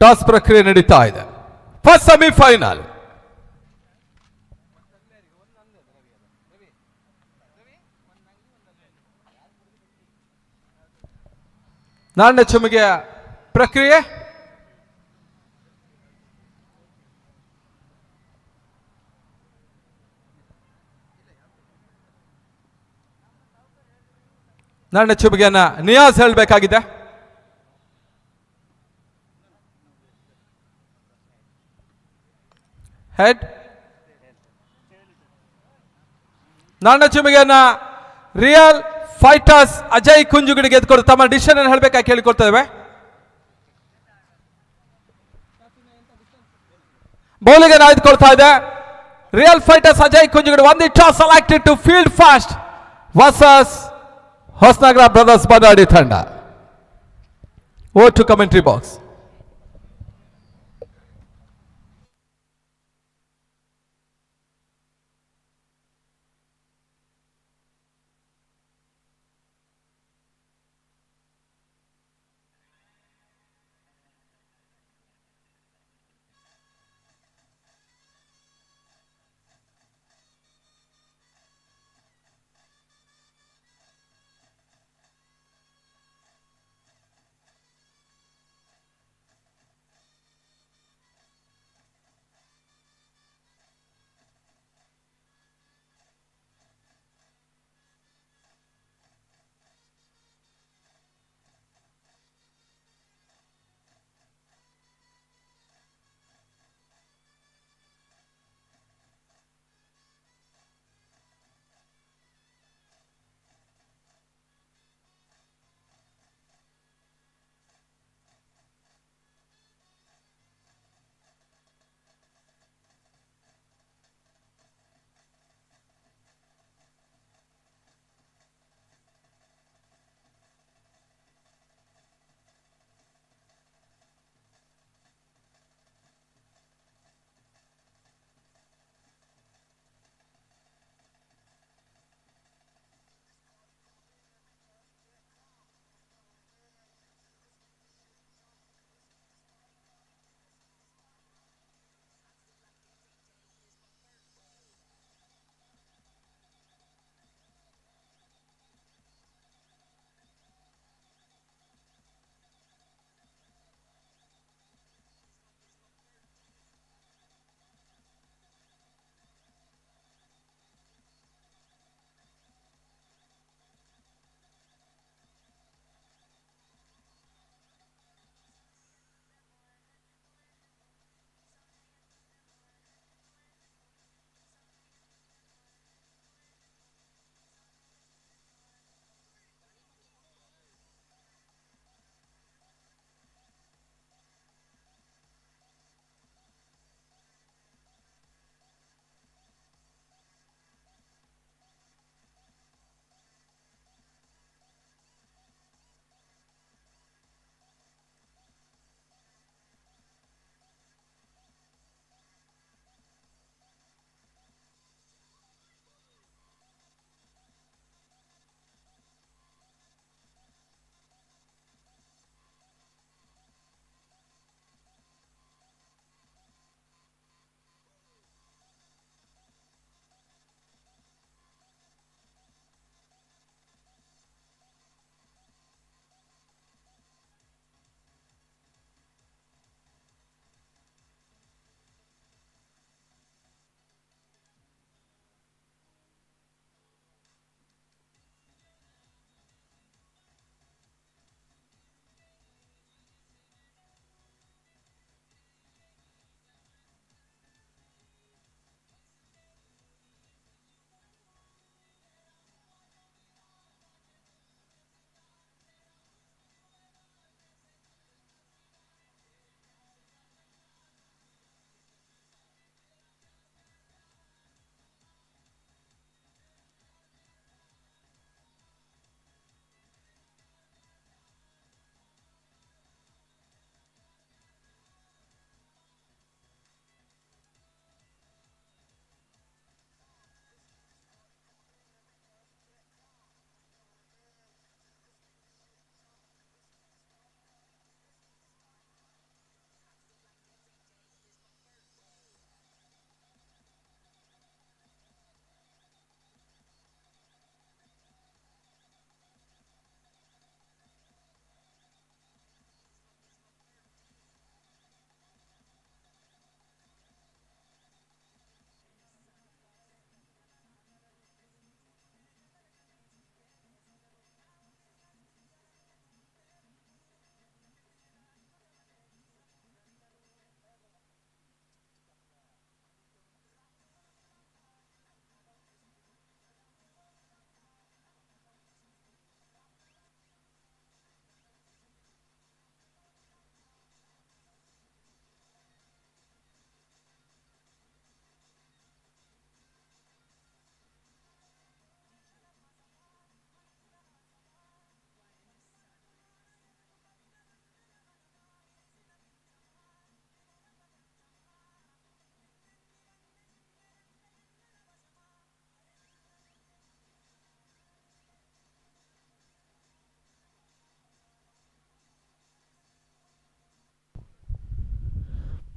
Toss ಪ್ರಕ್ರಿಯೆ ನಡೀತಾ ಇದೆ. ಫಸ್ಟ್ ಸೆಮಿಫೈನಲ್ ನಾಣ್ಯ ಚುಮಿಗೆಯ ಪ್ರಕ್ರಿಯೆ. ನಾಣ್ಯ ಚುಮಿಗೆಯನ್ನ ನಿಯಾಜ್ ಹೇಳಬೇಕಾಗಿದೆ. ಹೆಡ್. ನಾಣ್ಯ ಚುಮಿಗೆಯನ್ನ ರಿಯಲ್ ಫೈಟರ್ಸ್ ಅಜಯ್ ಕುಂಜುಗಿಡಿಗೆ ಎದ್ಕೊಂಡು ತಮ್ಮ ಡಿಸಿಷನ್ ಅನ್ನು ಹೇಳಬೇಕಾಗಿ ಕೇಳಿಕೊಳ್ತೇವೆ. ಬೌಲಿಂಗ್ ಅನ್ನು ಆಯ್ದುಕೊಳ್ತಾ ಇದೆ real fighters Ajay Kunjugudi. Won the toss selected to field first versus Hosanagara brothers Badadi ತಂಡ. Over to commentary box.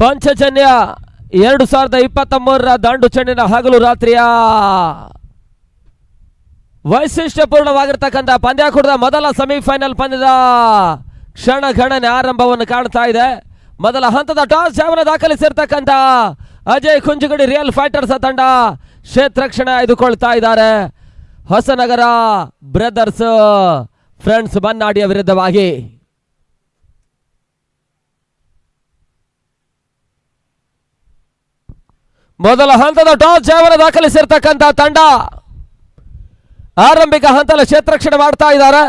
Panchajanya 2023ರ ದಾಂಡು ಚೆಂಡಿನ ಹಗಲು ರಾತ್ರಿಯ ವೈಶಿಷ್ಟ್ಯಪೂರ್ಣವಾಗಿರ್ತಕ್ಕಂಥ ಪಂದ್ಯಾಕೂಟದ ಮೊದಲ ಸೆಮಿಫೈನಲ್ ಪಂದ್ಯದ ಕ್ಷಣಗಣನೆ ಆರಂಭವನ್ನು ಕಾಣ್ತಾ ಇದೆ. ಮೊದಲ ಹಂತದ ಟಾಸ್ ಜಾವನ ದಾಖಲಿಸಿರ್ತಕ್ಕಂಥ ಅಜಯ್ ಕುಂಜುಗಡಿ ರಿಯಲ್ ಫೈಟರ್ಸ್ ತಂಡ ಕ್ಷೇತ್ರಕ್ಷಣೆ ಆಯ್ದುಕೊಳ್ತಾ ಇದ್ದಾರೆ. ಹೊಸನಗರ ಬ್ರದರ್ಸ್ ಫ್ರೆಂಡ್ಸ್ ಬನ್ನಾಡಿಯ ವಿರುದ್ಧವಾಗಿ. ಮೊದಲ ಹಂತದ ಟಾಸ್ ಜಾವನ ದಾಖಲಿಸಿರ್ತಕ್ಕಂಥ ತಂಡ ಆರಂಭಿಕ ಹಂತದ ಕ್ಷೇತ್ರಕ್ಷಣೆ ಮಾಡ್ತಾ ಇದ್ದಾರೆ.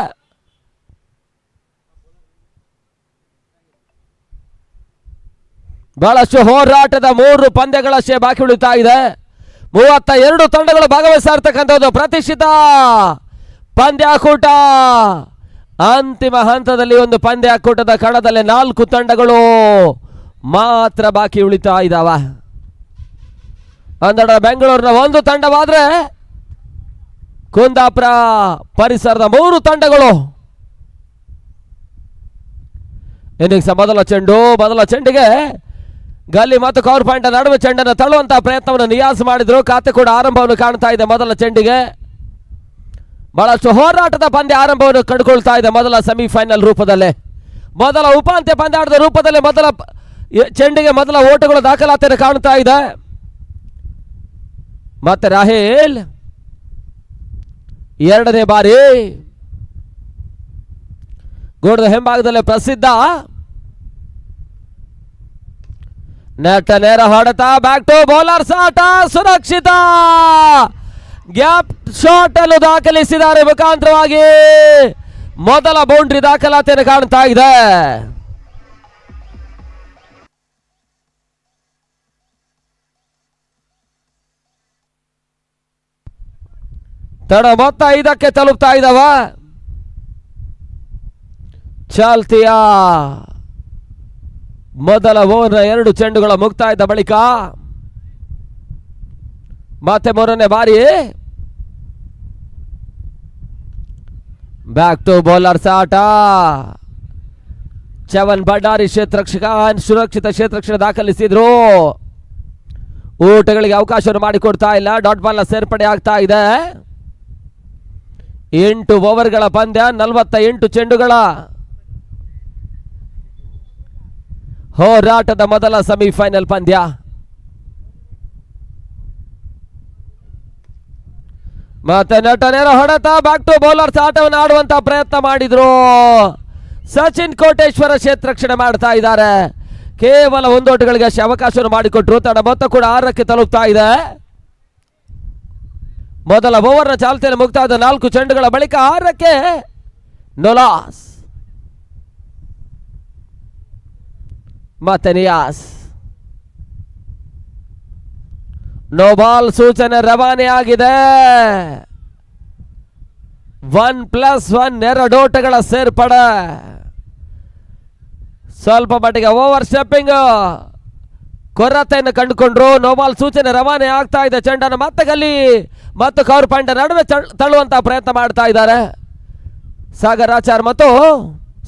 ಬಹಳಷ್ಟು ಹೋರಾಟದ 3 ಪಂದ್ಯಗಳಷ್ಟೇ ಬಾಕಿ ಉಳಿತಾ ಇದೆ. 32 ತಂಡಗಳು ಭಾಗವಹಿಸ್ತಾ ಇರ್ತಕ್ಕಂಥದ್ದು ಪ್ರತಿಷ್ಠಿತ ಪಂದ್ಯಾಕೂಟ. ಅಂತಿಮ ಹಂತದಲ್ಲಿ ಒಂದು ಪಂದ್ಯಾಕೂಟದ ಕಣದಲ್ಲಿ 4 ತಂಡಗಳು ಮಾತ್ರ ಬಾಕಿ ಉಳಿತಾ ಇದ್ದಾವೆ. ಅಂದಡ ಬೆಂಗಳೂರಿನ 1 ತಂಡವಾದ್ರೆ ಕುಂದಾಪುರ ಪರಿಸರದ 3 ತಂಡಗಳು. ಇನ್ನಿಂಗ್ಸ್ ಮೊದಲ ಚೆಂಡಿಗೆ ಗಲ್ಲಿ ಮತ್ತು ಕವರ್ ಪಾಯಿಂಟ್ ನಡುವೆ ಚೆಂಡನ್ನು ತಳ್ಳುವಂತಹ ಪ್ರಯತ್ನವನ್ನು ನಿಯಾಸ್ ಮಾಡಿದ್ರು. ಖಾತೆ ಕೂಡ ಆರಂಭವನ್ನು ಕಾಣ್ತಾ ಇದೆ. ಮೊದಲ ಚೆಂಡಿಗೆ ಬಹಳಷ್ಟು ಹೋರಾಟದ ಪಂದ್ಯ ಆರಂಭವನ್ನು ಕಂಡುಕೊಳ್ತಾ ಇದೆ. ಮೊದಲ ಸೆಮಿಫೈನಲ್ ರೂಪದಲ್ಲೇ, ಮೊದಲ ಉಪಾಂತ್ಯ ಪಂದ್ಯಾಟದ ರೂಪದಲ್ಲಿ ಮೊದಲ ಚೆಂಡಿಗೆ ಮೊದಲ ಓಟಗಳು ದಾಖಲಾತಿಯನ್ನು ಕಾಣ್ತಾ ಇದೆ. ಮತ್ತೆ ರಾಹೇಲ್ ಎರಡನೇ ಬಾರಿ ಗೋಡದ ಹಿಂಭಾಗದಲ್ಲಿ ಪ್ರಸಿದ್ಧ ನೆಟ್ ನೇರ ಹೊಡೆತ, ಬ್ಯಾಕ್ ಟು ಬೌಲರ್ ಸಾಟ, ಸುರಕ್ಷಿತ ಗ್ಯಾಪ್ ಶಾಟ್ ಅನ್ನು ದಾಖಲಿಸಿದ್ದಾರೆ. ಮುಖಾಂತರವಾಗಿ ಮೊದಲ ಬೌಂಡ್ರಿ ದಾಖಲಾತಿಯನ್ನು ಕಾಣ್ತಾ ಇದೆ. ತಡ ಮೊತ್ತ 5ಕ್ಕೆ ತಲುಪ್ತಾ ಇದ್ದಾವ. ಚಾಲ್ತಿಯ ಮೊದಲ ಓವರ್ನ 2 ಚೆಂಡುಗಳ ಮುಕ್ತಾಯದ ಬಳಿಕ ಮತ್ತೆ 3ನೇ ಬಾರಿ ಬ್ಯಾಕ್ ಟು ಬೌಲರ್ಸ್ ಆಟ. ಚವನ್ ಭಂಡಾರಿ ಸುರಕ್ಷಿತ ಕ್ಷೇತ್ರಕ್ಷಣೆ ದಾಖಲಿಸಿದ್ರು. ಊಟಗಳಿಗೆ ಅವಕಾಶವನ್ನು ಮಾಡಿಕೊಡ್ತಾ ಇಲ್ಲ. ಡಾಟ್ ಬಾಲ್ನ ಸೇರ್ಪಡೆ ಆಗ್ತಾ ಇದೆ. 8 ಓವರ್ಗಳ ಪಂದ್ಯ, 48 ಚೆಂಡುಗಳ ಹೋರಾಟದ ಮೊದಲ ಸೆಮಿಫೈನಲ್ ಪಂದ್ಯ. ಮತ್ತೆ ನಟನೇರ ಹೊಡೆತ, ಬ್ಯಾಕ್ ಟು ಬೌಲರ್ಸ್ ಆಟವನ್ನು ಆಡುವಂತ ಪ್ರಯತ್ನ ಮಾಡಿದ್ರು. ಸಚಿನ್ ಕೋಟೇಶ್ವರ ಕ್ಷೇತ್ರಕ್ಷಣೆ ಮಾಡ್ತಾ ಇದ್ದಾರೆ. ಕೇವಲ 1 ಓಟಗಳಿಗೆ ಅಷ್ಟೇ ಅವಕಾಶವನ್ನು ಮಾಡಿಕೊಟ್ರು. ತಡ ಮೊತ್ತ ಕೂಡ 6ಕ್ಕೆ ತಲುಪ್ತಾ ಇದೆ. ಮೊದಲ ಓವರ್ನ ಚಾಲ್ತಿಯಲ್ಲಿ ಮುಕ್ತಾಯದ 4 ಚೆಂಡುಗಳ ಬಳಿಕ 6ಕ್ಕೆ ನೊಲಾಸ್. ಮತ್ತೆ ನಿಯಾಸ್. ನೋ ಬಾಲ್ ಸೂಚನೆ ರವಾನೆ ಆಗಿದೆ. 1+1 2 ಓಟಗಳ ಸೇರ್ಪಡೆ. ಸ್ವಲ್ಪ ಮಟ್ಟಿಗೆ ಓವರ್ ಸ್ಟೆಪ್ಪಿಂಗ್ ಕೊರತೆಯನ್ನು ಕಂಡುಕೊಂಡ್ರು. ನೋಬಾಲ್ ಸೂಚನೆ ರವಾನೆ ಆಗ್ತಾ ಇದೆ. ಚೆಂಡನ್ನು ಮತ್ತೆ ಗಲ್ಲಿ ಮತ್ತು ಕವರ್ ಪಾಯಿಂಟ್ ನಡುವೆ ತಳ್ಳುವಂತಹ ಪ್ರಯತ್ನ ಮಾಡ್ತಾ ಇದ್ದಾರೆ. ಸಾಗರಾಚಾರ್ ಮತ್ತು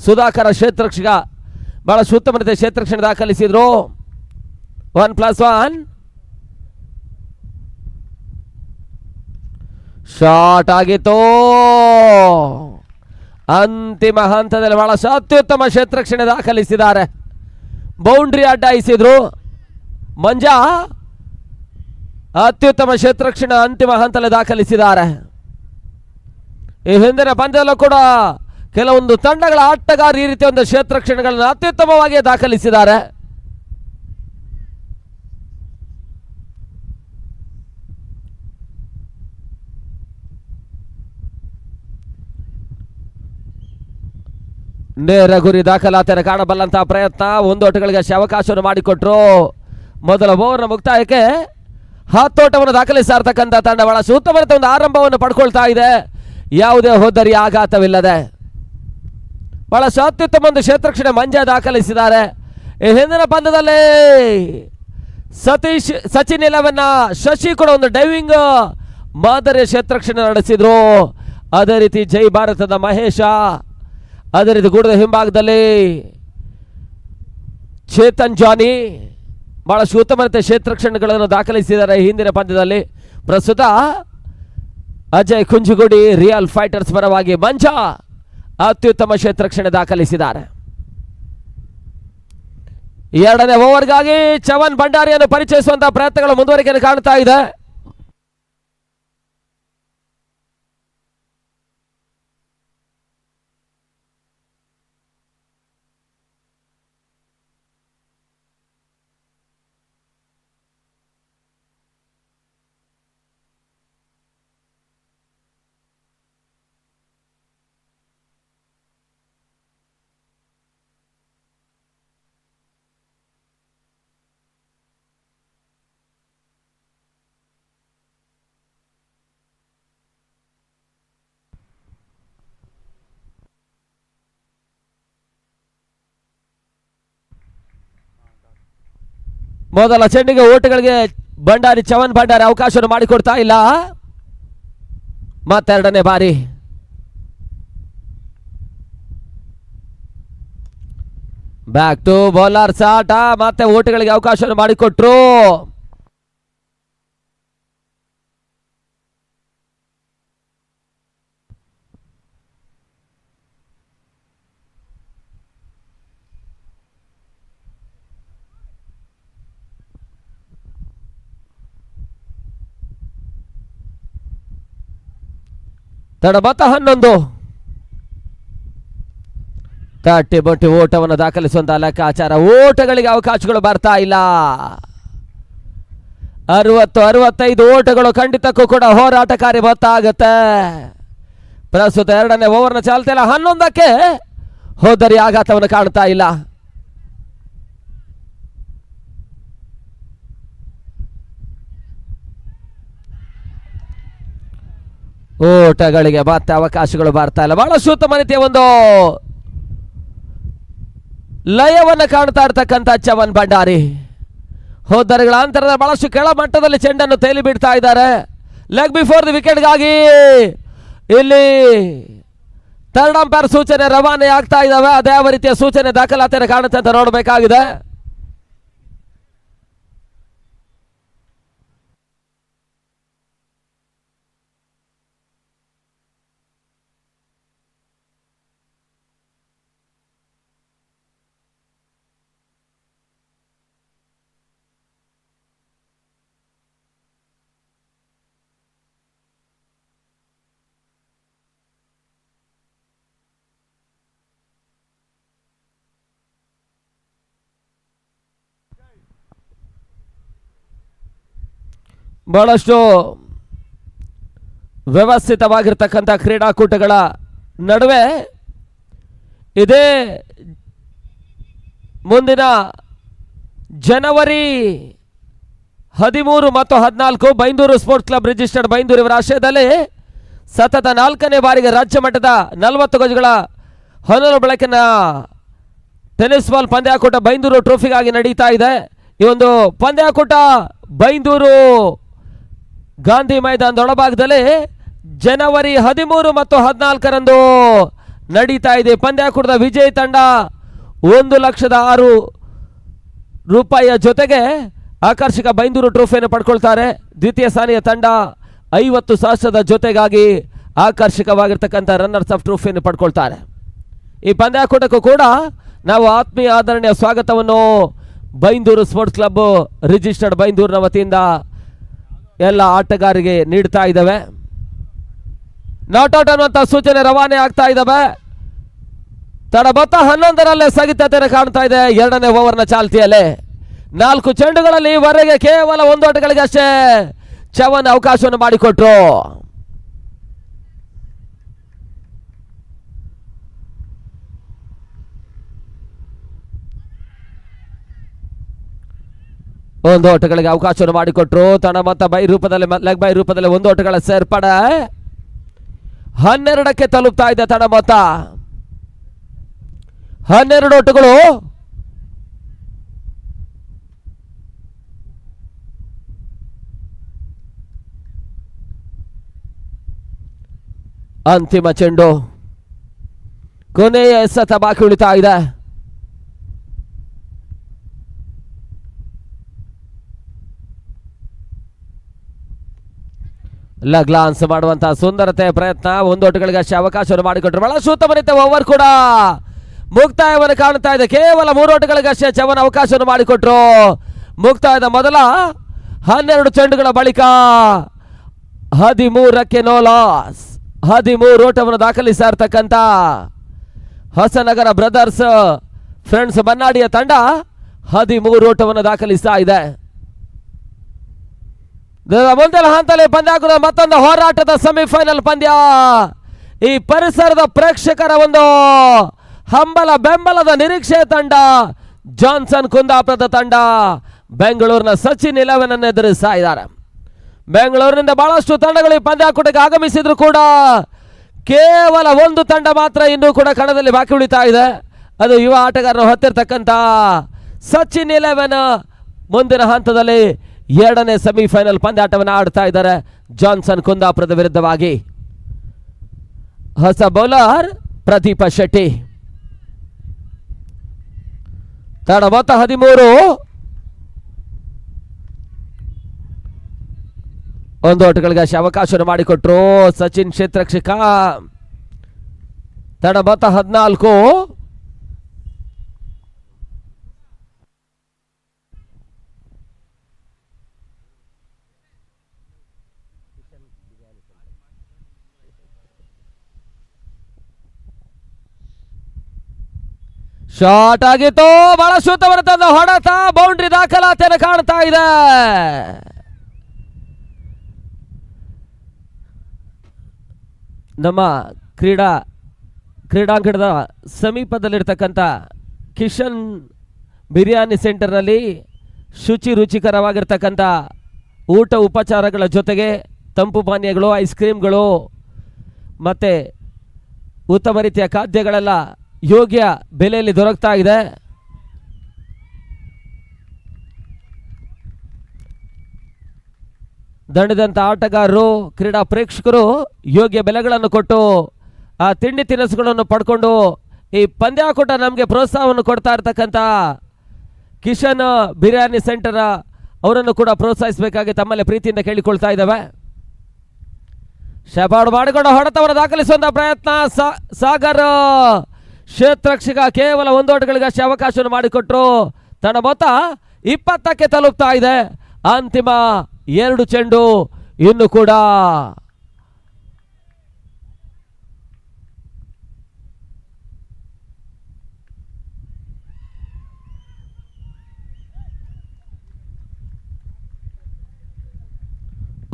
ಸುಧಾಕರ ಕ್ಷೇತ್ರಕ್ಷಕ ಬಹಳ ಉತ್ತಮ ರೀತಿಯ ಕ್ಷೇತ್ರಕ್ಷಣೆ ದಾಖಲಿಸಿದ್ರು. 1+1 ಶಾಟ್ ಆಗಿತ್ತು. ಅಂತಿಮ ಹಂತದಲ್ಲಿ ಬಹಳ ಅತ್ಯುತ್ತಮ ಕ್ಷೇತ್ರಕ್ಷಣೆ ದಾಖಲಿಸಿದ್ದಾರೆ. ಬೌಂಡ್ರಿ ಅಡ್ಡಾಯಿಸಿದ್ರು. ಮಂಜಾ ಅತ್ಯುತ್ತಮ ಕ್ಷೇತ್ರಕ್ಷಣೆ ಅಂತಿಮ ಹಂತದಲ್ಲಿ ದಾಖಲಿಸಿದ್ದಾರೆ. ಈ ಹಿಂದಿನ ಪಂದ್ಯದಲ್ಲೂ ಕೂಡ ಕೆಲವೊಂದು ತಂಡಗಳ ಆಟಗಾರ ಈ ರೀತಿಯ ಒಂದು ಕ್ಷೇತ್ರಕ್ಷಣೆಗಳನ್ನು ಅತ್ಯುತ್ತಮವಾಗಿ ದಾಖಲಿಸಿದ್ದಾರೆ. ನೇರ ಗುರಿ ದಾಖಲಾತಿಯನ್ನು ಕಾಣಬಲ್ಲಂತಹ ಪ್ರಯತ್ನ. 1 ಓಟಗಳಿಗೆ ಅವಕಾಶವನ್ನು ಮಾಡಿಕೊಟ್ರು. ಮೊದಲ ಓವರ್ನ ಮುಕ್ತಾಯಕ್ಕೆ 10 ಓಟವನ್ನು ದಾಖಲಿಸ್ತಾ ಇರ್ತಕ್ಕಂಥ ತಂಡ ಬಹಳ ಉತ್ತಮ ಒಂದು ಆರಂಭವನ್ನು ಪಡ್ಕೊಳ್ತಾ ಇದೆ. ಯಾವುದೇ ಹೋದರಿ ಆಘಾತವಿಲ್ಲದೆ ಬಹಳ ಅತ್ಯುತ್ತಮ ಒಂದು ಕ್ಷೇತ್ರಕ್ಷಣೆ ಮಂಜ ದಾಖಲಿಸಿದ್ದಾರೆ. ಈ ಹಿಂದಿನ ಪಂದ್ಯದಲ್ಲಿ ಸಚಿನ್ 11ನ ಶಶಿ ಕೂಡ ಒಂದು ಡೈವಿಂಗ್ ಮಾದರಿಯ ಕ್ಷೇತ್ರಕ್ಷಣೆ ನಡೆಸಿದ್ರು. ಅದೇ ರೀತಿ ಜೈ ಭಾರತದ ಮಹೇಶ, ಅದೇ ರೀತಿ ಗೂಡದ ಹಿಂಭಾಗದಲ್ಲಿ ಚೇತನ್ ಜಾನಿ, ಬಹಳಷ್ಟು ಉತ್ತಮ ರೀತಿಯ ಕ್ಷೇತ್ರಕ್ಷಣಗಳನ್ನು ದಾಖಲಿಸಿದ್ದಾರೆ ಹಿಂದಿನ ಪಂದ್ಯದಲ್ಲಿ. ಪ್ರಸ್ತುತ ಅಜಯ್ ಕುಂಜುಗುಡಿ ರಿಯಲ್ ಫೈಟರ್ಸ್ ಪರವಾಗಿ ಮಂಜ ಅತ್ಯುತ್ತಮ ಕ್ಷೇತ್ರಕ್ಷಣೆ ದಾಖಲಿಸಿದ್ದಾರೆ. ಎರಡನೇ ಓವರ್ಗಾಗಿ ಚವನ್ ಭಂಡಾರಿಯನ್ನು ಪರಿಚಯಿಸುವಂತಹ ಪ್ರಯತ್ನಗಳು ಮುಂದುವರಿಕೆಯನ್ನು ಕಾಣ್ತಾ ಇದೆ. ಮೊದಲ ಚೆಂಡಿಗೆ ಓಟುಗಳಿಗೆ ಚವನ್ ಭಂಡಾರಿ ಅವಕಾಶವನ್ನು ಮಾಡಿಕೊಡ್ತಾ ಇಲ್ಲ. ಮತ್ತೆರಡನೇ ಬಾರಿ ಬ್ಯಾಕ್ ಟು ಬೌಲರ್ ಸಾಟ, ಮತ್ತೆ ಓಟುಗಳಿಗೆ ಅವಕಾಶವನ್ನು ಮಾಡಿಕೊಟ್ರು. ತಡಬತ್ತ 11 ತಟ್ಟಿ ಬಟ್ಟಿ ಓಟವನ್ನು ದಾಖಲಿಸುವಂತಹ ಲೆಕ್ಕಾಚಾರ. ಓಟಗಳಿಗೆ ಅವಕಾಶಗಳು ಬರ್ತಾ ಇಲ್ಲ. 60-65 ಓಟಗಳು ಖಂಡಿತಕ್ಕೂ ಕೂಡ ಹೋರಾಟಕಾರಿ ಮೊತ್ತ ಆಗುತ್ತೆ. ಪ್ರಸ್ತುತ ಎರಡನೇ ಓವರ್ನ ಚಾಲ್ತಿಯಲ್ಲ 11ಕ್ಕೆ ಹೋದರಿ ಆಘಾತವನ್ನು ಕಾಣ್ತಾ ಇಲ್ಲ. ಓಟಗಳಿಗೆ ಮತ್ತೆ ಅವಕಾಶಗಳು ಬರ್ತಾ ಇಲ್ಲ. ಬಹಳಷ್ಟು ಉತ್ತಮ ರೀತಿಯ ಒಂದು ಲಯವನ್ನು ಕಾಣ್ತಾ ಇರ್ತಕ್ಕಂಥ ಚವನ್ ಭಂಡಾರಿ ಹೋದರಿಗಳ ಅಂತರದ ಬಹಳಷ್ಟು ಕೆಳ ಮಟ್ಟದಲ್ಲಿ ಚೆಂಡನ್ನು ತೇಲಿ ಬಿಡ್ತಾ ಇದ್ದಾರೆ. ಲೆಗ್ ಬಿಫೋರ್ ದಿ ವಿಕೆಟ್ಗಾಗಿ ಇಲ್ಲಿ ಥರ್ಡ್ ಅಂಪೈರ್ ಸೂಚನೆ ರವಾನೆ ಆಗ್ತಾ ಇದ್ದಾವೆ. ಅದೇ ಯಾವ ರೀತಿಯ ಸೂಚನೆ ದಾಖಲಾತಿಯನ್ನು ಕಾಣುತ್ತೆ ಅಂತ ನೋಡಬೇಕಾಗಿದೆ. ಬಹಳಷ್ಟು ವ್ಯವಸ್ಥಿತವಾಗಿರ್ತಕ್ಕಂಥ ಕ್ರೀಡಾಕೂಟಗಳ ನಡುವೆ ಇದೇ ಮುಂದಿನ ಜನವರಿ 13 ಮತ್ತು 14 Byndoor sports club registered Byndoor ಇವರ ಆಶ್ರಯದಲ್ಲಿ ಸತತ 4ನೇ ಬಾರಿಗೆ ರಾಜ್ಯ ಮಟ್ಟದ 40 ಗಜಗಳ ಹೊನಲು ಬೆಳಕಿನ ಟೆನ್ನಿಸ್ ಬಾಲ್ ಪಂದ್ಯಾಕೂಟ ಬೈಂದೂರು ಟ್ರೋಫಿಗಾಗಿ ನಡೀತಾ ಇದೆ. ಈ ಒಂದು ಪಂದ್ಯಾಕೂಟ ಬೈಂದೂರು ಗಾಂಧಿ ಮೈದಾನದ ಒಳಭಾಗದಲ್ಲಿ ಜನವರಿ 13 ಮತ್ತು 14ರಂದು ನಡೀತಾ ಇದೆ. ಪಂದ್ಯಾಕೂಟದ ವಿಜಯ್ ತಂಡ 1,06,000 ರೂಪಾಯಿಯ ಜೊತೆಗೆ ಆಕರ್ಷಕ ಬೈಂದೂರು ಟ್ರೋಫಿಯನ್ನು ಪಡ್ಕೊಳ್ತಾರೆ. ದ್ವಿತೀಯ ಸ್ಥಾನೀಯ ತಂಡ 50,000ದ ಜೊತೆಗಾಗಿ ಆಕರ್ಷಕವಾಗಿರ್ತಕ್ಕಂಥ ರನ್ನರ್ಸ್ ಅಪ್ ಟ್ರೋಫಿಯನ್ನು ಪಡ್ಕೊಳ್ತಾರೆ. ಈ ಪಂದ್ಯಾಕೂಟಕ್ಕೂ ಕೂಡ ನಾವು ಆತ್ಮೀಯ ಆದರಣೀಯ ಸ್ವಾಗತವನ್ನು ಬೈಂದೂರು ಸ್ಪೋರ್ಟ್ಸ್ ಕ್ಲಬ್ ರಿಜಿಸ್ಟರ್ಡ್ ಬೈಂದೂರಿನ ವತಿಯಿಂದ ಎಲ್ಲ ಆಟಗಾರರಿಗೆ ನೀಡ್ತಾ ಇದ್ದಾವೆ. ನಾಟ್ಔಟ್ ಅನ್ನುವಂಥ ಸೂಚನೆ ರವಾನೆ ಆಗ್ತಾ ಇದ್ದಾವೆ. ತಡಬತ್ತ 11ರಲ್ಲೇ ಸ್ಥಗಿತತೆ ಕಾಣ್ತಾ ಇದೆ. ಎರಡನೇ ಓವರ್ನ ಚಾಲ್ತಿಯಲ್ಲೇ 4 ಚೆಂಡುಗಳಲ್ಲಿ ವರೆಗೆ ಕೇವಲ 1 ಆಟಗಳಿಗೆ ಅಷ್ಟೇ ಚವನ್ ಅವಕಾಶವನ್ನು ಮಾಡಿಕೊಟ್ರು. ಒಂದು ಓಟಗಳಿಗೆ ಅವಕಾಶವನ್ನು ಮಾಡಿಕೊಟ್ರು. ತಣ ಮತ್ತ ಬೈ ರೂಪದಲ್ಲಿ ಲೆಗ್ ಬೈ ರೂಪದಲ್ಲಿ 1 ಓಟಗಳ ಸೇರ್ಪಡೆ 12ಕ್ಕೆ ತಲುಪ್ತಾ ಇದೆ. ತಣ ಮೊತ್ತ 12 ಓಟಗಳು. ಅಂತಿಮ ಚೆಂಡು ಕೊನೆಯ ಎಸೆತ ಬಾಕಿ ಉಳಿತಾ ಇದೆ. ಗ್ಲಾನ್ಸ್ ಮಾಡುವಂತಹ ಸುಂದರತೆ ಪ್ರಯತ್ನ, ಒಂದೋಟಗಳಿಗೆ ಅಷ್ಟೇ ಅವಕಾಶವನ್ನು ಮಾಡಿಕೊಟ್ರು. ಬಹಳ ಉತ್ತಮರಿತ ಓವರ್ ಕೂಡ ಮುಕ್ತಾಯವನ್ನು ಕಾಣ್ತಾ ಇದೆ. ಕೇವಲ 3 ಓಟಗಳಿಗಷ್ಟೇ ಚವನ್ ಅವಕಾಶವನ್ನು ಮಾಡಿಕೊಟ್ರು. ಮುಕ್ತಾಯದ ಮೊದಲ 12 ಚೆಂಡುಗಳ ಬಳಿಕ 13ಕ್ಕೆ ನೋ ಲಾಸ್, 13 ಓಟವನ್ನು ದಾಖಲಿಸ್ತಾ ಇರ್ತಕ್ಕಂಥ ಹೊಸನಗರ ಬ್ರದರ್ಸ್ ಫ್ರೆಂಡ್ಸ್ ಬನ್ನಾಡಿಯ ತಂಡ 13 ಓಟವನ್ನು ದಾಖಲಿಸ್ತಾ ಇದೆ. ಮುಂದಿನ ಹಂತದಲ್ಲಿ ಪಂದ್ಯ ಮತ್ತೊಂದು ಹೋರಾಟದ ಸೆಮಿಫೈನಲ್ ಪಂದ್ಯ. ಈ ಪರಿಸರದ ಪ್ರೇಕ್ಷಕರ ಒಂದು ಹಂಬಲ ಬೆಂಬಲದ ನಿರೀಕ್ಷೆ ತಂಡ ಜಾನ್ಸನ್ ಕುಂದಾಪುರದ ತಂಡ ಬೆಂಗಳೂರಿನ ಸಚಿನ್ 11 ಅನ್ನು ಎದುರಿಸ್ತಾ ಇದ್ದಾರೆ. ಬೆಂಗಳೂರಿನಿಂದ ಬಹಳಷ್ಟು ತಂಡಗಳು ಈ ಪಂದ್ಯಾಕೂಟಕ್ಕೆ ಆಗಮಿಸಿದ್ರು ಕೂಡ ಕೇವಲ ಒಂದು ತಂಡ ಮಾತ್ರ ಇನ್ನೂ ಕೂಡ ಕಣದಲ್ಲಿ ಬಾಕಿ ಉಳಿತಾ ಇದೆ. ಅದು ಯುವ ಆಟಗಾರರು ಹೊತ್ತಿರ್ತಕ್ಕಂಥ ಸಚಿನ್ 11 ಮುಂದಿನ ಹಂತದಲ್ಲಿ 2ನೇ ಸೆಮಿಫೈನಲ್ ಪಂದ್ಯಾಟವನ್ನು ಆಡ್ತಾ ಇದ್ದಾರೆ ಜಾನ್ಸನ್ ಕುಂದಾಪುರದ ವಿರುದ್ಧವಾಗಿ. ಹೊಸ ಬೌಲರ್ ಪ್ರದೀಪ ಶೆಟ್ಟಿ. ತಡ ಮೊತ್ತ 13. ಒಂದು ಓಟಗಳಿಗೆ ಅವಕಾಶವನ್ನು ಮಾಡಿಕೊಟ್ರು ಸಚಿನ್ ಕ್ಷೇತ್ರಕ್ಷಕ. ತಡ ಮೊತ್ತ 14. ಶಾಟ್ ಆಗಿತ್ತು, ಬಹಳ ಶುದ್ಧವರ ತಂದ ಹೊಡೆತ, ಬೌಂಡ್ರಿ ದಾಖಲಾತಿಯನ್ನು ಕಾಣ್ತಾ ಇದೆ. ನಮ್ಮ ಕ್ರೀಡಾಂಗಣದ ಸಮೀಪದಲ್ಲಿರ್ತಕ್ಕಂಥ ಕಿಶನ್ ಬಿರಿಯಾನಿ ಸೆಂಟರ್ನಲ್ಲಿ ರುಚಿಕರವಾಗಿರ್ತಕ್ಕಂಥ ಊಟ ಉಪಚಾರಗಳ ಜೊತೆಗೆ ತಂಪು ಪಾನೀಯಗಳು, ಐಸ್ ಕ್ರೀಮ್ಗಳು ಮತ್ತು ಉತ್ತಮ ರೀತಿಯ ಖಾದ್ಯಗಳೆಲ್ಲ ಯೋಗ್ಯ ಬೆಲೆಯಲ್ಲಿ ದೊರಕ್ತಾ ಇದೆ. ದಣಿದಂಥ ಆಟಗಾರರು, ಕ್ರೀಡಾ ಪ್ರೇಕ್ಷಕರು ಯೋಗ್ಯ ಬೆಲೆಗಳನ್ನು ಕೊಟ್ಟು ಆ ತಿಂಡಿ ತಿನಿಸುಗಳನ್ನು ಪಡ್ಕೊಂಡು ಈ ಪಂದ್ಯಾಕೂಟ ನಮಗೆ ಪ್ರೋತ್ಸಾಹವನ್ನು ಕೊಡ್ತಾ ಇರ್ತಕ್ಕಂಥ ಕಿಶನ್ ಬಿರಿಯಾನಿ ಸೆಂಟರ್ ಅವರನ್ನು ಕೂಡ ಪ್ರೋತ್ಸಾಹಿಸಬೇಕಾಗಿ ತಮ್ಮಲ್ಲಿ ಪ್ರೀತಿಯಿಂದ ಕೇಳಿಕೊಳ್ತಾ ಇದ್ದಾವೆ. ಶಪಾಡು ಮಾಡಿಕೊಂಡು ಹೊಡೆತವನ್ನು ದಾಖಲಿಸುವಂಥ ಪ್ರಯತ್ನ. ಸಾಗರ್ ಕ್ಷೇತ್ರಕ್ಷಕ ಕೇವಲ 1 ಓಟಗಳಿಗಷ್ಟೇ ಅವಕಾಶವನ್ನು ಮಾಡಿಕೊಟ್ರು. ತನ್ನ ಮೊತ್ತ 20ಕ್ಕೆ ತಲುಪ್ತಾ ಇದೆ. ಅಂತಿಮ 2 ಚೆಂಡು ಇನ್ನು ಕೂಡ.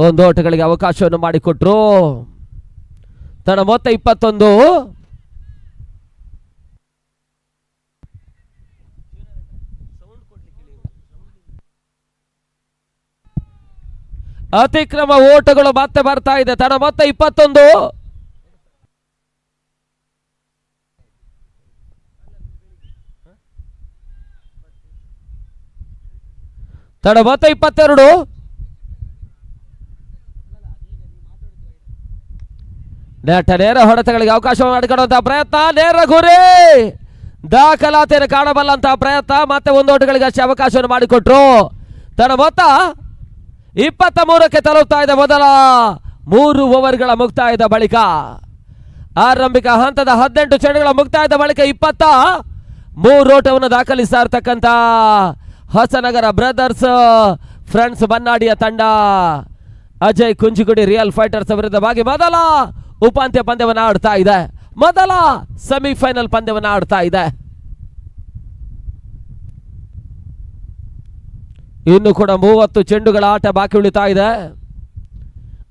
ಒಂದು ಓಟಗಳಿಗೆ ಅವಕಾಶವನ್ನು ಮಾಡಿಕೊಟ್ರು. ತನ್ನ ಮೊತ್ತ 21. ಅತಿಕ್ರಮ ಓಟಗಳು ಮತ್ತೆ ಬರ್ತಾ ಇದೆ. ತಡ ಮೊತ್ತ 21. ತಡ ಮೊತ್ತ 22. ನೇರ ಹೊಡೆತಗಳಿಗೆ ಅವಕಾಶ ಮಾಡಿಕೊಡುವಂತಹ ಪ್ರಯತ್ನ. ನೇರ ಗುರಿ ದಾಖಲಾತಿಯನ್ನು ಕಾಣಬಲ್ಲಂತಹ ಪ್ರಯತ್ನ. ಮತ್ತೆ 1 ಓಟಗಳಿಗೆ ಅಷ್ಟೇ ಅವಕಾಶವನ್ನು ಮಾಡಿಕೊಟ್ರು. ತಡ ಮೊತ್ತ 23ಕ್ಕೆ ತಲುಪ್ತಾ ಇದೆ. ಮೊದಲ 3 ಓವರ್ಗಳ ಮುಕ್ತಾಯದ ಬಳಿಕ, ಆರಂಭಿಕ ಹಂತದ 18 ಚೆಂಡುಗಳ ಮುಕ್ತಾಯದ ಬಳಿಕ 23 ಓಟವನ್ನು ದಾಖಲಿಸ್ತಾ ಇರ್ತಕ್ಕಂಥ ಹೊಸನಗರ ಬ್ರದರ್ಸ್ ಫ್ರೆಂಡ್ಸ್ ಬನ್ನಾಡಿಯ ತಂಡ ಅಜಯ್ ಕುಂಜಿಗುಡಿ ರಿಯಲ್ ಫೈಟರ್ಸ್ ವಿರುದ್ಧವಾಗಿ ಮೊದಲ ಉಪಾಂತ್ಯ ಪಂದ್ಯವನ್ನು ಆಡ್ತಾ ಇದೆ. ಮೊದಲ ಸೆಮಿಫೈನಲ್ ಪಂದ್ಯವನ್ನು ಆಡ್ತಾ ಇದೆ. ಇನ್ನು ಕೂಡ 30 ಚೆಂಡುಗಳ ಆಟ ಬಾಕಿ ಉಳಿತಾ ಇದೆ.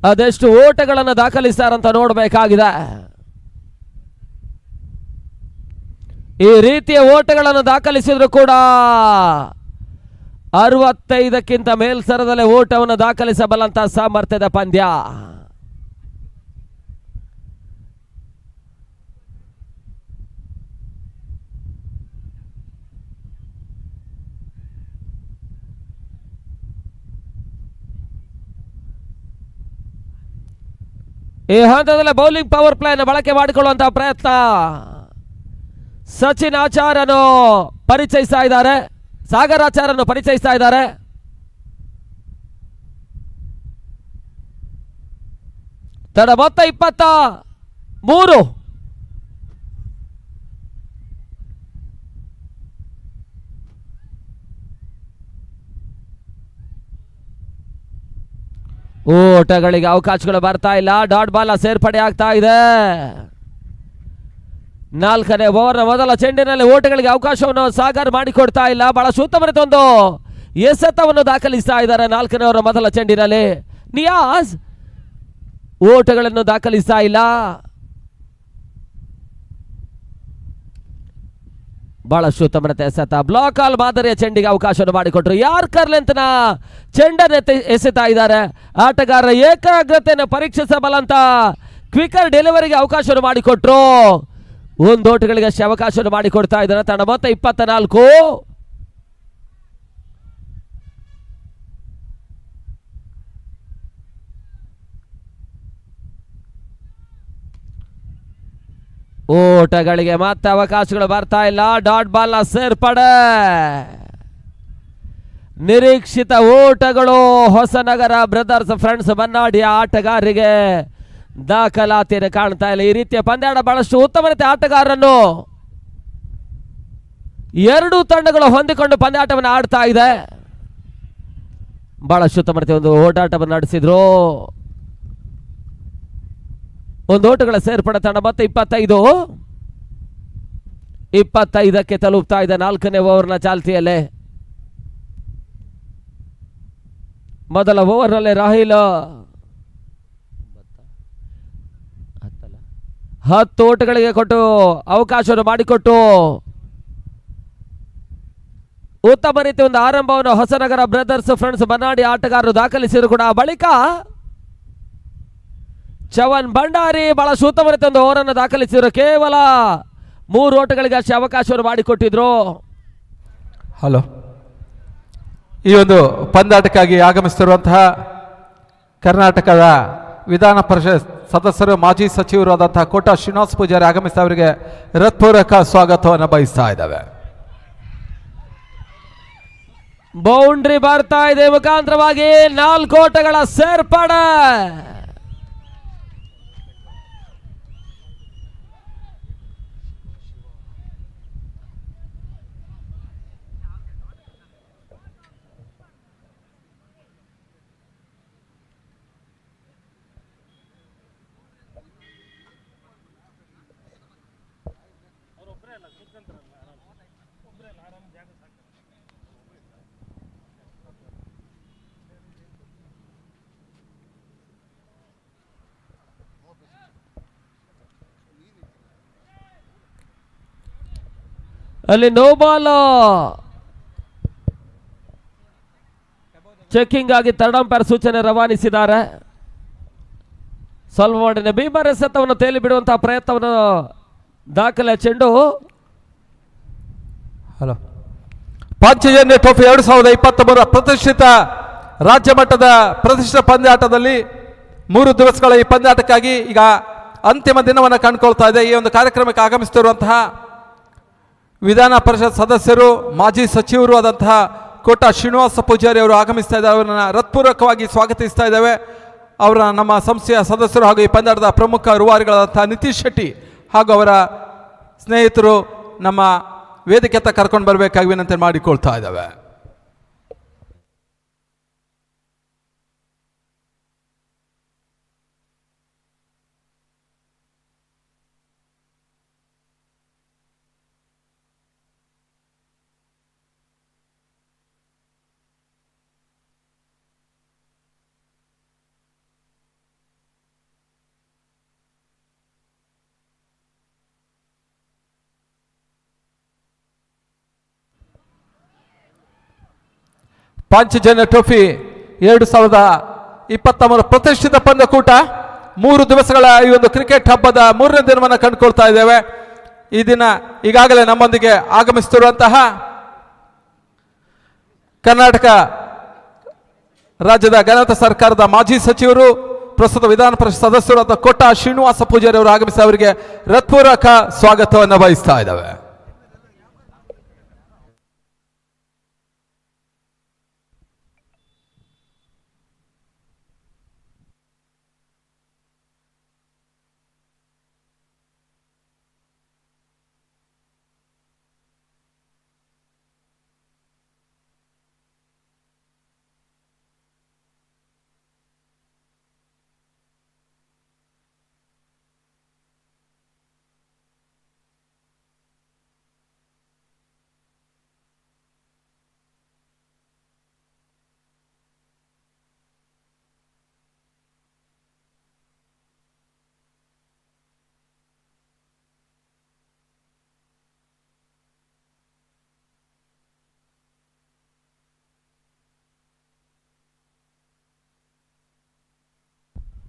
ಅದೆಷ್ಟು ಓಟಗಳನ್ನು ದಾಖಲಿಸ್ತಾರಂತ ನೋಡಬೇಕಾಗಿದೆ. ಈ ರೀತಿಯ ಓಟಗಳನ್ನು ದಾಖಲಿಸಿದ್ರು ಕೂಡ 65ಕ್ಕಿಂತ ಮೇಲ್ಸರದಲ್ಲಿ ಓಟವನ್ನು ದಾಖಲಿಸಬಲ್ಲಂತಹ ಸಾಮರ್ಥ್ಯದ ಪಂದ್ಯ. ಈ ಹಂತದಲ್ಲಿ ಬೌಲಿಂಗ್ ಪವರ್ ಪ್ಲೇ ಅನ್ನು ಬಳಕೆ ಮಾಡಿಕೊಳ್ಳುವಂತಹ ಪ್ರಯತ್ನ. ಸಚಿನ್ ಆಚಾರ್ಯನು ಪರಿಚಯಿಸ್ತಾ ಇದ್ದಾರೆ, ಸಾಗರ್ ಆಚಾರ್ಯನು ಪರಿಚಯಿಸ್ತಾ ಇದ್ದಾರೆ. ತಡ ಮೊತ್ತ 23. ಓಟಗಳಿಗೆ ಅವಕಾಶಗಳು ಬರ್ತಾ ಇಲ್ಲ. ಡಾಟ್ ಬಾಲ್ ಸೇರ್ಪಡೆ ಆಗ್ತಾ ಇದೆ. 4ನೇ ಓವರ್ನ ಮೊದಲ ಚೆಂಡಿನಲ್ಲಿ ಓಟಗಳಿಗೆ ಅವಕಾಶವನ್ನು ಸಾಗರ್ ಮಾಡಿಕೊಡ್ತಾ ಇಲ್ಲ. ಬಹಳ ಉತ್ತಮವಾದ ಒಂದು ಎಸೆತವನ್ನು ದಾಖಲಿಸ್ತಾ ಇದ್ದಾರೆ 4ನೇ ಓವರ್ ಮೊದಲ ಚೆಂಡಿನಲ್ಲಿ. ನಿಯಾಸ್ ಓಟಗಳನ್ನು ದಾಖಲಿಸ್ತಾ ಇಲ್ಲ. ಬಹಳಷ್ಟು ಉತ್ತಮತೆ ಎಸೆತ. ಬ್ಲಾಕ್ ಆಲ್ ಮಾದರಿಯ ಚೆಂಡಿಗೆ ಅವಕಾಶವನ್ನು ಮಾಡಿಕೊಟ್ರು. ಯಾರ್ಕರ್ ಲೆಂತ್ನ ಚೆಂಡನ್ನು ಎಸೆತಾ ಇದ್ದಾರೆ. ಆಟಗಾರರ ಏಕಾಗ್ರತೆಯನ್ನು ಪರೀಕ್ಷಿಸಬಲ್ಲಂತ ಕ್ವಿಕರ್ ಡೆಲಿವರಿಗೆ ಅವಕಾಶವನ್ನು ಮಾಡಿಕೊಟ್ರು. ಒಂದು ಓಟಗಳಿಗೆ ಅಷ್ಟೇ ಅವಕಾಶವನ್ನು ಮಾಡಿಕೊಡ್ತಾ ಇದ್ದಾರೆ. ತಡ ಮೊತ್ತ 24. ಓಟಗಳಿಗೆ ಮತ್ತೆ ಅವಕಾಶಗಳು ಬರ್ತಾ ಇಲ್ಲ. ಡಾಟ್ ಬಾಲ್ ಸೇರ್ಪಡೆ. ನಿರೀಕ್ಷಿತ ಓಟಗಳು ಹೊಸನಗರ ಬ್ರದರ್ಸ್ ಫ್ರೆಂಡ್ಸ್ ಬನ್ನಾಡಿಯ ಆಟಗಾರರಿಗೆ ದಾಖಲಾತಿಯನ್ನು ಕಾಣ್ತಾ ಇಲ್ಲ. ಈ ರೀತಿಯ ಪಂದ್ಯಾಟ ಬಹಳಷ್ಟು ಉತ್ತಮತೆ ಆಟಗಾರರನ್ನು ಎರಡೂ ತಂಡಗಳು ಹೊಂದಿಕೊಂಡು ಪಂದ್ಯಾಟವನ್ನು ಆಡ್ತಾ ಇದೆ. ಬಹಳಷ್ಟು ಉತ್ತಮತೆ ಒಂದು ಓಟಾಟವನ್ನು ನಡೆಸಿದ್ರು. ಒಂದು ಓಟಗಳ ಸೇರ್ಪಡೆ. ತಂಡ ಮತ್ತೆ 25ಕ್ಕೆ ತಲುಪ್ತಾ ಇದೆ 4ನೇ ಓವರ್ನ ಚಾಲ್ತಿಯಲ್ಲೇ. ಮೊದಲ ಓವರ್ನಲ್ಲಿ ರಾಹಿಲ್ 10 ಓಟಗಳಿಗೆ ಕೊಟ್ಟು ಅವಕಾಶವನ್ನು ಮಾಡಿಕೊಟ್ಟು ಉತ್ತಮ ರೀತಿಯ ಒಂದು ಆರಂಭವನ್ನು ಹೊಸನಗರ ಬ್ರದರ್ಸ್ ಫ್ರೆಂಡ್ಸ್ ಬನ್ನಾಡಿ ಆಟಗಾರರು ದಾಖಲಿಸಿದ್ರು ಕೂಡ. ಬಳಿಕ ಚವನ್ ಭಂಡಾರಿ ಬಹಳ ಉತ್ತಮ ರೀತಿಯ ಒಂದು ಓವರನ್ನು ದಾಖಲಿಸಿದ್ರು. ಕೇವಲ 3 ಓಟಗಳಿಗೆ ಅಷ್ಟೇ ಅವಕಾಶವನ್ನು ಮಾಡಿಕೊಟ್ಟಿದ್ರು. ಹಲೋ, ಈ ಒಂದು ಪಂದ್ಯಾಟಕ್ಕಾಗಿ ಆಗಮಿಸುತ್ತಿರುವಂತಹ ಕರ್ನಾಟಕದ ವಿಧಾನ ಪರಿಷತ್ ಸದಸ್ಯರು ಮಾಜಿ ಸಚಿವರು ಆದಂತಹ ಕೋಟಾ ಶ್ರೀನಿವಾಸ ಪೂಜಾರಿ ಆಗಮಿಸಿದ ಅವರಿಗೆ ಹೃತ್ಪೂರ್ವಕ ಸ್ವಾಗತವನ್ನು ಬಯಸ್ತಾ ಇದ್ದಾವೆ. ಬೌಂಡ್ರಿ ಬರ್ತಾ ಇದೆ ಮುಖಾಂತರವಾಗಿ 4 ಓಟಗಳ ಸೇರ್ಪಡೆ. ಅಲ್ಲಿ ನೋ ಬಾಲ್ ಚೆಕಿಂಗ್ ಆಗಿ ಥರ್ಡ್ ಅಂಪೈರ್ ಸೂಚನೆ ರವಾನಿಸಿದ್ದಾರೆ. ಸ್ವಲ್ಪ ಮಾಡಿನ ಭೀಮರ ಎಸೆತವನ್ನು ತೇಲಿ ಬಿಡುವಂತಹ ಪ್ರಯತ್ನವನ್ನು ದಾಖಲೆ ಚೆಂಡು. ಹಲೋ, ಪಂಚಜನ್ಯ ಟ್ರೋಫಿ 2023 ಪ್ರತಿಷ್ಠಿತ ರಾಜ್ಯ ಮಟ್ಟದ ಪ್ರತಿಷ್ಠಿತ ಪಂದ್ಯಾಟದಲ್ಲಿ 3 ದಿವಸಗಳ ಈ ಪಂದ್ಯಾಟಕ್ಕಾಗಿ ಈಗ ಅಂತಿಮ ದಿನವನ್ನು ಕಂಡುಕೊಳ್ತಾ ಇದೆ. ಈ ಒಂದು ಕಾರ್ಯಕ್ರಮಕ್ಕೆ ಆಗಮಿಸುತ್ತಿರುವಂತಹ ವಿಧಾನ ಪರಿಷತ್ ಸದಸ್ಯರು ಮಾಜಿ ಸಚಿವರು ಆದಂತಹ ಕೋಟಾ ಶ್ರೀನಿವಾಸ ಪೂಜಾರಿ ಅವರು ಆಗಮಿಸ್ತಾ ಇದ್ದಾರೆ. ಅವರನ್ನು ಹೃತ್ಪೂರ್ವಕವಾಗಿ ಸ್ವಾಗತಿಸ್ತಾ ಇದ್ದೇವೆ. ಅವರ ನಮ್ಮ ಸಂಸ್ಥೆಯ ಸದಸ್ಯರು ಹಾಗೂ ಈ ಪಂದ್ಯಾಟದ ಪ್ರಮುಖ ರೂವಾರಿಗಳಾದಂತಹ ನಿತೀಶ್ ಶೆಟ್ಟಿ ಹಾಗೂ ಅವರ ಸ್ನೇಹಿತರು ನಮ್ಮ ವೇದಿಕೆ ಹತ್ತ ಕರ್ಕೊಂಡು ಬರಬೇಕಾಗಿ ವಿನಂತಿ ಮಾಡಿಕೊಳ್ತಾ ಇದ್ದಾವೆ. ಪಂಚಜನ್ಯ ಟ್ರೋಫಿ 2023 ಪ್ರತಿಷ್ಠಿತ ಪಂದ್ಯಕೂಟ 3 ದಿವಸಗಳ ಈ ಒಂದು ಕ್ರಿಕೆಟ್ ಹಬ್ಬದ 3ನೇ ದಿನವನ್ನು ಕಂಡುಕೊಳ್ತಾ ಇದ್ದೇವೆ. ಈ ದಿನ ಈಗಾಗಲೇ ನಮ್ಮೊಂದಿಗೆ ಆಗಮಿಸುತ್ತಿರುವಂತಹ ಕರ್ನಾಟಕ ರಾಜ್ಯದ ಘನತ ಸರ್ಕಾರದ ಮಾಜಿ ಸಚಿವರು ಪ್ರಸ್ತುತ ವಿಧಾನ ಪರಿಷತ್ ಸದಸ್ಯರಾದ ಕೋಟಾ ಶ್ರೀನಿವಾಸ ಪೂಜಾರಿ ಅವರು ಆಗಮಿಸಿ ಅವರಿಗೆ ಹೃತ್ಪೂರ್ವಕ ಸ್ವಾಗತವನ್ನು ಬಯಸ್ತಾ ಇದ್ದಾವೆ.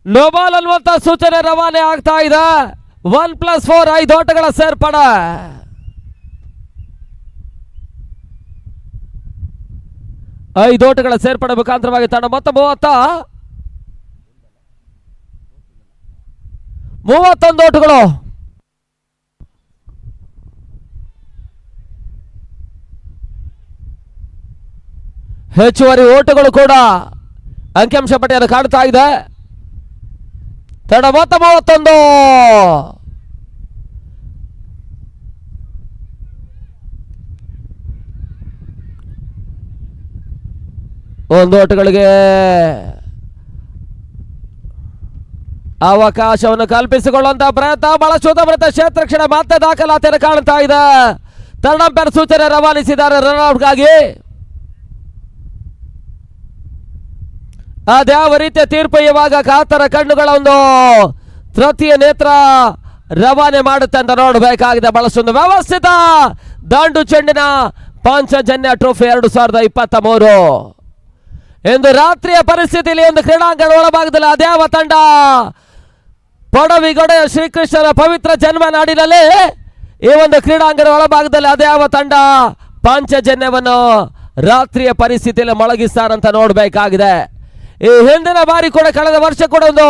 ನೋಬಾಲ್ ಅನ್ನುವಂತ ಸೂಚನೆ ರವಾನೆ ಆಗ್ತಾ ಇದೆ. 1+4 5 ಓಟಗಳ ಸೇರ್ಪಡೆ. ಐದು ಓಟಗಳ ಸೇರ್ಪಡೆ ಮುಖಾಂತರವಾಗಿ ತಂಡ ಮೊತ್ತ 31 ಓಟಗಳು. ಹೆಚ್ಚುವರಿ ಓಟಗಳು ಕೂಡ ಅಂಕಿಅಂಶ ಪಟ್ಟಿಯನ್ನು ಕಾಣ್ತಾ ಇದೆ. ತಂಡ ಮೊತ್ತ 31. ಒಂದು ಓಟಗಳಿಗೆ ಅವಕಾಶವನ್ನು ಕಲ್ಪಿಸಿಕೊಳ್ಳುವಂತಹ ಪ್ರಯತ್ನ. ಬಹಳಷ್ಟು ಉತ್ತಮ ಕ್ಷೇತ್ರ ರಕ್ಷಣೆ ಮತ್ತೆ ದಾಖಲಾತಿಯನ್ನು ಕಾಣ್ತಾ ಇದೆ. ತಂಡಂಪೈರ್ ಸೂಚನೆ ರವಾನಿಸಿದ್ದಾರೆ ರನ್ಔಟ್ಗಾಗಿ. ಅದ್ಯಾವ ರೀತಿಯ ತೀರ್ಪು ಇವಾಗ ಕಾತರ ಕಣ್ಣುಗಳ ಒಂದು ತೃತೀಯ ನೇತ್ರ ರವಾನೆ ಮಾಡುತ್ತೆ ಅಂತ ನೋಡಬೇಕಾಗಿದೆ. ಬಹಳಷ್ಟೊಂದು ವ್ಯವಸ್ಥಿತ ದಾಂಡು ಚೆಂಡಿನ ಪಾಂಚಜನ್ಯ ಟ್ರೋಫಿ 2023 ಎಂದು ರಾತ್ರಿಯ ಪರಿಸ್ಥಿತಿಯಲ್ಲಿ ಒಂದು ಕ್ರೀಡಾಂಗಣ ಒಳಭಾಗದಲ್ಲಿ ಅದ್ಯಾವ ತಂಡ ಪಡವಿಗೊಡೆಯ ಶ್ರೀಕೃಷ್ಣನ ಪವಿತ್ರ ಜನ್ಮ ನಾಡಿನಲ್ಲಿ ಈ ಒಂದು ಕ್ರೀಡಾಂಗಣ ಒಳಭಾಗದಲ್ಲಿ ಅದ್ಯಾವ ತಂಡ ಪಾಂಚಜನ್ಯವನ್ನು ರಾತ್ರಿಯ ಪರಿಸ್ಥಿತಿಯಲ್ಲಿ ಮೊಳಗಿಸ್ತಾರಂತ ನೋಡಬೇಕಾಗಿದೆ. ಈ ಹಿಂದಿನ ಬಾರಿ ಕೂಡ ಕಳೆದ ವರ್ಷ ಕೂಡ ಒಂದು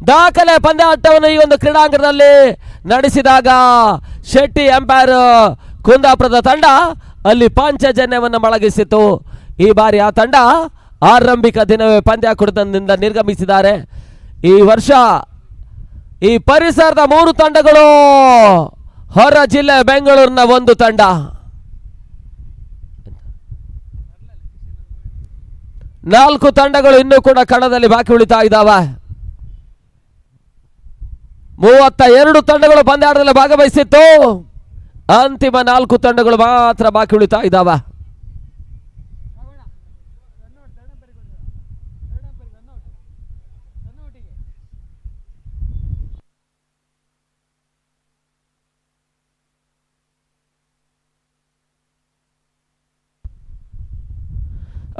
ದಾಖಲೆ ಪಂದ್ಯಾಟವನ್ನು ಈ ಒಂದು ಕ್ರೀಡಾಂಗಣದಲ್ಲಿ ನಡೆಸಿದಾಗ ಶೆಟ್ಟಿ ಎಂಪೈರ್ ಕುಂದಾಪುರದ ತಂಡ ಅಲ್ಲಿ ಪಾಂಚಜನ್ಯವನ್ನು ಮೊಳಗಿಸಿತ್ತು. ಈ ಬಾರಿ ಆ ತಂಡ ಆರಂಭಿಕ ದಿನವೇ ಪಂದ್ಯಾಕೂಟದಿಂದ ನಿರ್ಗಮಿಸಿದ್ದಾರೆ. ಈ ವರ್ಷ ಈ ಪರಿಸರದ 3 ತಂಡಗಳು, ಹೊರ ಜಿಲ್ಲೆ ಬೆಂಗಳೂರಿನ 1 ತಂಡ, 4 ತಂಡಗಳು ಇನ್ನೂ ಕೂಡ ಕಣದಲ್ಲಿ ಬಾಕಿ ಉಳಿತಾ ಇದ್ದಾವೆ. 32 ತಂಡಗಳು ಪಂದ್ಯಾಟದಲ್ಲಿ ಭಾಗವಹಿಸಿತ್ತು. ಅಂತಿಮ 4 ತಂಡಗಳು ಮಾತ್ರ ಬಾಕಿ ಉಳಿತಾ ಇದ್ದಾವೆ.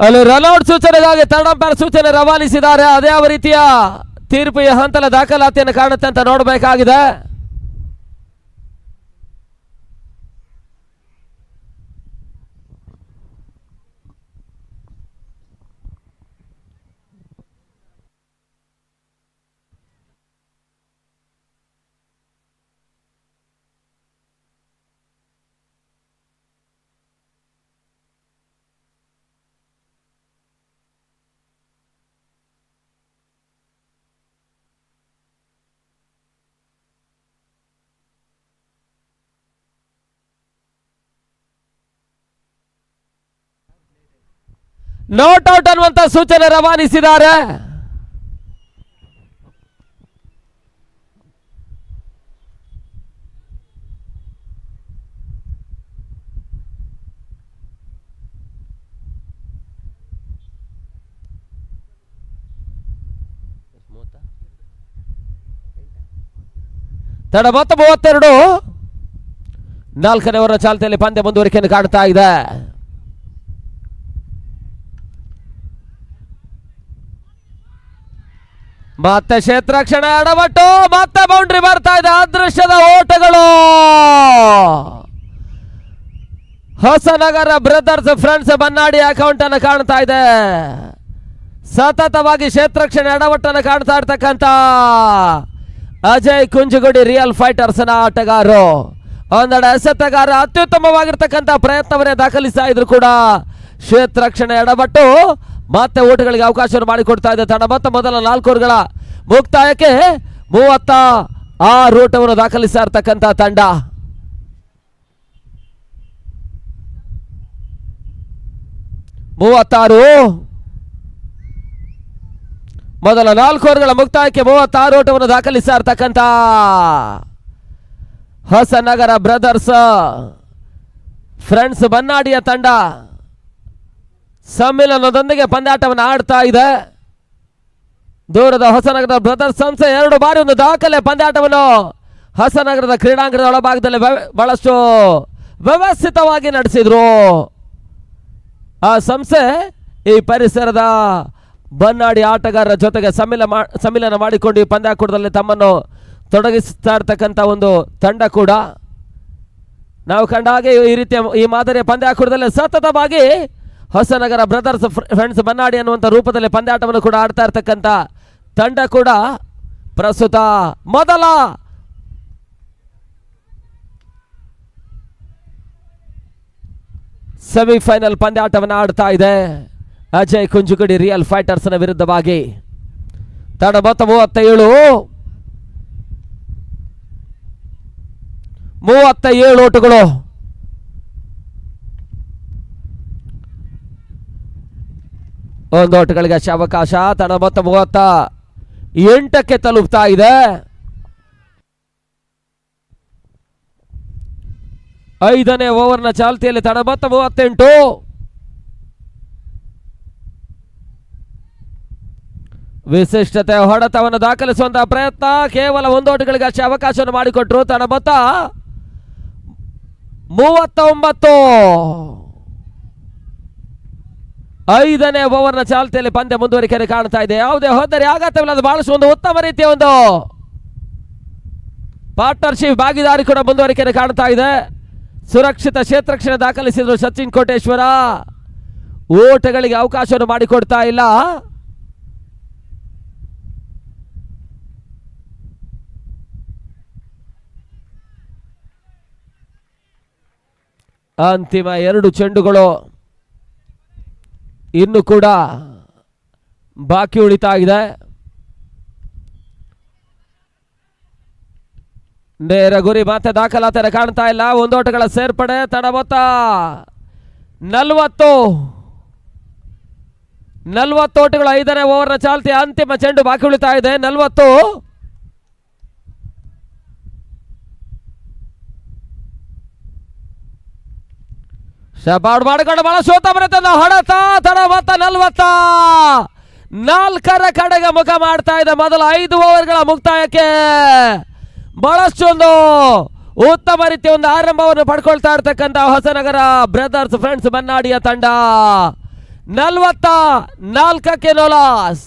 ಅಲ್ಲಿ ರನ್ಔಟ್ ಸೂಚನೆಗಾಗಿ ತಂಡಂಪೈರ್ ಸೂಚನೆ ರವಾನಿಸಿದ್ದಾರೆ. ಅದೇ ಯಾವ ರೀತಿಯ ತೀರ್ಪು ಈ ಹಂತದ ದಾಖಲಾತಿಯನ್ನು ಕಾಣುತ್ತೆ ಅಂತ ನೋಡಬೇಕಾಗಿದೆ. ನೋಟ್ ಔಟ್ ಅನ್ನುವಂತ ಸೂಚನೆ ರವಾನಿಸಿದ್ದಾರೆ. ತಡ ಮೊತ್ತ 32. 4ನೇ ಓವರ್ ಚಾಲ್ತಿಯಲ್ಲಿ ಪಂದ್ಯ ಮುಂದುವರಿಕೆಯನ್ನು ಕಾಣ್ತಾ ಇದೆ. ಮತ್ತೆ ಕ್ಷೇತ್ರ ರಕ್ಷಣೆ ಎಡವಟ್ಟು, ಮತ್ತೆ ಬೌಂಡ್ರಿ ಬರ್ತಾ ಇದೆ. ಅದೃಶ್ಯದ ಓಟಗಳು. Hosanagara brothers friends Bannadi account ಅನ್ನು ಕಾಣ್ತಾ ಇದೆ. ಸತತವಾಗಿ ಕ್ಷೇತ್ರ ರಕ್ಷಣೆ ಎಡವಟ್ಟನ್ನು ಕಾಣ್ತಾ ಇರ್ತಕ್ಕಂಥ ಅಜಯ್ ಕುಂಜುಗುಡಿ ರಿಯಲ್ ಫೈಟರ್ಸ್ ನ ಆಟಗಾರರು, ಒಂದೆಡೆ ಎಸೆತಗಾರ ಅತ್ಯುತ್ತಮವಾಗಿರ್ತಕ್ಕಂಥ ಪ್ರಯತ್ನವನ್ನೇ ದಾಖಲಿಸ್ತಾ ಇದ್ರು ಕೂಡ ಕ್ಷೇತ್ರ ರಕ್ಷಣೆ ಎಡವಟ್ಟು ಮತ್ತೆ ಓಟಗಳಿಗೆ ಅವಕಾಶವನ್ನು ಮಾಡಿಕೊಡ್ತಾ ಇದೆ. ತಂಡ ಮತ್ತೆ ಮೊದಲ 4 ಓವರ್ಗಳ ಮುಕ್ತಾಯಕ್ಕೆ 36 ಓಟವನ್ನು ದಾಖಲಿಸ್ತಾ ಇರ್ತಕ್ಕಂಥ ತಂಡ. ಮೊದಲ 4 ಓವರ್ಗಳ ಮುಕ್ತಾಯಕ್ಕೆ 36 ಓಟವನ್ನು ದಾಖಲಿಸ್ತಾ ಇರ್ತಕ್ಕಂಥ ಹೊಸನಗರ ಬ್ರದರ್ಸ್ ಫ್ರೆಂಡ್ಸ್ ಬನ್ನಾಡಿಯ ತಂಡ ಸಮ್ಮಿಲನದೊಂದಿಗೆ ಪಂದ್ಯಾಟವನ್ನು ಆಡ್ತಾ ಇದೆ. ದೂರದ ಹೊಸನಗರದ ಬ್ರದರ್ಸ್ ಸಂಸ್ಥೆ 2 ಬಾರಿ ಒಂದು ದಾಖಲೆ ಪಂದ್ಯಾಟವನ್ನು ಹೊಸನಗರದ ಕ್ರೀಡಾಂಗಣದ ಒಳಭಾಗದಲ್ಲಿ ಬಹಳಷ್ಟು ವ್ಯವಸ್ಥಿತವಾಗಿ ನಡೆಸಿದ್ರು. ಆ ಸಂಸ್ಥೆ ಈ ಪರಿಸರದ ಬನ್ನಾಡಿ ಆಟಗಾರರ ಜೊತೆಗೆ ಸಮ್ಮಿಲನ ಮಾಡಿಕೊಂಡು ಈ ಪಂದ್ಯಾಕೂಟದಲ್ಲಿ ತಮ್ಮನ್ನು ತೊಡಗಿಸ್ತಾ ಇರ್ತಕ್ಕಂಥ ಒಂದು ತಂಡ ಕೂಡ ನಾವು ಕಂಡ ಹಾಗೆ ಈ ರೀತಿಯ ಈ ಮಾದರಿಯ ಪಂದ್ಯಾಕೂಟದಲ್ಲಿ ಸತತವಾಗಿ ಹೊಸನಗರ ಬ್ರದರ್ಸ್ ಫ್ರೆಂಡ್ಸ್ ಬನ್ನಾಡಿ ಅನ್ನುವಂಥ ರೂಪದಲ್ಲಿ ಪಂದ್ಯಾಟವನ್ನು ಕೂಡ ಆಡ್ತಾ ಇರ್ತಕ್ಕಂಥ ತಂಡ ಕೂಡ ಪ್ರಸ್ತುತ ಮೊದಲ ಸೆಮಿಫೈನಲ್ ಪಂದ್ಯಾಟವನ್ನು ಆಡ್ತಾ ಇದೆ. ಅಜಯ್ ಕುಂಜುಗಡಿ ರಿಯಲ್ ಫೈಟರ್ಸ್ನ ವಿರುದ್ಧವಾಗಿ ತಂಡ ಮೊತ್ತ 37 ಓಟುಗಳು. ಒಂದು ಓಟಗಳಿಗೆ ಅವಕಾಶ. ತಂಡ ಮೊತ್ತ 38ಕ್ಕೆ ತಲುಪ್ತಾ ಇದೆ. 5ನೇ ಓವರ್ನ ಚಾಲ್ತಿಯಲ್ಲಿ ತಂಡ ಮೊತ್ತ 38. ವಿಶಿಷ್ಟತೆ ಹೊಡೆತವನ್ನು ದಾಖಲಿಸುವಂತಹ ಪ್ರಯತ್ನ. ಕೇವಲ 1 ಓಟಗಳಿಗೆ ಅವಕಾಶವನ್ನು ಮಾಡಿಕೊಟ್ರು. ತಂಡ ಮೊತ್ತ 39. 5ನೇ ಓವರ್ನ ಚಾಲ್ತಿಯಲ್ಲಿ ಪಂದ್ಯ ಮುಂದುವರಿಕೆ ಕಾಣ್ತಾ ಇದೆ. ಯಾವುದೇ ಹೋದರೆ ಆಘಾತವಿಲ್ಲದ ಬಹಳಷ್ಟು ಒಂದು ಉತ್ತಮ ರೀತಿಯ ಒಂದು ಪಾರ್ಟ್ನರ್ಶಿಪ್ ಭಾಗಿದಾರಿ ಕೂಡ ಮುಂದುವರಿಕೆ ಕಾಣ್ತಾ ಇದೆ. ಸುರಕ್ಷಿತ ಕ್ಷೇತ್ರಕ್ಷಣೆ ದಾಖಲಿಸಿದ್ರು ಸಚಿನ್ ಕೋಟೇಶ್ವರ. ಓಟಗಳಿಗೆ ಅವಕಾಶವನ್ನು ಮಾಡಿಕೊಡ್ತಾ ಇಲ್ಲ. ಅಂತಿಮ 2 ಚೆಂಡುಗಳು ಇನ್ನು ಕೂಡ ಬಾಕಿ ಉಳಿತಾ ಇದೆ. ನೇರ ಗುರಿ ಮತ್ತೆ ದಾಖಲಾತಿ ಕಾಣ್ತಾ ಇಲ್ಲ. 1 ಓಟಗಳ ಸೇರ್ಪಡೆ. ತಂಡ ಮೊತ್ತ 40. 40 ಓಟಗಳು. 5ನೇ ಓವರ್ನ ಚಾಲ್ತಿ. ಅಂತಿಮ ಚೆಂಡು ಬಾಕಿ ಉಳಿತಾ ಇದೆ. 40. ಶಪಾಡ್ ಮಾಡಿಕೊಂಡು ಬಹಳ ಸೋತ ಬರುತ್ತೆ ಹೊಡೆತ. ತಡ ಮೊತ್ತ 40. 4ರ ಕಡೆಗೆ ಮುಖ ಮಾಡ್ತಾ ಇದೆ. ಮೊದಲ 5 ಓವರ್ಗಳ ಮುಕ್ತಾಯಕ್ಕೆ ಬಹಳಷ್ಟೊಂದು ಉತ್ತಮ ರೀತಿಯ ಒಂದು ಆರಂಭವನ್ನು ಪಡ್ಕೊಳ್ತಾ ಇರ್ತಕ್ಕಂಥ ಹೊಸನಗರ ಬ್ರದರ್ಸ್ ಫ್ರೆಂಡ್ಸ್ ಬನ್ನಾಡಿಯ ತಂಡ 44ಕ್ಕೆ ನೋಲಾಸ್.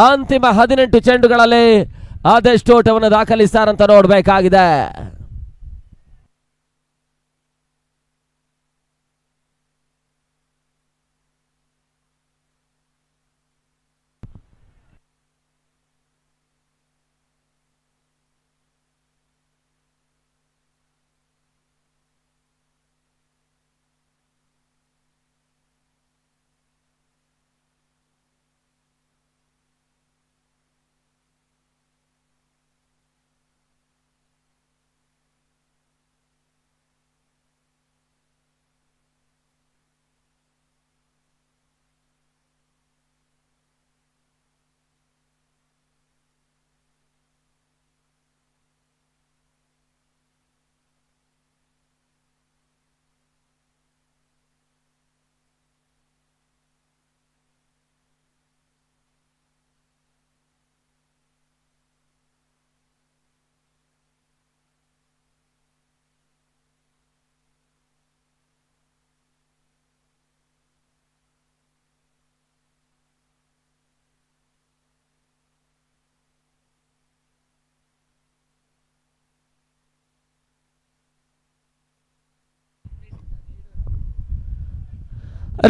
ಅಂತಿಮ 18 ಚೆಂಡುಗಳಲ್ಲಿ ಅದೆಷ್ಟು ಓಟವನ್ನು ದಾಖಲಿಸ್ತಾರಂತ ನೋಡಬೇಕಾಗಿದೆ.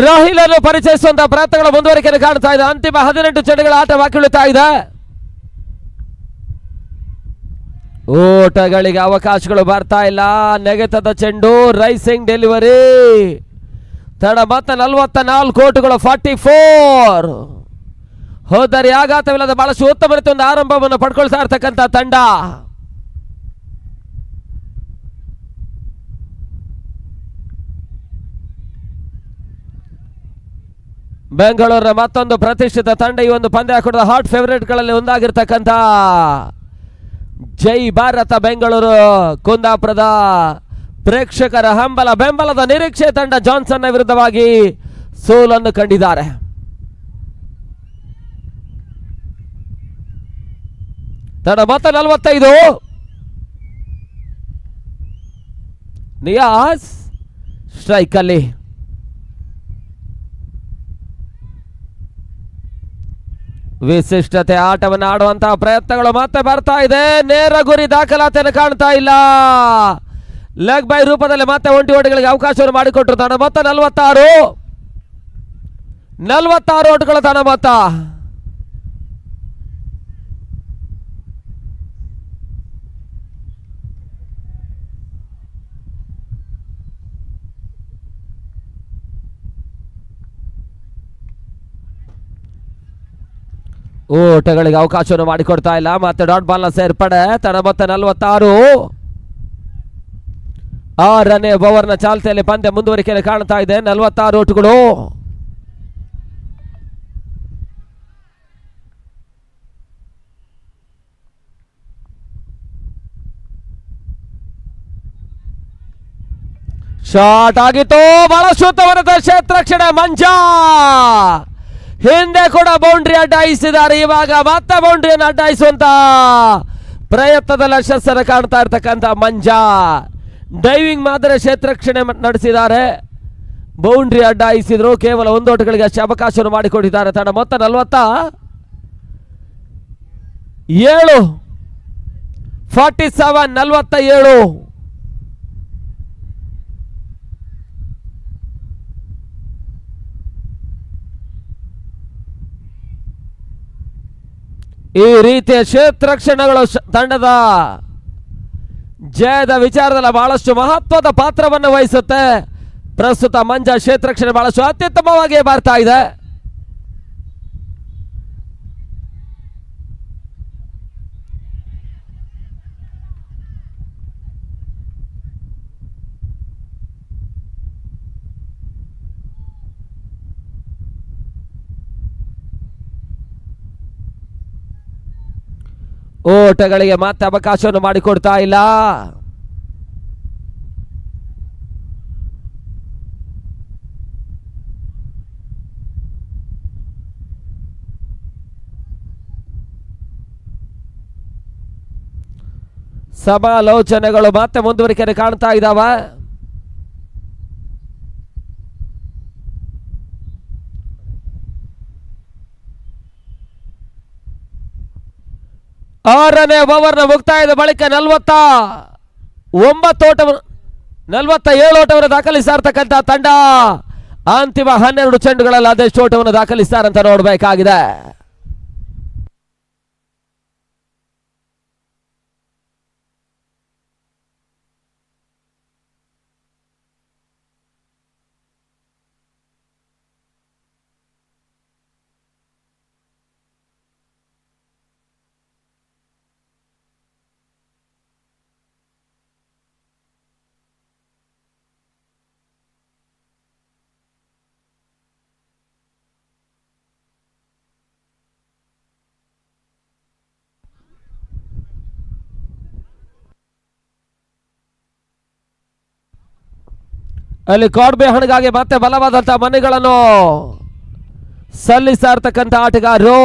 ರಾಹಿಲ್ ಅನ್ನು ಪರಿಚಯಿಸುವಂತಹ ಪ್ರಯತ್ನಗಳು ಮುಂದುವರಿಕೆ ಕಾಣ್ತಾ ಇದೆ. ಅಂತಿಮ 18 ಚೆಂಡುಗಳ ಆಟ ಬಾಕಿ ಉಳಿತಾ ಇದೆ. ಓಟಗಳಿಗೆ ಅವಕಾಶಗಳು ಬರ್ತಾ ಇಲ್ಲ. ನೆಗೆತದ ಚೆಂಡು. Rising delivery. ತಡ ಮತ್ತೆ 44 ಓಟುಗಳು. 44. ಹೋದರೆ ಆಘಾತವಿಲ್ಲದ ಬಹಳಷ್ಟು ಉತ್ತಮ ರೀತಿಯ ಒಂದು ಆರಂಭವನ್ನು ಪಡ್ಕೊಳ್ತಾ ಇರ್ತಕ್ಕಂಥ ತಂಡ ಬೆಂಗಳೂರಿನ ಮತ್ತೊಂದು ಪ್ರತಿಷ್ಠಿತ ತಂಡ. ಈ ಒಂದು ಪಂದ್ಯಾಕೂಟದ ಹಾಟ್ ಫೇವರೇಟ್ಗಳಲ್ಲಿ ಒಂದಾಗಿರ್ತಕ್ಕಂಥ ಜೈ ಭಾರತ ಬೆಂಗಳೂರು ಕುಂದಾಪುರದ ಪ್ರೇಕ್ಷಕರ ಬೆಂಬಲದ ನಿರೀಕ್ಷೆ ತಂಡ ಜಾನ್ಸನ್ ವಿರುದ್ಧವಾಗಿ ಸೋಲನ್ನು ಕಂಡಿದ್ದಾರೆ. ತಂಡ ಮತ್ತೆ 45. ನಿಯಾಸ್ ಸ್ಟ್ರೈಕ್ ಅಲ್ಲಿ ವಿಶಿಷ್ಟತೆ ಆಟವನ್ನು ಆಡುವಂತಹ ಪ್ರಯತ್ನಗಳು ಮತ್ತೆ ಬರ್ತಾ ಇದೆ. ನೇರ ಗುರಿ ದಾಖಲಾತಿಯನ್ನು ಕಾಣ್ತಾ ಇಲ್ಲ. ಲೆಗ್ ಬೈ ರೂಪದಲ್ಲಿ ಮತ್ತೆ ಒಂಟಿ ಓಟಗಳಿಗೆ ಅವಕಾಶವನ್ನು ಮಾಡಿಕೊಟ್ಟರು. ತನ್ನ ಮೊತ್ತ 46 ಓಟುಗಳ ತನ್ನ ಮೊತ್ತ. ಓಟಗಳಿಗೆ ಅವಕಾಶವನ್ನು ಮಾಡಿಕೊಡ್ತಾ ಇಲ್ಲ. ಮತ್ತೆ ಡಾಟ್ ಬಾಲ್ ನ ಸೇರ್ಪಡೆ. ತನ್ನ ಮೊತ್ತ 46. 6ನೇ ಓವರ್ನ ಚಾಲ್ತಿಯಲ್ಲಿ ಪಂದ್ಯ ಮುಂದುವರಿಕೆಯಲ್ಲಿ ಕಾಣ್ತಾ ಇದೆ. 46 ಓಟುಗಳು. ಶಾಟ್ ಆಗಿತ್ತು. ಬಹಳ ಶುದ್ಧವಾದ ಕ್ಷೇತ್ರಕ್ಷಣೆ. ಮಂಜಾ ಹಿಂದೆ ಕೂಡ ಬೌಂಡ್ರಿ ಅಡ್ಡಾಯಿಸಿದ್ದಾರೆ. ಇವಾಗ ಮತ್ತೆ ಬೌಂಡ್ರಿಯನ್ನು ಅಡ್ಡಾಯಿಸುವಂತ ಪ್ರಯತ್ನದಲ್ಲಿ ಯಶಸ್ಸನ್ನು ಕಾಣ್ತಾ ಇರ್ತಕ್ಕಂಥ ಮಂಜಾ ಡೈವಿಂಗ್ ಮಾದರಿ ಕ್ಷೇತ್ರಕ್ಷಣೆ ನಡೆಸಿದ್ದಾರೆ. ಬೌಂಡ್ರಿ ಅಡ್ಡಾಯಿಸಿದ್ರು. ಕೇವಲ 1 ಓಟಗಳಿಗೆ ಅಷ್ಟೇ ಅವಕಾಶವನ್ನು ಮಾಡಿಕೊಟ್ಟಿದ್ದಾರೆ. ತನ್ನ ಮೊತ್ತ 47. 47. ಈ ರೀತಿಯ ಕ್ಷೇತ್ರಕ್ಷಣಗಳು ತಂಡದ ಜಯದ ವಿಚಾರದಲ್ಲಿ ಬಹಳಷ್ಟು ಮಹತ್ವದ ಪಾತ್ರವನ್ನು ವಹಿಸುತ್ತೆ. ಪ್ರಸ್ತುತ ಮಂಜಾ ಕ್ಷೇತ್ರಕ್ಷಣೆ ಬಹಳಷ್ಟು ಅತ್ಯುತ್ತಮವಾಗಿ ಬರ್ತಾ ಇದೆ. ಓಟಗಳಿಗೆ ಮತ್ತೆ ಅವಕಾಶವನ್ನು ಮಾಡಿಕೊಡ್ತಾ ಇಲ್ಲ. ಸಮಾಲೋಚನೆಗಳು ಮತ್ತೆ ಮುಂದುವರಿಕೆ ಕಾಣ್ತಾ ಇದ್ದಾವೆ. ಆರನೇ ಓವರ್ನ ಮುಕ್ತಾಯದ ಬಳಿಕ 47 ಓಟವನ್ನು ದಾಖಲಿಸಿರ್ತಕ್ಕಂಥ ತಂಡ ಅಂತಿಮ 12 ಚೆಂಡುಗಳಲ್ಲಿ ಅದೆಷ್ಟು ಓಟವನ್ನು ದಾಖಲಿಸ್ತಾರಂತ ನೋಡಬೇಕಾಗಿದೆ. ಅಲ್ಲಿ ಕಾಡ್ಬೆ ಹಣಗಾಗಿ ಮತ್ತೆ ಬಲವಾದಂತಹ ಮನೆಗಳನ್ನು ಸಲ್ಲಿಸ್ತಾ ಇರ್ತಕ್ಕಂಥ ಆಟಗಾರರು.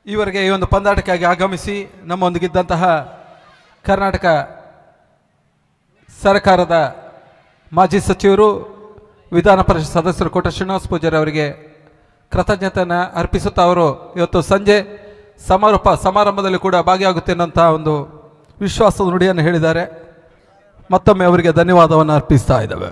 ಈವರೆಗೆ ಈ ಒಂದು ಪಂದ್ಯಾಟಕ್ಕಾಗಿ ಆಗಮಿಸಿ ನಮ್ಮೊಂದಿಗಿದ್ದಂತಹ ಕರ್ನಾಟಕ ಸರ್ಕಾರದ ಮಾಜಿ ಸಚಿವರು ವಿಧಾನ ಪರಿಷತ್ ಸದಸ್ಯರು ಕೋಟ ಶ್ರೀನಿವಾಸ ಪೂಜಾರಿ ಅವರಿಗೆ ಕೃತಜ್ಞತೆಯನ್ನು ಅರ್ಪಿಸುತ್ತಾ ಅವರು ಇವತ್ತು ಸಂಜೆ ಸಮಾರಂಭದಲ್ಲಿ ಕೂಡ ಭಾಗಿಯಾಗುತ್ತೇನಂತಹ ಒಂದು ವಿಶ್ವಾಸದ ನುಡಿಯನ್ನು ಹೇಳಿದ್ದಾರೆ. ಮತ್ತೊಮ್ಮೆ ಅವರಿಗೆ ಧನ್ಯವಾದವನ್ನು ಅರ್ಪಿಸ್ತಾ ಇದ್ದೇವೆ.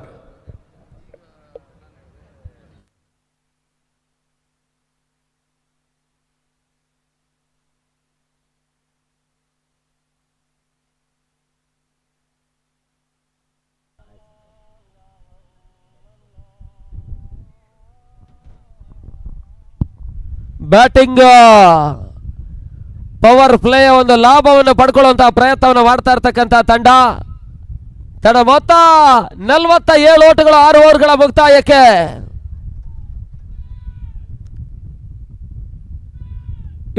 ಬ್ಯಾಟಿಂಗ್ ಪವರ್ ಪ್ಲೇ ಒಂದು ಲಾಭವನ್ನು ಪಡ್ಕೊಳ್ಳುವಂತಹ ಪ್ರಯತ್ನವನ್ನು ಮಾಡ್ತಾ ಇರ್ತಕ್ಕಂಥ ತಂಡ ಮೊತ್ತ 47 ಓಟಗಳು 6 ಓವರ್ಗಳ ಮುಕ್ತಾಯಕ್ಕೆ.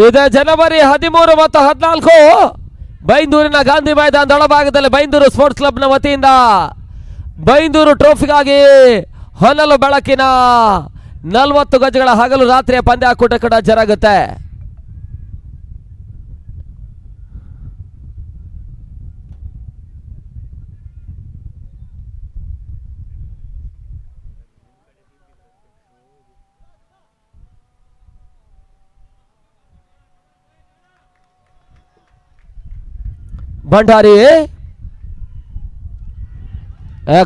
ಇದೇ ಜನವರಿ 13 ಮತ್ತು 14 ಬೈಂದೂರಿನ ಗಾಂಧಿ ಮೈದಾನದ ಒಳಭಾಗದಲ್ಲಿ ಬೈಂದೂರು ಸ್ಪೋರ್ಟ್ಸ್ ಕ್ಲಬ್ನ ವತಿಯಿಂದ ಬೈಂದೂರು ಟ್ರೋಫಿಗಾಗಿ ಹೊನಲು ಬೆಳಕಿನ 40 ಗಜಗಳ ಹಗಲು ರಾತ್ರಿಯ ಪಂದ್ಯಾಕೂಟ ಕೂಡ ಜರುಗುತ್ತೆ. ಭಂಡಾರಿ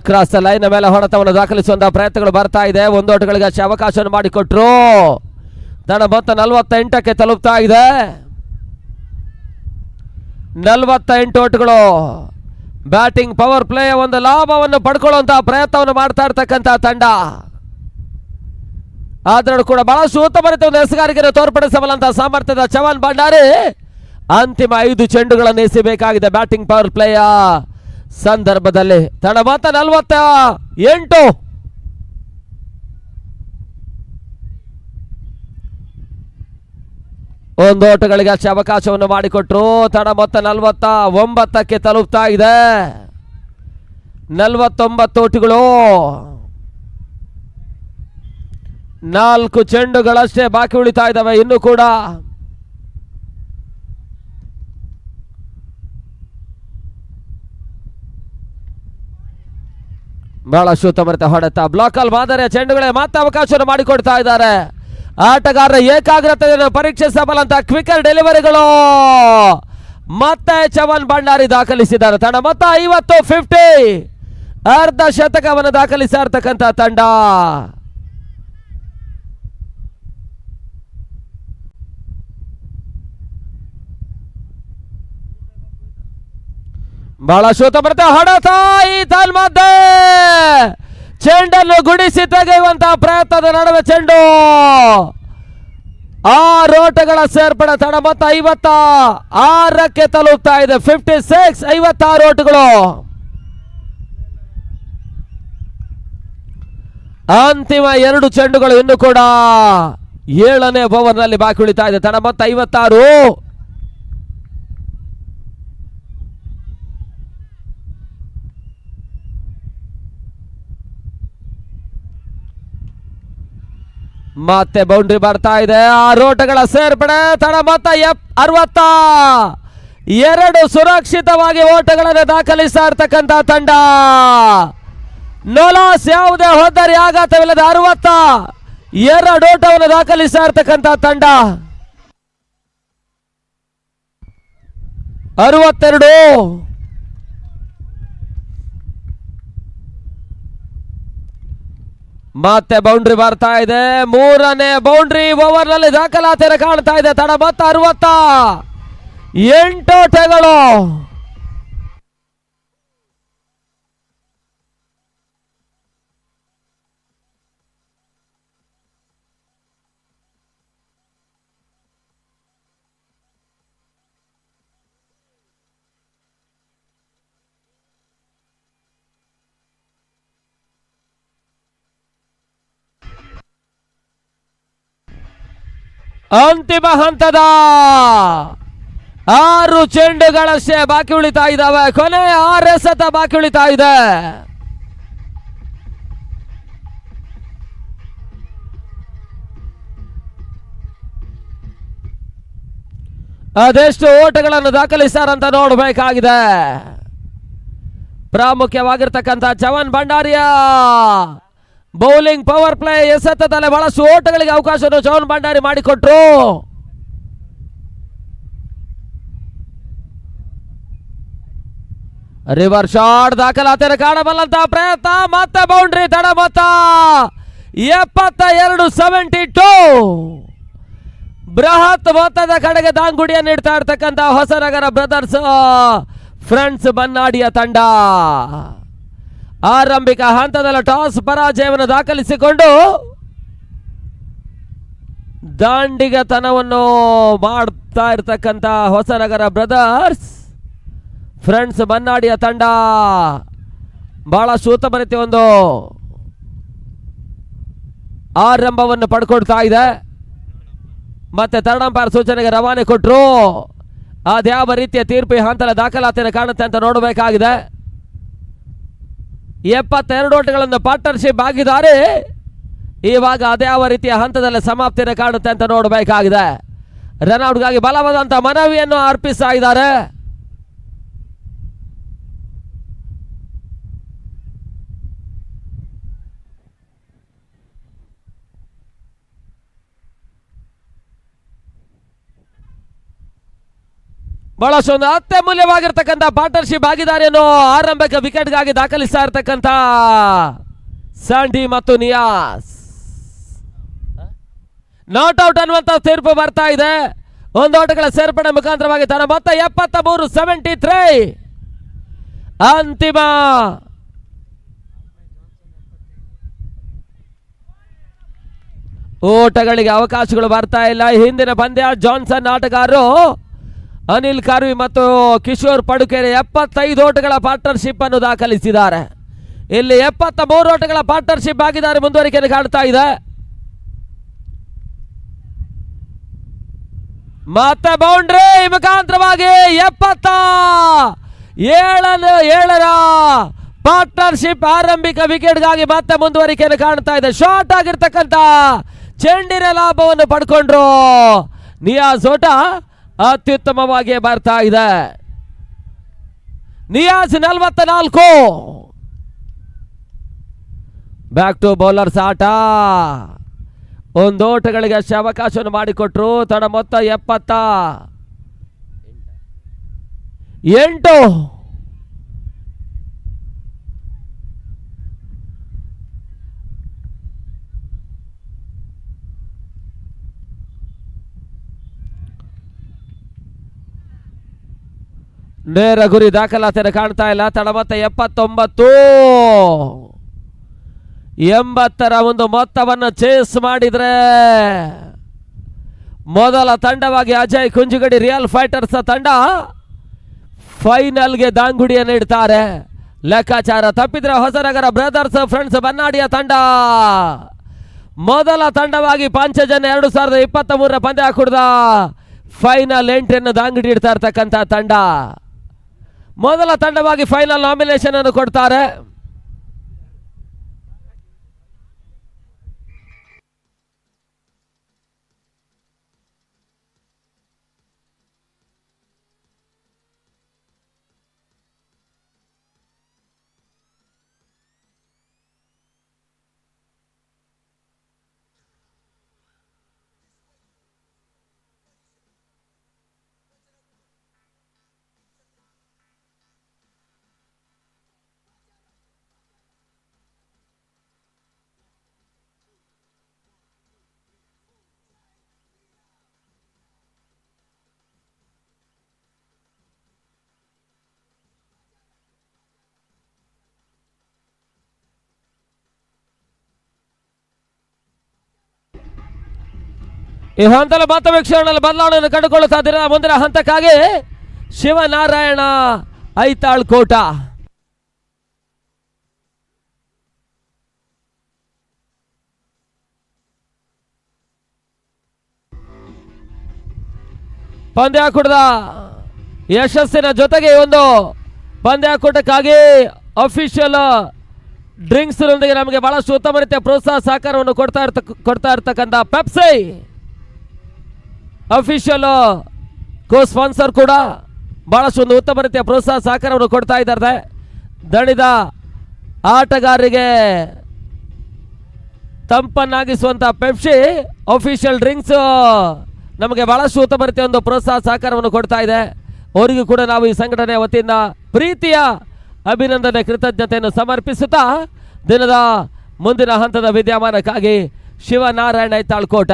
ಕ್ರಾಸ್ ಲೈನ್ ಮೇಲೆ ಹೊಡೆತವನ್ನು ದಾಖಲಿಸುವಂತಹ ಪ್ರಯತ್ನಗಳು ಬರ್ತಾ ಇದೆ. 1 ಓಟಗಳಿಗೆ ಅವಕಾಶವನ್ನು ಮಾಡಿಕೊಟ್ರು. ತನ್ನ ಮೊತ್ತ 48ಕ್ಕೆ ತಲುಪ್ತಾ ಇದೆ. 48 ಓಟಗಳು. ಬ್ಯಾಟಿಂಗ್ ಪವರ್ ಪ್ಲೇ ಒಂದು ಲಾಭವನ್ನು ಪಡ್ಕೊಳ್ಳುವಂತಹ ಪ್ರಯತ್ನವನ್ನು ಮಾಡ್ತಾ ಇರ್ತಕ್ಕಂಥ ತಂಡ. ಆದ್ರೂ ಕೂಡ ಬಹಳಷ್ಟು ಉತ್ತಮ ರೀತಿಯ ಒಂದು ಎಸೆಗಾರಿಕೆಯನ್ನು ತೋರ್ಪಡಿಸಬಲ್ಲಂತಹ ಸಾಮರ್ಥ್ಯದ ಚವಾನ್ ಭಂಡಾರಿ ಅಂತಿಮ 5 ಚೆಂಡುಗಳನ್ನು ಎಸೆಯಬೇಕಾಗಿದೆ ಬ್ಯಾಟಿಂಗ್ ಪವರ್ ಪ್ಲೇಯ ಸಂದರ್ಭದಲ್ಲಿ. ತನ್ನ ಮೊತ್ತ 48. ಒಂದು ಓಟಗಳಿಗೆ ಅಷ್ಟೇ ಅವಕಾಶವನ್ನು ಮಾಡಿಕೊಟ್ರು. ತಡ ಮೊತ್ತ 49ಕ್ಕೆ ತಲುಪ್ತಾ ಇದೆ. 49 ಓಟಗಳು. 4 ಚೆಂಡುಗಳಷ್ಟೇ ಬಾಕಿ ಉಳಿತಾ ಇದ್ದಾವೆ ಇನ್ನು ಕೂಡ. ಬಹಳಷ್ಟು ಉತ್ತಮ ಹೊಡೆತ ಬ್ಲಾಕಲ್ ಮಾದರಿಯ ಚೆಂಡುಗಳೇ ಮತ್ತೆ ಅವಕಾಶವನ್ನು ಮಾಡಿಕೊಡ್ತಾ ಇದ್ದಾರೆ. ಆಟಗಾರರ ಏಕಾಗ್ರತೆಯನ್ನು ಪರೀಕ್ಷಿಸಬಲ್ಲಂತ ಕ್ವಿಕರ್ ಡೆಲಿವರಿಗಳು ಮತ್ತೆ ಚವನ್ ಭಂಡಾರಿ ದಾಖಲಿಸಿದ್ದಾರೆ. ತಂಡ ಮೊತ್ತ 50 ಅರ್ಧ ಶತಕವನ್ನು ದಾಖಲಿಸಿರ್ತಕ್ಕಂಥ ತಂಡ. ಬಹಳಷ್ಟು ಉತ್ತಮ ಹೊಡೆತ ಈ ತನ್ಮಧ್ಯೆ ಚೆಂಡನ್ನು ಗುಡಿಸಿ ತೆಗೆಯುವಂತಹ ಪ್ರಯತ್ನದ ನಡುವೆ ಚೆಂಡು 6 ಓಟಗಳ ಸೇರ್ಪಡೆ. ತಡ ಮೊತ್ತ 56ಕ್ಕೆ ತಲುಪ್ತಾ ಇದೆ. 56 56 ಓಟಗಳು. ಅಂತಿಮ 2 ಚೆಂಡುಗಳು ಇನ್ನು ಕೂಡ 7ನೇ ಓವರ್ನಲ್ಲಿ ಬಾಕಿ ಉಳಿತಾ ಇದೆ. ತಡ ಮೊತ್ತ 56. ಮತ್ತೆ ಬೌಂಡ್ರಿ ಬರ್ತಾ ಇದೆ. 6 ಓಟಗಳ ಸೇರ್ಪಡೆ. ತಡ ಮೊತ್ತ 62 ಸುರಕ್ಷಿತವಾಗಿ ಓಟಗಳನ್ನು ದಾಖಲಿಸ್ತಾ ಇರ್ತಕ್ಕಂಥ ತಂಡ. ನೋಲಾಸ್ ಯಾವುದೇ ಹೊದ್ದರಿ ಆಘಾತವಿಲ್ಲದೆ 62 ಓಟವನ್ನು ದಾಖಲಿಸ್ತಾ ಇರ್ತಕ್ಕಂಥ ತಂಡ. 62. ಮತ್ತೆ ಬೌಂಡ್ರಿ ಬರ್ತಾ ಇದೆ. 3ನೇ ಬೌಂಡ್ರಿ ಓವರ್ ನಲ್ಲಿ ದಾಖಲಾತಿಯನ್ನು ಕಾಣ್ತಾ ಇದೆ. ತಡ ಮೊತ್ತ 68 ಓಟಗಳು. ಅಂತಿಮ ಹಂತದ 6 ಚೆಂಡುಗಳಷ್ಟೇ ಬಾಕಿ ಉಳಿತಾ ಇದ್ದಾವೆ. ಕೊನೆ 6 ಎಸೆತ ಬಾಕಿ ಉಳಿತಾ ಇದೆ. ಅದೆಷ್ಟು ಓಟಗಳನ್ನು ದಾಖಲಿಸ್ತಾರಂತ ನೋಡಬೇಕಾಗಿದೆ. ಪ್ರಾಮುಖ್ಯವಾಗಿರ್ತಕ್ಕಂಥ ಚವನ್ ಭಂಡಾರಿಯ ಬೌಲಿಂಗ್ ಪವರ್ ಪ್ಲೇ ಎಸೆತದಲ್ಲೇ ಬಹಳಷ್ಟು ಓಟಗಳಿಗೆ ಅವಕಾಶವನ್ನು ಚವನ್ ಭಂಡಾರಿ ಮಾಡಿಕೊಟ್ರು. ರಿವರ್ ಶಾಟ್ ದಾಖಲಾತಿಯನ್ನು ಕಾಣಬಲ್ಲಂತ ಪ್ರಯತ್ನ, ಮತ್ತೆ ಬೌಂಡ್ರಿ ತಡ ಮೊತ್ತ 72-72. ಬೃಹತ್ ಮೊತ್ತದ ಕಡೆಗೆ ದಾಂಗುಡಿಯನ್ನು ಇಡ್ತಾ ಇರ್ತಕ್ಕಂಥ ಹೊಸನಗರ ಬ್ರದರ್ಸ್ ಫ್ರೆಂಡ್ಸ್ ಬನ್ನಾಡಿಯ ತಂಡ ಆರಂಭಿಕ ಹಂತದಲ್ಲಿ ಟಾಸ್ ಪರಾಜಯವನ್ನು ದಾಖಲಿಸಿಕೊಂಡು ದಾಂಡಿಗತನವನ್ನು ಮಾಡ್ತಾ ಇರ್ತಕ್ಕಂಥ ಹೊಸನಗರ ಬ್ರದರ್ಸ್ ಫ್ರೆಂಡ್ಸ್ ಬನ್ನಾಡಿಯ ತಂಡ ಬಹಳ ಉತ್ತಮ ರೀತಿಯ ಒಂದು ಆರಂಭವನ್ನು ಪಡ್ಕೊಳ್ತಾ ಇದೆ. ಮತ್ತೆ ಥರ್ಡ್ ಅಂಪೈರ್ ಸೂಚನೆಗೆ ರವಾನೆ ಕೊಟ್ಟರು. ಅದ್ಯಾವ ರೀತಿಯ ತೀರ್ಪು ಹಂತದ ದಾಖಲಾತಿಯನ್ನು ಕಾಣುತ್ತೆ ಅಂತ ನೋಡಬೇಕಾಗಿದೆ. 72 ಓಟಗಳನ್ನು ಪಾರ್ಟ್ನರ್ಶಿಪ್ ಆಗಿದ್ದಾರೆ. ಇವಾಗ ಅದ್ಯಾವ ರೀತಿಯ ಹಂತದಲ್ಲಿ ಸಮಾಪ್ತಿಯನ್ನು ಕಾಣುತ್ತೆ ಅಂತ ನೋಡಬೇಕಾಗಿದೆ. ರನ್ಔಟ್ಗಾಗಿ ಬಲವಾದಂಥ ಮನವಿಯನ್ನು ಅರ್ಪಿಸ್ತಾ ಇದ್ದಾರೆ. ಬಹಳಷ್ಟು ಒಂದು ಅತ್ಯಮೂಲ್ಯವಾಗಿರ್ತಕ್ಕಂಥ ಪಾರ್ಟ್ನರ್ಶಿಪ್ ಭಾಗಿದಾರಿಯನ್ನು ಆರಂಭಿಕ ವಿಕೆಟ್ಗಾಗಿ ದಾಖಲಿಸ್ತಾ ಇರ್ತಕ್ಕಂಥ ಸ್ಯಾಂಡಿ ಮತ್ತು ನಿಯಾಸ್. ನಾಟ್ ಔಟ್ ಅನ್ನುವಂಥ ತೀರ್ಪು ಬರ್ತಾ ಇದೆ. ಒಂದು ಓಟಗಳ ಸೇರ್ಪಡೆ ಮುಖಾಂತರವಾಗಿ ತನ್ನ ಮೊತ್ತ 73-73. ಅಂತಿಮ ಓಟಗಳಿಗೆ ಅವಕಾಶಗಳು ಬರ್ತಾ ಇಲ್ಲ. ಹಿಂದಿನ ಪಂದ್ಯ ಜಾನ್ಸನ್ ಆಟಗಾರರು ಅನಿಲ್ ಕಾರ್ವಿ ಮತ್ತು ಕಿಶೋರ್ ಪಡುಕೆರೆ 75 ಓಟಗಳ ಪಾರ್ಟ್ನರ್ಶಿಪ್ ಅನ್ನು ದಾಖಲಿಸಿದ್ದಾರೆ. ಇಲ್ಲಿ 73 ಓಟಗಳ ಪಾರ್ಟ್ನರ್ಶಿಪ್ ಆಗಿದ್ದಾರೆ. ಮುಂದುವರಿಕೆಯನ್ನು ಕಾಣ್ತಾ ಇದೆ. ಮತ್ತೆ ಬೌಂಡ್ರಿ ಮುಖಾಂತರವಾಗಿ 77ರ ಪಾರ್ಟ್ನರ್ಶಿಪ್ ಆರಂಭಿಕ ವಿಕೆಟ್ಗಾಗಿ ಮತ್ತೆ ಮುಂದುವರಿಕೆಯನ್ನು ಕಾಣ್ತಾ ಇದೆ. ಶಾರ್ಟ್ ಆಗಿರ್ತಕ್ಕಂಥ ಚೆಂಡಿನ ಲಾಭವನ್ನು ಪಡ್ಕೊಂಡ್ರು. ನಿಯಾಸ್ ಓಟ ಅತ್ಯುತ್ತಮವಾಗಿ ಬರ್ತಾ ಇದೆ. ನಿಯಾಸ್ 44. ಬ್ಯಾಕ್ ಟು ಬೌಲರ್ಸ್ ಆಟ. ಒಂದು ಓಟಗಳಿಗೆ ಅಷ್ಟೇ ಅವಕಾಶವನ್ನು ಮಾಡಿಕೊಟ್ರು. ತಡ ಮೊತ್ತ 78. ನೇರ ಗುರಿ ದಾಖಲಾತಿಯನ್ನು ಕಾಣ್ತಾ ಇಲ್ಲ. ತಡ ಮೊತ್ತ 79. 80ರ ಒಂದು ಮೊತ್ತವನ್ನು ಚೇಸ್ ಮಾಡಿದ್ರೆ ಮೊದಲ ತಂಡವಾಗಿ ಅಜಯ್ ಕುಂಜುಗಡಿ ರಿಯಲ್ ಫೈಟರ್ಸ್ ತಂಡ ಫೈನಲ್ಗೆ ದಾಂಗುಡಿಯನ್ನು ಇಡ್ತಾರೆ. ಲೆಕ್ಕಾಚಾರ ತಪ್ಪಿದ್ರೆ ಹೊಸನಗರ ಬ್ರದರ್ಸ್ ಫ್ರೆಂಡ್ಸ್ ಬನ್ನಾಡಿಯ ತಂಡ ಮೊದಲ ತಂಡವಾಗಿ ಪಂಚಜನ್ಯ 2023ರ ಪಂದ್ಯ ಕುಡ್ದ ಫೈನಲ್ ಎಂಟ್ರಿಯನ್ನು ದಾಂಗುಡಿ ಇಡ್ತಾ ಇರ್ತಕ್ಕಂಥ ತಂಡ ಮೊದಲ ತಂಡವಾಗಿ ಫೈನಲ್ ನಾಮಿನೇಷನ್ ಅನ್ನು ಕೊಡ್ತಾರೆ. ಈ ಹಂತದಲ್ಲಿ ಮತ ವೀಕ್ಷಣೆಯಲ್ಲಿ ಬದಲಾವಣೆಯನ್ನು ಕಂಡುಕೊಳ್ಳುತ್ತಾ ಇದ್ದೀರಾ. ಮುಂದಿನ ಹಂತಕ್ಕಾಗಿ ಶಿವನಾರಾಯಣ ಐತಾಳ್ ಕೋಟ ಪಂದ್ಯಾಕೂಟದ ಯಶಸ್ಸಿನ ಜೊತೆಗೆ ಒಂದು ಪಂದ್ಯಾಕೂಟಕ್ಕಾಗಿ ಅಫಿಷಿಯಲ್ ಡ್ರಿಂಕ್ಸ್ ನೊಂದಿಗೆ ನಮಗೆ ಬಹಳಷ್ಟು ಉತ್ತಮ ರೀತಿಯ ಪ್ರೋತ್ಸಾಹ ಸಹಕಾರವನ್ನು ಕೊಡ್ತಾ ಇರ್ತಕ್ಕಂಥ ಪೆಪ್ಸಿ ಅಫಿಷಿಯಲ್ ಕೋ ಸ್ಪಾನ್ಸರ್ ಕೂಡ ಬಹಳಷ್ಟು ಒಂದು ಉತ್ತಮ ರೀತಿಯ ಪ್ರೋತ್ಸಾಹ ಸಹಕಾರವನ್ನು ಕೊಡ್ತಾ ಇದ್ದಾರೆ. ದಣಿದ ಆಟಗಾರರಿಗೆ ತಂಪನ್ನಾಗಿಸುವಂತ ಪೆಪ್ಸಿ ಅಫಿಷಿಯಲ್ ಡ್ರಿಂಕ್ಸ್ ನಮಗೆ ಬಹಳಷ್ಟು ಉತ್ತಮ ರೀತಿಯ ಒಂದು ಪ್ರೋತ್ಸಾಹ ಸಹಕಾರವನ್ನು ಕೊಡ್ತಾ ಇದೆ. ಅವರಿಗೂ ಕೂಡ ನಾವು ಈ ಸಂಘಟನೆಯ ವತಿಯಿಂದ ಪ್ರೀತಿಯ ಅಭಿನಂದನೆ ಕೃತಜ್ಞತೆಯನ್ನು ಸಮರ್ಪಿಸುತ್ತಾ ದಿನದ ಮುಂದಿನ ಹಂತದ ವಿದ್ಯಮಾನಕ್ಕಾಗಿ ಶಿವನಾರಾಯಣ ತಾಳ್ಕೋಟ.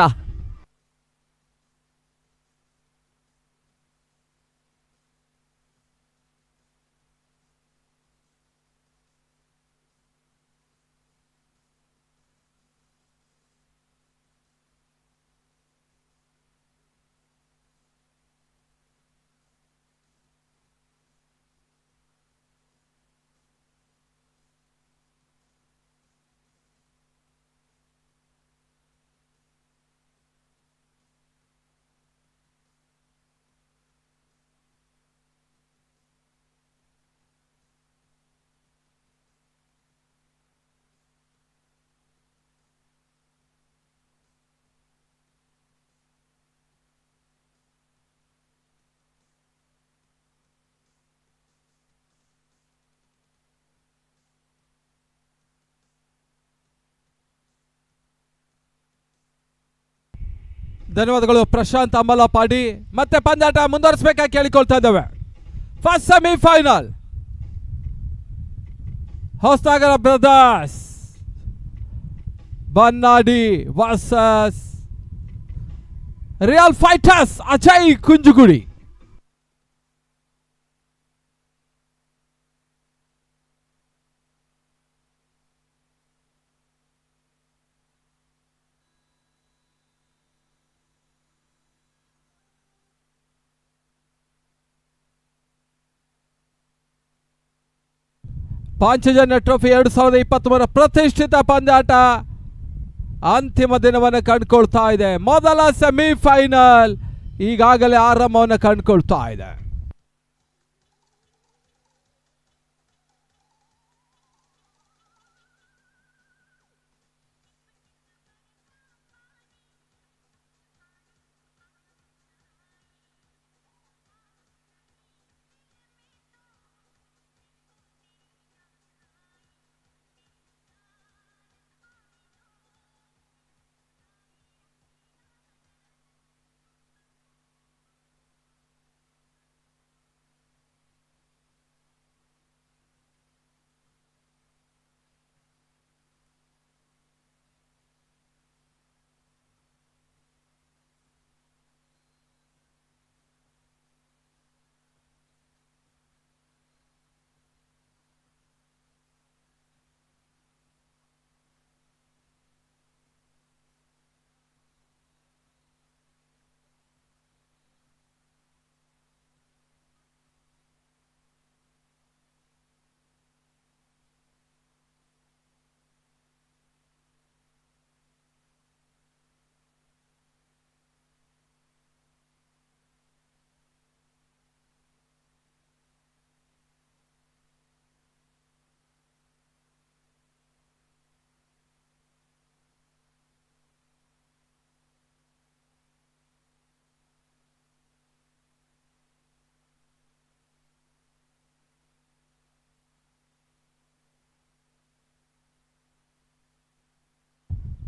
ಧನ್ಯವಾದಗಳು ಪ್ರಶಾಂತ್ ಅಮಲಪಾಡಿ. ಮತ್ತೆ ಪಂದ್ಯಾಟ ಮುಂದುವರಿಸಬೇಕಾಗಿ ಕೇಳಿಕೊಳ್ತಾ ಇದ್ದೇವೆ. First semifinal Hosanagara brothers Bannadi versus real fighters Ajay Kunjugudi. Panchajanya trophy 2023 ಪ್ರತಿಷ್ಠಿತ ಪಂದ್ಯಾಟ ಅಂತಿಮ ದಿನವನ್ನು ಕಂಡುಕೊಳ್ತಾ ಇದೆ. ಮೊದಲ ಸೆಮಿಫೈನಲ್ ಈಗಾಗಲೇ ಆರಂಭವನ್ನು ಕಂಡುಕೊಳ್ತಾ ಇದೆ.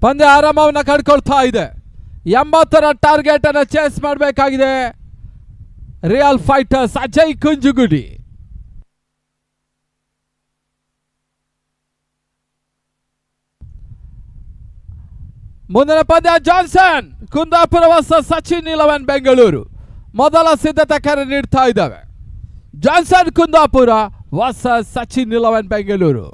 ಪಂದ್ಯ ಆರಂಭವನ್ನು ಕಂಡುಕೊಳ್ತಾ ಇದೆ. 80ರ ಟಾರ್ಗೆಟ್ ಅನ್ನು ಚೇಸ್ ಮಾಡಬೇಕಾಗಿದೆ ರಿಯಲ್ ಫೈಟರ್ಸ್ ಅಜಯ್ ಕುಂಜುಗುಡಿ. ಮುಂದಿನ ಪಂದ್ಯ ಜಾನ್ಸನ್ ಕುಂದಾಪುರ ವರ್ಸಸ್ ಸಚಿನ್ 11 ಬೆಂಗಳೂರು. ಮೊದಲ ಸಿದ್ಧತಾ ಕರೆ ನೀಡ್ತಾ ಇದ್ದಾವೆ. Johnson Kundapura versus Sachin 11 Bengaluru.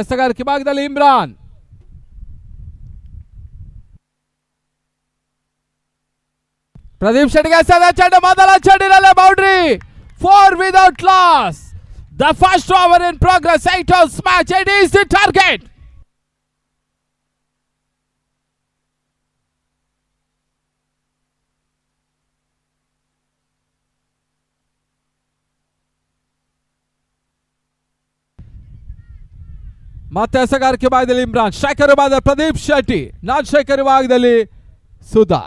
ಎಸಗಾರಿಕೆ ಭಾಗದಲ್ಲಿ ಇಮ್ರಾನ್, ಪ್ರದೀಪ್ ಶೆಟ್ಟಿಗೆ ಚೆಂಡು, ಮೊದಲ ಚೆಂಡಿನಲ್ಲೇ boundary. 4 without loss. The first over in progress. 8 overs match. It is the target. ಮತ್ತೆ ಎಸೆಗಾರಿಕೆ ವಿಭಾಗದಲ್ಲಿ ಇಮ್ರಾನ್, ಸ್ಟ್ರೈಕರ್ ವಿಭಾಗದಲ್ಲಿ ಪ್ರದೀಪ್ ಶೆಟ್ಟಿ, ನಾನ್ ಸ್ಟ್ರೈಕರ್ ವಿಭಾಗದಲ್ಲಿ ಸುಧಾ.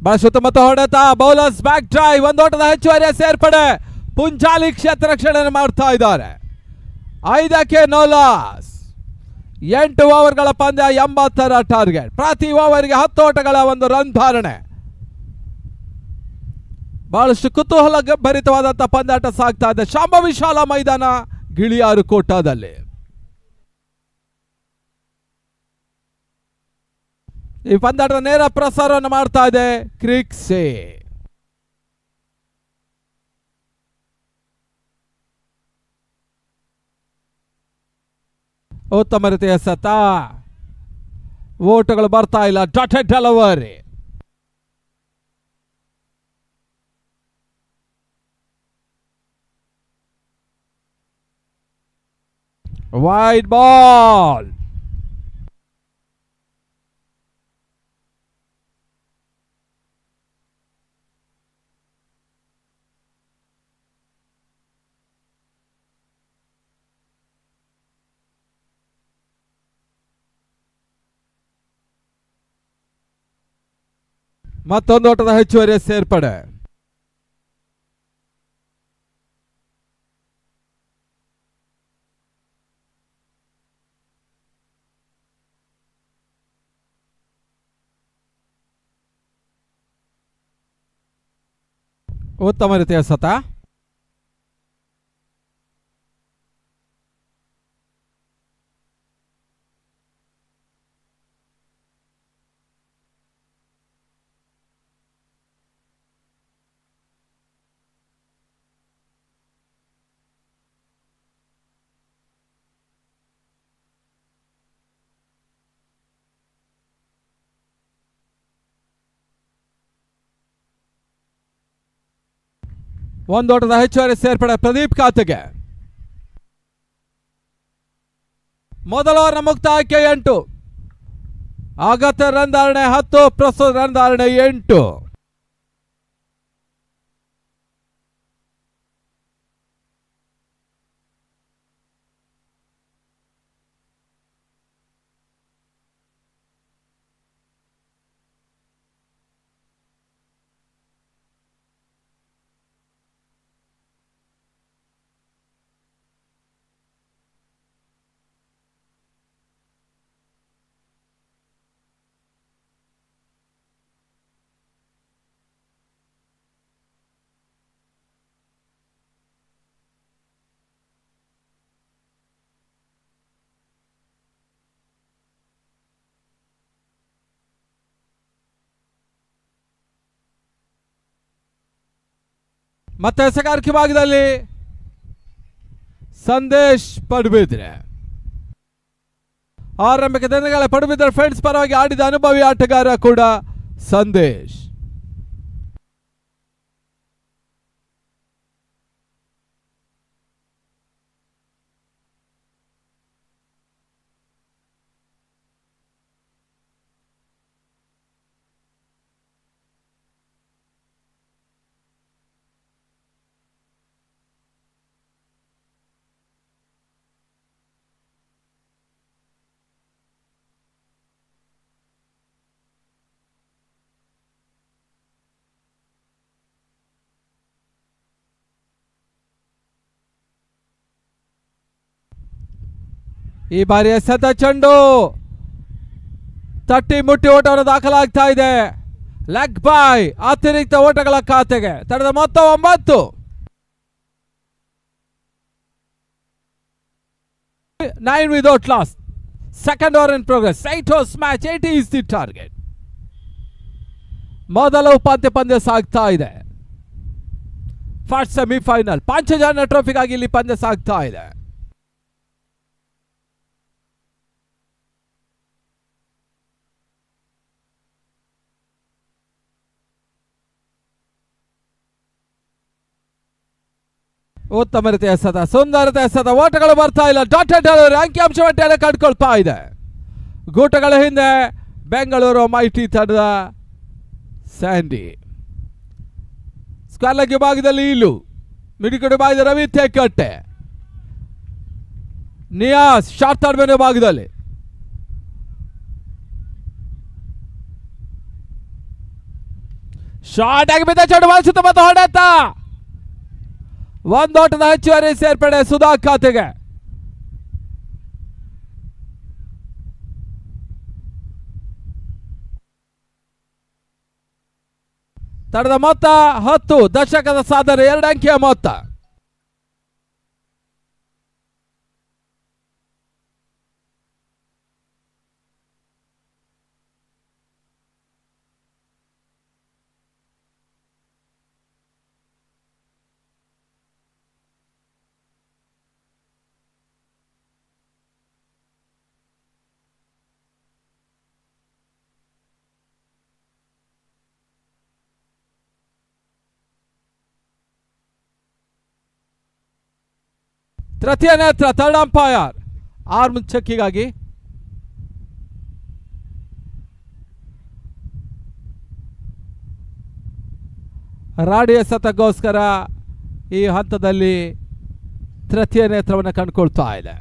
ಬಹಳ ಸುತ್ತಮುತ್ತ ಹೊಡೆತ, ಬೌಲರ್ಸ್ ಬ್ಯಾಕ್ ಡ್ರೈವ್, ಒಂದು ಓಟದ ಹೆಚ್ಚುವರಿಯ ಸೇರ್ಪಡೆ. ಪುಂಜಾಲಿ ಕ್ಷೇತ್ರ ರಕ್ಷಣೆ ಮಾಡ್ತಾ ಇದ್ದಾರೆ. 5ಕ್ಕೆ ನೋ ಲಾಸ್. 8 ಓವರ್ಗಳ ಪಂದ್ಯ, 80 ಟಾರ್ಗೆಟ್. ಪ್ರತಿ ಓವರ್ಗೆ 10 ಓಟಗಳ ಒಂದು ರನ್ ಧಾರಣೆ. ಬಹಳಷ್ಟು ಕುತೂಹಲ ಭರಿತವಾದಂತಹ ಪಂದ್ಯಾಟ ಸಾಗ್ತಾ ಇದೆ ಶಾಂಭವಿಶಾಲ ಮೈದಾನ ಗಿಳಿಯಾರು ಕೋಟಾದಲ್ಲಿ. ಈ ಪಂದ್ಯಾಟದ ನೇರ ಪ್ರಸಾರವನ್ನು ಮಾಡ್ತಾ ಇದೆ ಕ್ರಿಕ್ಸೆ. ಉತ್ತಮ ರೀತಿಯ ಸತ, ಓಟಗಳು ಬರ್ತಾ ಇಲ್ಲ. Dotted delivery. Wide ball. ಮತ್ತೊಂದು ಓಟದ ಹೆಚ್ಚುವರಿ ಸೇರ್ಪಡೆ. ಉತ್ತಮ ರೀತಿಯ ಸತ. ಒಂದು ಓಟದ ಹೆಚ್ಚುವರಿ ಸೇರ್ಪಡೆ ಪ್ರದೀಪ್ ಖಾತೆಗೆ. ಮೊದಲ ಓವರ್ನ ಮುಕ್ತಾಯಕ್ಕೆ 8. ಅಗತ್ಯ ರನ್ ಧಾರಣೆ 10, ಪ್ರಸ್ತುತ ರನ್ ಧಾರಣೆ 8. ಮತ್ತೆ ಎಸೆಗಾರಿಕೆ ಭಾಗದಲ್ಲಿ ಸಂದೇಶ್ ಪಡುಬಿದ್ರೆ. ಆರಂಭಿಕ ದಿನಗಳ ಪಡುಬಿದ್ರೆ ಫ್ರೆಂಡ್ಸ್ ಪರವಾಗಿ ಆಡಿದ ಅನುಭವಿ ಆಟಗಾರ ಕೂಡ ಸಂದೇಶ್. ಈ ಬಾರಿ ಎಸೆತ ಚೆಂಡು ತಟ್ಟಿ ಮುಟ್ಟಿ ಓಟವನ್ನು ದಾಖಲಾಗ್ತಾ ಇದೆ. ಲೆಗ್ ಬಾಯ್ ಅತಿರಿಕ್ತ ಓಟಗಳ ಖಾತೆಗೆ ತಡೆದ ಮೊತ್ತ 9. 9 without loss. Second over in progress. 8 overs match. 80 is the target. ಮೊದಲ ಉಪಾಂತ್ಯ ಪಂದ್ಯ ಸಾಗ್ತಾ ಇದೆ. ಫಸ್ಟ್ ಸೆಮಿಫೈನಲ್ ಪಂಚಜನ್ಯ ಟ್ರೋಫಿಗಾಗಿ ಇಲ್ಲಿ ಪಂದ್ಯ ಸಾಗ್ತಾ ಇದೆ. ಉತ್ತಮ ರೀತಿಯ ಎಸೆತ, ಸುಂದರತೆ ಎಸೆತ, ಓಟಗಳು ಬರ್ತಾ ಇಲ್ಲ. ಡಾಟೆಡ್ ಡೆಲಿವರಿ ಅಂಕಿಅಂಶ ಮಟ್ಟೆಯನ್ನು ಕಂಡುಕೊಳ್ತಾ ಇದೆ. ಗೂಟಗಳ ಹಿಂದೆ ಬೆಂಗಳೂರು ಮೈಟಿ ತಂಡದ ಸ್ಯಾಂಡಿ. ಸ್ಕ್ವೇರ್ ಲೆಗ್ ವಿಭಾಗದಲ್ಲಿ ಇಲು ಮಿಡಿಕಡೆ ಬಾಯಿದ ರವಿ ತೇಕಟ್ಟೆ. ನಿಯಾಸ್ ಶಾರ್ಟ್ ತಡಬೇನೆ ಭಾಗದಲ್ಲಿ. ಶಾರ್ಟ್ ಆಗಿ ಬಿದ್ದ ಚೆಂಡು ಬಾಲ್ ಸುತ್ತಮುತ್ತ ಹೊಡೆತ. ಒಂದೋಟದ ಹೆಚ್ಚುವರಿ ಸೇರ್ಪಡೆ ಸುಧಾ ಖಾತೆಗೆ. ತಡೆದ ಮೊತ್ತ 10. ದಶಕದ ಸಾಧನೆ 2 ಅಂಕಿಯ ಮೊತ್ತ. ತೃತೀಯ ನೇತ್ರ ಥರ್ಡ್ ಅಂಪೈರ್ ಆರ್ಮ್ ಚೆಕ್ಕಿಗಾಗಿ. ರಾಡಿ ಎಸೆತಕ್ಕೋಸ್ಕರ ಈ ಹಂತದಲ್ಲಿ ತೃತೀಯ ನೇತ್ರವನ್ನು ಕಂಡುಕೊಳ್ತಾ ಇದೆ.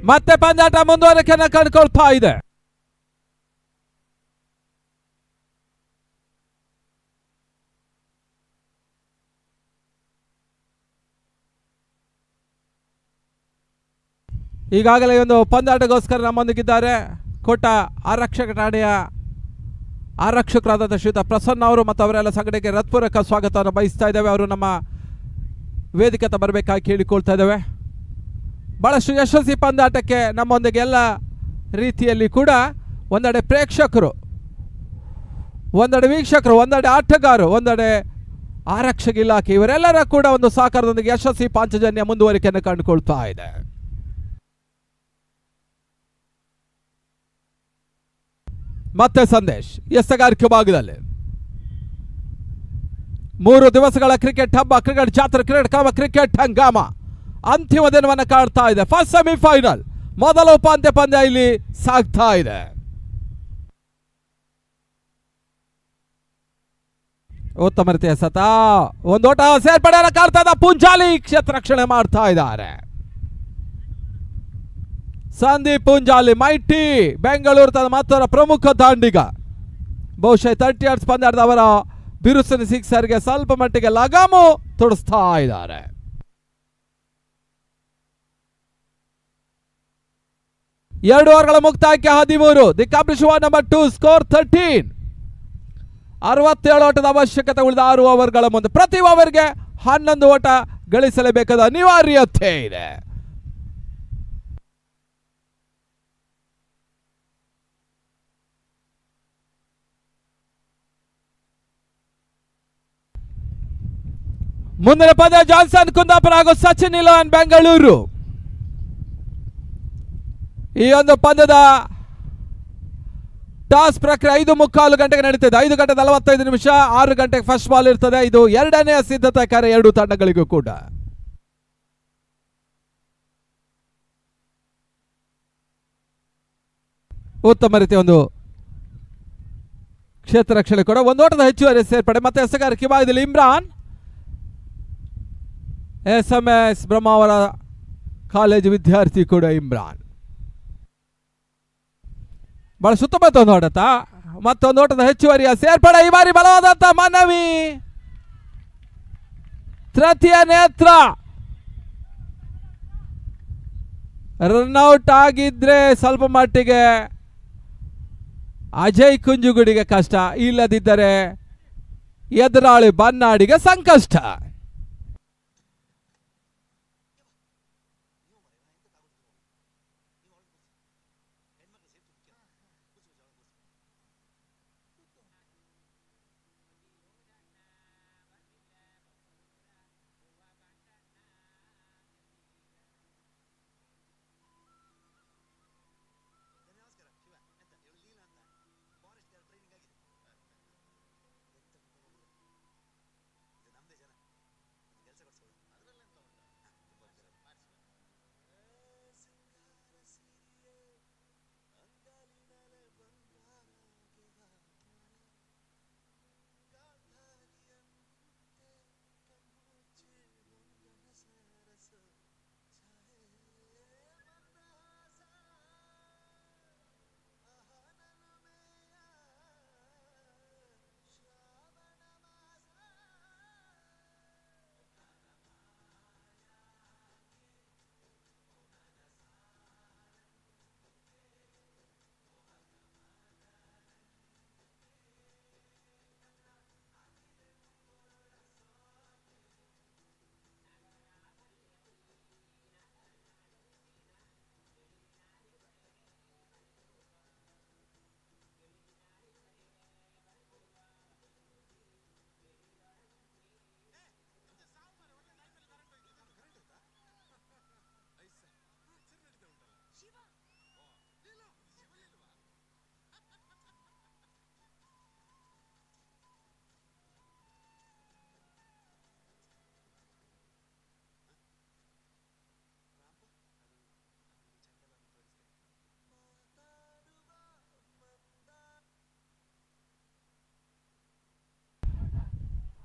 ಮತ್ತೆ ಪಂದ್ಯಾಟ ಮುಂದುವರಿಕೆಯನ್ನು ಕಂಡುಕೊಳ್ತಾ ಇದೆ. ಈಗಾಗಲೇ ಒಂದು ಪಂದ್ಯಾಟಗೋಸ್ಕರ ನಮ್ಮೊಂದಿಗಿದ್ದಾರೆ ಕೋಟ ಆರಕ್ಷಕ ಠಾಣೆಯ ಆರಕ್ಷಕರಾದಂಥ ಶ್ರೀಯುತ ಪ್ರಸನ್ನ ಅವರು ಮತ್ತು ಅವರೆಲ್ಲ ಸಂಘಟನೆಗೆ ಹೃತ್ಪೂರ್ವಕ ಸ್ವಾಗತವನ್ನು ಬಯಸ್ತಾ ಇದ್ದೇವೆ. ಅವರು ನಮ್ಮ ವೇದಿಕೆ ಬರಬೇಕಾಗಿ ಕೇಳಿಕೊಳ್ತಾ ಇದ್ದೇವೆ. ಭಾಳಷ್ಟು ಯಶಸ್ವಿ ಪಂದ್ಯಾಟಕ್ಕೆ ನಮ್ಮೊಂದಿಗೆ ಎಲ್ಲ ರೀತಿಯಲ್ಲಿ ಕೂಡ ಒಂದೆಡೆ ಪ್ರೇಕ್ಷಕರು, ಒಂದೆಡೆ ವೀಕ್ಷಕರು, ಒಂದೆಡೆ ಆಟಗಾರರು, ಒಂದೆಡೆ ಆರಕ್ಷಕ ಇಲಾಖೆ ಇವರೆಲ್ಲರ ಕೂಡ ಒಂದು ಸಹಕಾರದೊಂದಿಗೆ ಯಶಸ್ವಿ ಪಾಂಚಜನ್ಯ ಮುಂದುವರಿಕೆಯನ್ನು ಕಂಡುಕೊಳ್ತಾ ಇದೆ. ಮತ್ತೆ ಸಂದೇಶ್ ಎಸಗಾರಿಕೆ ಭಾಗದಲ್ಲಿ 3 ದಿವಸಗಳ ಕ್ರಿಕೆಟ್ ಹಬ್ಬ, ಕ್ರಿಕೆಟ್ ಜಾತ್ರೆ, ಕ್ರಿಕೆಟ್ ಹಂಗಾಮ ಅಂತಿಮ ದಿನವನ್ನು ಕಾಡ್ತಾ ಇದೆ. ಫಸ್ಟ್ ಸೆಮಿಫೈನಲ್ ಮೊದಲ ಉಪಾಂತ್ಯ ಪಂದ್ಯ ಇಲ್ಲಿ ಸಾಗ್ತಾ ಇದೆ. ಉತ್ತಮ ರೀತಿಯ ಸತ ಒಂದೋಟ ಸೇರ್ಪಡೆಯನ್ನು ಕಾಡ್ತಾ ಇದ್ದ ಪುಂಜಾಲಿ ಕ್ಷೇತ್ರ ರಕ್ಷಣೆ ಮಾಡ್ತಾ ಇದ್ದಾರೆ. ಸಂದೀಪ್ ಪುಂಜಾಲಿ ಮೈಟಿ ಬೆಂಗಳೂರು ತನ್ನ ಮತ್ತೊಂದು ಪ್ರಮುಖ ದಾಂಡಿಗ. ಬಹುಶಃ 30 yards ಪಂದ್ಯದವರ ಬಿರುಸಿನ ಸಿಕ್ಸರ್ಗೆ ಸ್ವಲ್ಪ ಮಟ್ಟಿಗೆ ಲಗಾಮು ತೊಡಿಸ್ತಾ ಇದ್ದಾರೆ. ಎರಡು ಓವರ್ಗಳ ಮುಕ್ತಾಯಕ್ಕೆ 13. The ಕಾಂಪ್ಲಿಷ್ number 2 score 13. 67 ಓಟದ ಅವಶ್ಯಕತೆ ಉಳಿದ 6 ಓವರ್ಗಳ ಮುಂದೆ. ಪ್ರತಿ ಓವರ್ಗೆ 11 ಓಟ ಗಳಿಸಲೇಬೇಕಾದ ಅನಿವಾರ್ಯತೆ ಇದೆ. ಮುಂದಿನ ಪಂದ್ಯ ಜಾನ್ಸನ್ ಕುಂದಾಪುರ ಹಾಗೂ ಸಚಿನ್ ಇಲೋನ್ ಬೆಂಗಳೂರು. ಈ ಒಂದು ಪಂದ್ಯದ ಟಾಸ್ ಪ್ರಕ್ರಿಯೆ 5:45 ನಡೀತಿದೆ. 5:45 6 ಗಂಟೆಗೆ ಫಸ್ಟ್ ಬಾಲ್ ಇರ್ತದೆ. ಇದು ಎರಡನೇ ಸಿದ್ಧತಾ ಕಾರ್ಯ ಎರಡು ತಂಡಗಳಿಗೂ ಕೂಡ. ಉತ್ತಮ ರೀತಿಯ ಒಂದು ಕ್ಷೇತ್ರ ರಕ್ಷಣೆ ಕೂಡ. ಒಂದು ಓಟದ ಹೆಚ್ಚುವರಿ ಸೇರ್ಪಡೆ ಮತ್ತೆ ಎಸೆಗಾರಿಕೆ ಭಾಗದಲ್ಲಿ ಇಮ್ರಾನ್, SMS ಬ್ರಹ್ಮಾವರ ಕಾಲೇಜು ವಿದ್ಯಾರ್ಥಿ ಕೂಡ ಇಮ್ರಾನ್. ಬಹಳ ಸುತ್ತಮುತ್ತ ಒಂದು ಓಟತ ಮತ್ತೊಂದು ಓಟದ ಹೆಚ್ಚುವರಿಯ ಸೇರ್ಪಡೆ. ಈ ಬಾರಿ ಬಲವಾದಂತ ಮನವಿ, ತೃತೀಯ ನೇತ್ರ ರನ್ಔಟ್ ಆಗಿದ್ರೆ ಸ್ವಲ್ಪ ಮಟ್ಟಿಗೆ ಅಜಯ್ ಕುಂಜುಗುಡಿಗೆ ಕಷ್ಟ, ಇಲ್ಲದಿದ್ದರೆ ಎದುರಾಳಿ ಬನ್ನಾಡಿಗೆ ಸಂಕಷ್ಟ.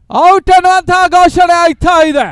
ಔಟ್ ಅನ್ನುವಂತಹ ಘೋಷಣೆ ಆಗ್ತಾ ಇದೆ.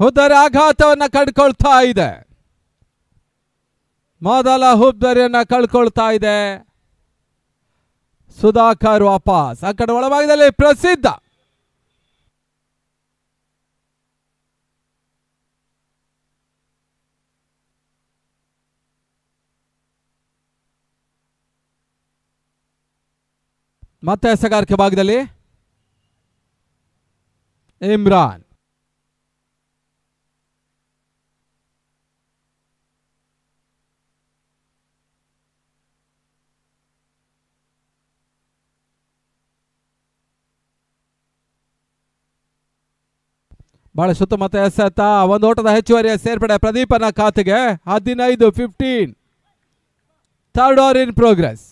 ಹುದ್ದರಿ ಆಘಾತವನ್ನ ಕಂಡುಕೊಳ್ತಾ ಇದೆ. ಮೊದಲ ಹುದ್ದರಿಯನ್ನ ಕಳ್ಕೊಳ್ತಾ ಇದೆ. ಸುಧಾಕರ್ ವಾಪಸ್ ಆ ಕಡೆ ಒಳಭಾಗದಲ್ಲಿ ಪ್ರಸಿದ್ಧ. ಮತ್ತೆ ಎಸೆಗಾರಿಕೆ ಭಾಗದಲ್ಲಿ ಇಮ್ರಾನ್. ಬಹಳ ಸುತ್ತಮುತ್ತ ಎಸೆತ. ಒಂದು ಓಟದ ಹೆಚ್ಚುವರಿಯ ಸೇರ್ಪಡೆ ಪ್ರದೀಪನ ಖಾತೆಗೆ. 15-15. Third over in progress.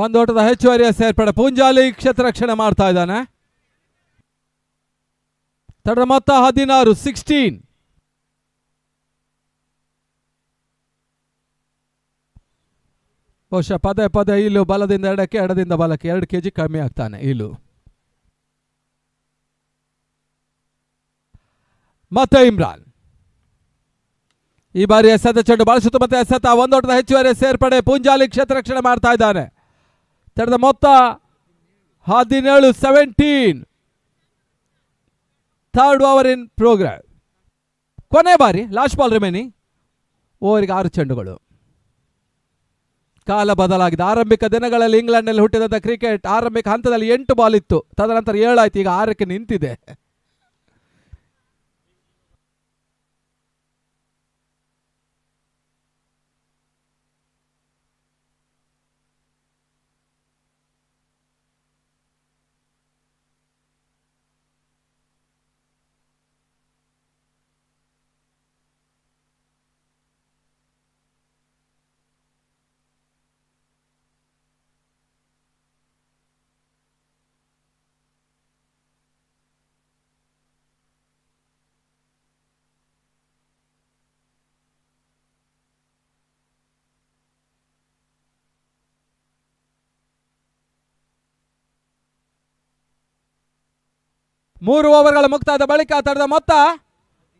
ಒಂದು ಓಟದ ಹೆಚ್ಚುವರಿಯ ಸೇರ್ಪಡೆ. ಪೂಂಜಾಲಿ ಕ್ಷೇತ್ರ ರಕ್ಷಣೆ ಮಾಡ್ತಾ ಇದ್ದಾನೆ. ತಡ ಮೊತ್ತ 16-16. ಬಹುಶಃ ಪದೇ ಪದೇ ಇಲು ಬಲದಿಂದ ಎಡಕ್ಕೆ, ಎಡದಿಂದ ಬಲಕ್ಕೆ 2 kg ಕಮ್ಮಿ ಆಗ್ತಾನೆ ಇಲು. ಮತ್ತೆ ಇಮ್ರಾನ್. ಈ ಬಾರಿ ಎಸೆತ ಚೆಂಡು ಬಹಳ ಸುತ್ತಮುತ್ತ ಎಸೆತ. ಒಂದು ಓಟದ ಹೆಚ್ಚುವರಿ ಸೇರ್ಪಡೆ. ಪೂಂಜಾಲಿ ಕ್ಷೇತ್ರ ರಕ್ಷಣೆ ಮಾಡ್ತಾ ಇದ್ದಾನೆ. ತಡೆದ ಮೊತ್ತ 17-17. Third over in progress. ಕೊನೆ ಬಾರಿ ಲಾಸ್ಟ್ ಬಾಲ್ ರಿಮೈನಿಂಗ್. ಓವರಿಗೆ 6 ಚೆಂಡುಗಳು. ಕಾಲ ಬದಲಾಗಿದೆ. ಆರಂಭಿಕ ದಿನಗಳಲ್ಲಿ ಇಂಗ್ಲೆಂಡ್ನಲ್ಲಿ ಹುಟ್ಟಿದಂಥ ಕ್ರಿಕೆಟ್ ಆರಂಭಿಕ ಹಂತದಲ್ಲಿ 8 ಬಾಲ್ ಇತ್ತು. ತದನಂತರ 7 ಆಯ್ತು. ಈಗ 6ಕ್ಕೆ ನಿಂತಿದೆ. ಮೂರು ಓವರ್ಗಳ ಮುಕ್ತಾಯದ ಬಳಿಕ ತಡೆದ ಮೊತ್ತ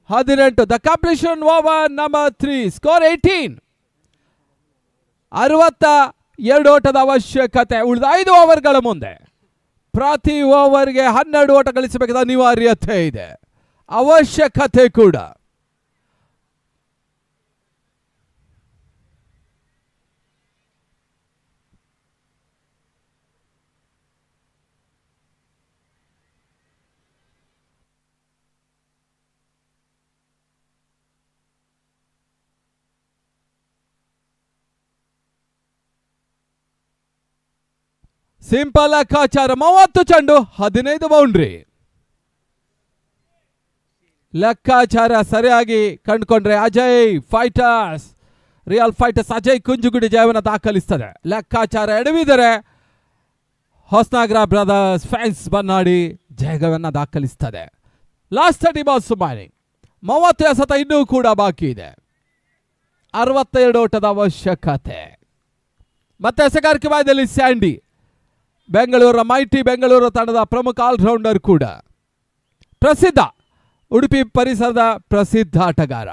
18. The completion over number 3. Score 18. 62 ಓಟದ ಅವಶ್ಯಕತೆ. ಉಳಿದ 5 ಓವರ್ಗಳ ಮುಂದೆ ಪ್ರತಿ ಓವರ್ಗೆ 12 ಓಟ ಗಳಿಸಬೇಕಾದ ಅನಿವಾರ್ಯತೆ ಇದೆ, ಅವಶ್ಯಕತೆ ಕೂಡ. ಸಿಂಪಲ್ ಲೆಕ್ಕಾಚಾರ. 30 ಚೆಂಡು 15 ಬೌಂಡ್ರಿ. ಲೆಕ್ಕಾಚಾರ ಸರಿಯಾಗಿ ಕಂಡುಕೊಂಡ್ರೆ Ajay fighters, real fighters Ajay Kunjugudi ಜಯವನ್ನು ದಾಖಲಿಸ್ತದೆ. ಲೆಕ್ಕಾಚಾರ ಎಡವಿದರೆ ಹೊಸನಗರ ಬ್ರದರ್ಸ್ ಫ್ಯಾನ್ಸ್ ಬನ್ನಾಡಿ ಜಯವನ್ನು ದಾಖಲಿಸ್ತದೆ. Last 30 balls remaining. 30 ಎಸೆತ ಇನ್ನೂ ಕೂಡ ಬಾಕಿ ಇದೆ. 62 ಓಟದ ಅವಶ್ಯಕತೆ. ಮತ್ತೆ ಎಸೆಗಾರಿಕೆ ಬಾಯದಲ್ಲಿ ಸ್ಯಾಂಡಿ, ಬೆಂಗಳೂರು ಮೈಟಿ ಬೆಂಗಳೂರು ತಂಡದ ಪ್ರಮುಖ ಆಲ್ರೌಂಡರ್ ಕೂಡ, ಪ್ರಸಿದ್ಧ ಉಡುಪಿ ಪರಿಸರದ ಪ್ರಸಿದ್ಧ ಆಟಗಾರ.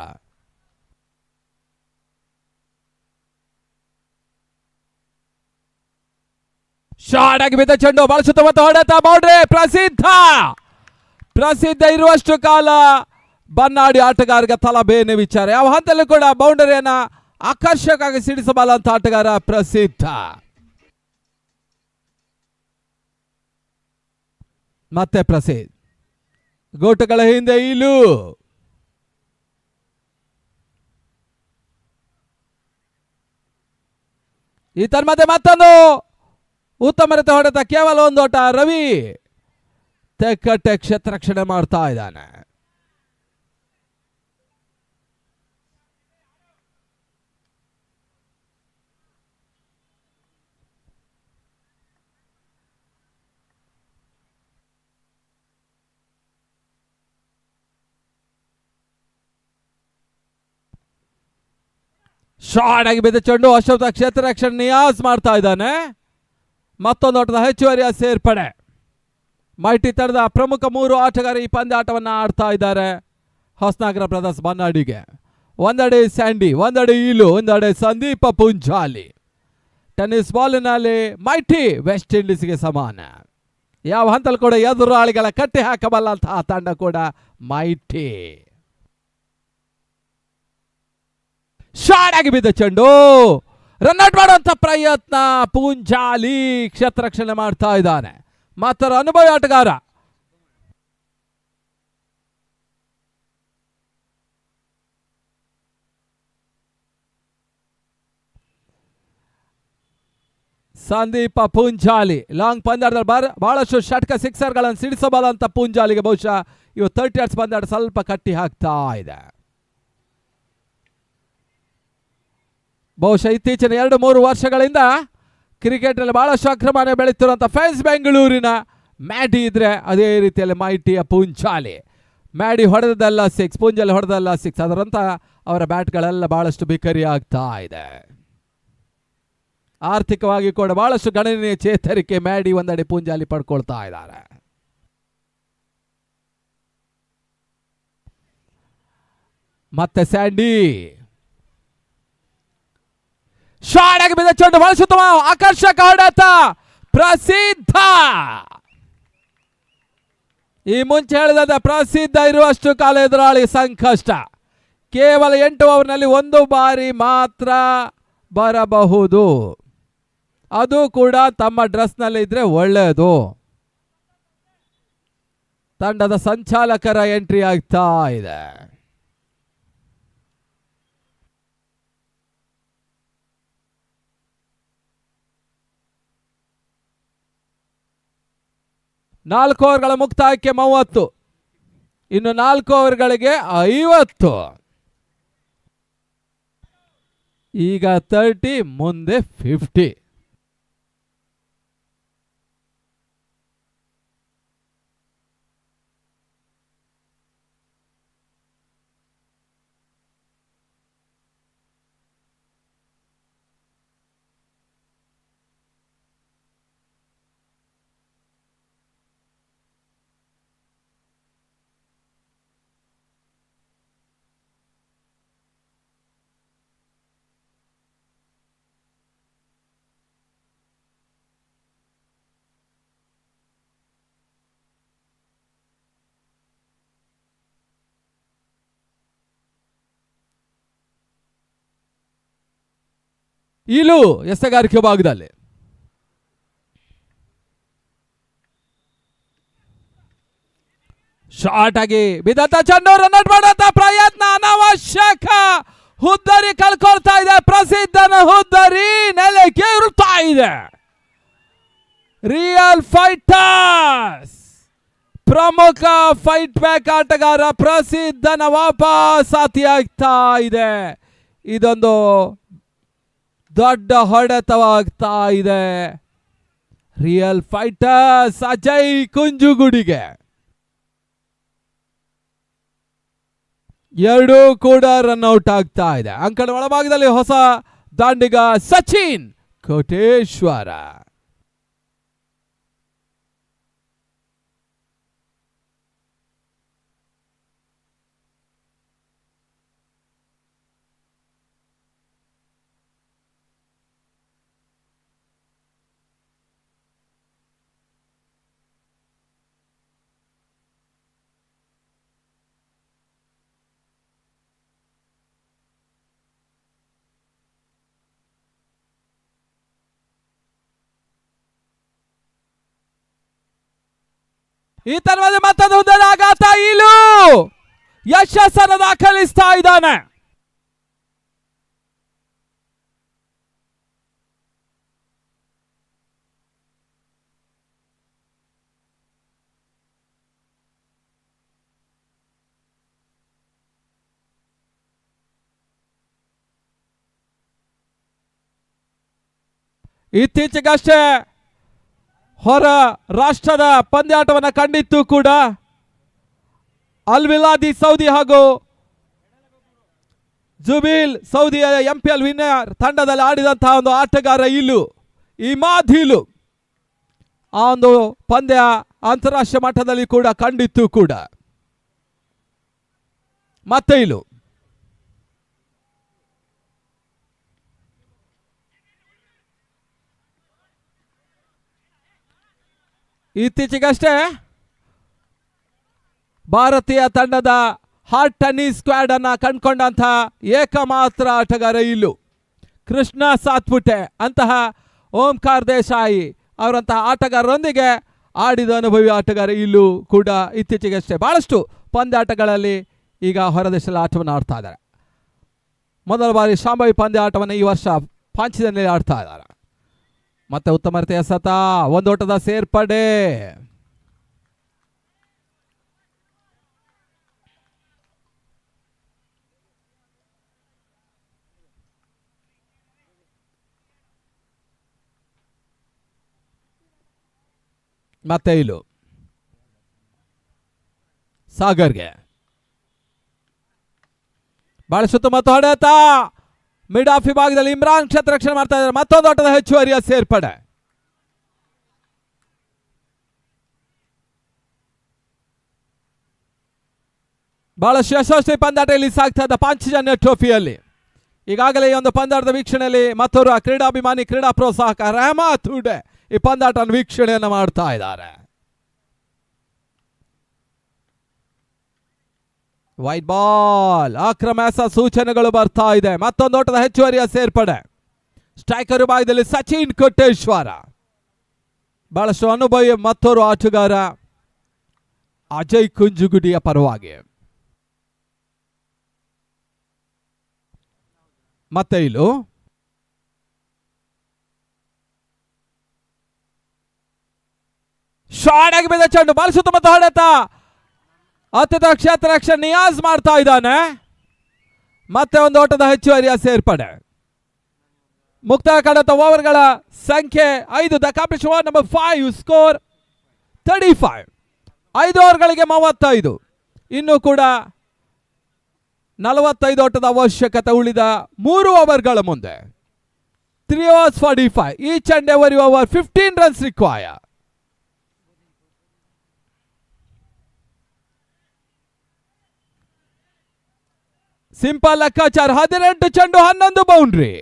ಶಾರ್ಟ್ ಆಗಿ ಬಿದ್ದ ಚೆಂಡು ಬಹಳ ಸುತ್ತಮುತ್ತ ಹೊಡೆತ ಬೌಂಡ್ರಿ. ಪ್ರಸಿದ್ಧ ಇರುವಷ್ಟು ಕಾಲ ಬನ್ನಾಡಿ ಆಟಗಾರರಿಗೆ ತಲಬೇನೆ ವಿಚಾರ. ಯಾವ ಹಂತಲ್ಲೂ ಕೂಡ ಬೌಂಡರಿಯನ್ನ ಆಕರ್ಷಕವಾಗಿ ಸಿಡಿಸಬಲ್ಲಂತ ಆಟಗಾರ ಪ್ರಸಿದ್ಧ. ಮತ್ತೆ ಪ್ರಸಿದ್ಧ ಗೋಟುಗಳ ಹಿಂದೆ ಇಲು. ಈ ತನ್ಮಧ್ಯೆ ಮತ್ತೊಂದು ಉತ್ತಮ ರೀತಿ ಹೊಡೆತ, ಕೇವಲ ಒಂದು ಓಟ. ರವಿ ತೆಕ್ಕಟ್ಟೆ ಕ್ಷೇತ್ರ ರಕ್ಷಣೆ ಮಾಡ್ತಾ ಇದ್ದಾನೆ. ಶಾರ್ಟ್ ಆಗಿ ಬಿದ್ದ ಚೆಂಡು, ಅಶ್ವತ್ಥ ಕ್ಷೇತ್ರ ರಕ್ಷಣೆ ನಿಯಾಸ್ ಮಾಡ್ತಾ ಇದ್ದಾನೆ. ಮತ್ತೊಂದು ಓಟದ ಹೆಚ್ಚುವರಿಯ ಸೇರ್ಪಡೆ. ಮೈಟಿ ತಂಡದ ಪ್ರಮುಖ 3 ಆಟಗಾರರು ಈ ಪಂದ್ಯಾಟವನ್ನು ಆಡ್ತಾ ಇದ್ದಾರೆ ಹೊಸನಗರ ಬ್ರದರ್ಸ್ ಬನ್ನಾಡಿಗೆ. ಒಂದೆಡೆ ಸ್ಯಾಂಡಿ, ಒಂದೆಡೆ ಈಲು, ಒಂದೆಡೆ ಸಂದೀಪ ಪುಂಜಾಲಿ. ಟೆನ್ನಿಸ್ ಬಾಲಿನಲ್ಲಿ ಮೈಟಿ ವೆಸ್ಟ್ ಇಂಡೀಸ್ಗೆ ಸಮಾನ. ಯಾವ ಹಂತಲ್ಲಿ ಕೂಡ ಎದುರಾಳಿಗಳ ಕಟ್ಟಿ ಹಾಕಬಲ್ಲಂತಹ ತಂಡ ಕೂಡ ಮೈಟಿ. ಶಾರ್ಟ್ ಆಗಿ ಬಿದ್ದ ಚೆಂಡು, ರನ್ಔಟ್ ಮಾಡುವಂತ ಪ್ರಯತ್ನ. ಪೂಂಜಾಲಿ ಕ್ಷೇತ್ರ ರಕ್ಷಣೆ ಮಾಡ್ತಾ ಇದ್ದಾನೆ. ಮಾತ್ರ ಅನುಭವಿ ಆಟಗಾರ. ಸಂದೀಪ ಪೂಂಜಾಲಿ ಲಾಂಗ್ ಪಂದ್ಯದಲ್ಲಿ ಬಹಳಷ್ಟು ಷಟ್ಕ ಸಿಕ್ಸರ್ಗಳನ್ನು ಸಿಡಿಸಬಲ್ಲಂತ ಪೂಂಜಾಲಿಗೆ ಬಹುಶಃ ಇವು 30 yards ಪಂದ್ಯ ಸ್ವಲ್ಪ ಕಟ್ಟಿ ಹಾಕ್ತಾ ಇದೆ. ಬಹುಶಃ ಇತ್ತೀಚಿನ 2-3 ವರ್ಷಗಳಿಂದ ಕ್ರಿಕೆಟ್ನಲ್ಲಿ ಬಹಳಷ್ಟು ಅಕ್ರಮಣೆ ಬೆಳೀತಿರುವಂಥ ಫೈನ್ಸ್ ಬೆಂಗಳೂರಿನ ಮ್ಯಾಡಿ ಇದ್ರೆ ಅದೇ ರೀತಿಯಲ್ಲಿ ಮೈಟಿಯ ಪೂಂಜಾಲಿ. ಮ್ಯಾಡಿ ಹೊಡೆದಲ್ಲ 6, ಪೂಂಜಾಲಿ ಹೊಡೆದಲ್ಲ 6. ಅದರಂತ ಅವರ ಬ್ಯಾಟ್ಗಳೆಲ್ಲ ಬಹಳಷ್ಟು ಬಿಕರಿ ಆಗ್ತಾ ಇದೆ. ಆರ್ಥಿಕವಾಗಿ ಕೂಡ ಬಹಳಷ್ಟು ಗಣನೀಯ ಚೇತರಿಕೆ ಮ್ಯಾಡಿ ಒಂದೆಡೆ, ಪೂಂಜಾಲಿ ಪಡ್ಕೊಳ್ತಾ ಇದ್ದಾರೆ. ಮತ್ತೆ ಸ್ಯಾಂಡಿ ಶಾರ್ಟ್ ಆಗಿ ಬಿದ್ದ ಚೆಂಡು, ಬಳಸುತ್ತಮ ಆಕರ್ಷಕ ಹೊಡೆತ. ಪ್ರಸಿದ್ಧ, ಈ ಮುಂಚೆ ಹೇಳಿದ ಪ್ರಸಿದ್ಧ ಇರುವಷ್ಟು ಕಾಲ ಎದುರಾಳಿ ಸಂಕಷ್ಟ. ಕೇವಲ 8 ಓವರ್ನಲ್ಲಿ 1 ಬಾರಿ ಮಾತ್ರ ಬರಬಹುದು. ಅದು ಕೂಡ ತಮ್ಮ ಡ್ರೆಸ್ನಲ್ಲಿ ಇದ್ರೆ ಒಳ್ಳೆಯದು. ತಂಡದ ಸಂಚಾಲಕರ ಎಂಟ್ರಿ ಆಗ್ತಾ ಇದೆ. ನಾಲ್ಕು ಓವರ್ಗಳ ಮುಕ್ತಾಯಕ್ಕೆ 30, ಇನ್ನು 4 ಓವರ್ಗಳಿಗೆ 50. ಈಗ 30, ಮುಂದೆ 50. ಇಲು ಎಸೆಗಾರಿಕೆ ಭಾಗದಲ್ಲಿ ಶಾರ್ಟ್ ಆಗಿ ಬಿದ್ದಂತ ಚೆಂಡು, ರನ್ಔಟ್ ಮಾಡುವಂತ ಪ್ರಯತ್ನ ಅನಾವಶ್ಯಕ. ಹುದ್ದರಿ ಕಳ್ಕೊಳ್ತಾ ಇದೆ. ಪ್ರಸಿದ್ಧನ ಹುದ್ದರಿ ನೆಲಕ್ಕೆ ಇರುತ್ತಾ ಇದೆ. ರಿಯಲ್ ಫೈಟರ್ಸ್ ಪ್ರಮುಖ ಫೈಟ್ ಬ್ಯಾಕ್ ಆಟಗಾರ ಪ್ರಸಿದ್ಧನ ವಾಪಸಾತಿಯಾಗ್ತಾ ಇದೆ. ಇದೊಂದು ದೊಡ್ಡ ಹೊಡೆತವಾಗ್ತಾ ಇದೆ ರಿಯಲ್ ಫೈಟರ್ಸ್ ಅಜಯ್ ಕುಂಜುಗುಡಿಗೆ. 2 ಕೂಡ ರನ್ಔಟ್ ಆಗ್ತಾ ಇದೆ. ಅಂಕಣ ಒಳಭಾಗದಲ್ಲಿ ಹೊಸ ದಾಂಡಿಗ ಸಚಿನ್ ಕೋಟೇಶ್ವರ. ಈ ತರವಾದ ಮತ್ತೊಂದು ಉದ್ದದ ಆಘಾತ. ಇಲು ಯಶಸ್ಸನ್ನು ದಾಖಲಿಸ್ತಾ ಇದ್ದಾನೆ. ಇತ್ತೀಚೆಗಷ್ಟೇ ಹೊರ ರಾಷ್ಟ್ರದ ಪಂದ್ಯಾಟವನ್ನು ಕಂಡಿತ್ತು ಕೂಡ. ಅಲ್ ವಿಲಾದಿ ಸೌದಿ ಹಾಗೂ ಜುಬಿಲ್ ಸೌದಿಯ MPL ವಿನ್ನರ್ ತಂಡದಲ್ಲಿ ಆಡಿದಂತಹ ಒಂದು ಆಟಗಾರ ಇಮಾದಿಲು ಆ ಒಂದು ಪಂದ್ಯ ಅಂತಾರಾಷ್ಟ್ರೀಯ ಮಟ್ಟದಲ್ಲಿ ಕೂಡ ಕಂಡಿತ್ತು ಕೂಡ. ಮತ್ತೆ ಇತ್ತೀಚೆಗಷ್ಟೇ ಭಾರತೀಯ ತಂಡದ ಹಾಟ್ ಟೆನ್ನಿಸ್ ಸ್ಕ್ವಾಡ್ ಅನ್ನ ಕಂಡುಕೊಂಡಂಥ ಏಕಮಾತ್ರ ಆಟಗಾರ ಕೃಷ್ಣ ಸಾತ್ಪುಟೆ ಅಂತಹ ಓಂಕಾರ್ ದೇಸಾಯಿ ಅವರಂತಹ ಆಟಗಾರರೊಂದಿಗೆ ಆಡಿದ ಅನುಭವಿ ಆಟಗಾರ ಕೂಡ ಇತ್ತೀಚೆಗಷ್ಟೇ ಬಹಳಷ್ಟು ಪಂದ್ಯಾಟಗಳಲ್ಲಿ ಈಗ ಹೊರದೇಶದಲ್ಲಿ ಆಟವನ್ನು ಆಡ್ತಾ ಇದ್ದಾರೆ. ಮೊದಲ ಬಾರಿ ಶಾಂಭವಿ ಪಂದ್ಯಾಟವನ್ನು ಈ ವರ್ಷ ಪಾಂಚಿದಲ್ಲಿ ಆಡ್ತಾ ಇದ್ದಾರೆ. ಮತ್ತೆ ಉತ್ತಮ ರೀತಿಯ ಎಸೆತ, ಒಂದೋಟದ ಸೇರ್ಪಡೆ. ಮತ್ತೆ ಸಾಗರ್ಗೆ ಬಹಳ ಸುತ್ತಮುತ್ತ ಹೊಡೆತ. ಮಿಡ್ ಆಫ್ ವಿಭಾಗದಲ್ಲಿ ಇಮ್ರಾನ್ ಕ್ಷೇತ್ರ ರಕ್ಷಣೆ ಮಾಡ್ತಾ ಇದ್ದಾರೆ. ಮತ್ತೊಂದು ಆಟದ ಹೆಚ್ಚುವರಿಯ ಸೇರ್ಪಡೆ. ಬಹಳಷ್ಟು ಯಶಸ್ವಿ ಪಂದ್ಯಾಟ ಇಲ್ಲಿ ಸಾಗ್ತಾ ಇದ್ದ ಪಾಂಚಜನ್ಯ ಟ್ರೋಫಿಯಲ್ಲಿ. ಈಗಾಗಲೇ ಈ ಒಂದು ಪಂದ್ಯಾಟದ ವೀಕ್ಷಣೆಯಲ್ಲಿ ಮತ್ತೋರ್ವ ಕ್ರೀಡಾಭಿಮಾನಿ ಕ್ರೀಡಾ ಪ್ರೋತ್ಸಾಹಕ ರೆಹಮತ್ ಹುಡೆ ಈ ಪಂದ್ಯಾಟ ವೀಕ್ಷಣೆಯನ್ನು ಮಾಡ್ತಾ ಇದ್ದಾರೆ. ವೈಟ್ ಬಾಲ್, ಆಕ್ರಮಣ ಸೂಚನೆಗಳು ಬರ್ತಾ ಇದೆ. ಮತ್ತೊಂದು ಓಟದ ಹೆಚ್ಚುವರಿಯ ಸೇರ್ಪಡೆ. ಸ್ಟ್ರೈಕರ್ ವಿಭಾಗದಲ್ಲಿ ಸಚಿನ್ ಕೊಟ್ಟೇಶ್ವರ, ಬಹಳಷ್ಟು ಅನುಭವಿ ಮತ್ತೋರು ಆಟಗಾರ ಅಜಯ್ ಕುಂಜುಗುಡಿಯ ಪರವಾಗಿ. ಮತ್ತೆ ಶಾರ್ಟ್ ಆಗಿ ಬಿದ್ದ ಚೆಂಡು, ಬಾಲ್ ಸುತ್ತಮುತ್ತ ಹೊಡೆತ. ಅತ್ಯುತ್ತಮ ಕ್ಷೇತ್ರ ರಕ್ಷಣೆ ನಿಯಾಜ್ ಮಾಡ್ತಾ ಇದ್ದಾನೆ. ಮತ್ತೆ ಒಂದು ಓಟದ ಹೆಚ್ಚುವರಿಯ ಸೇರ್ಪಡೆ. ಮುಕ್ತಾಯ ಕಂಡಂತ ಓವರ್ಗಳ ಸಂಖ್ಯೆ 5. The competition over number 5 score 35. 5 ಓವರ್ಗಳಿಗೆ 35. ಇನ್ನು ಕೂಡ 45 ಓಟದ ಅವಶ್ಯಕತೆ ಉಳಿದ 3 ಓವರ್ಗಳ ಮುಂದೆ. 3 overs 45. Each and every over 15 runs require. Simple ಲೆಕ್ಕಾಚಾರ. 18 ಚೆಂಡು 11 ಬೌಂಡ್ರಿ.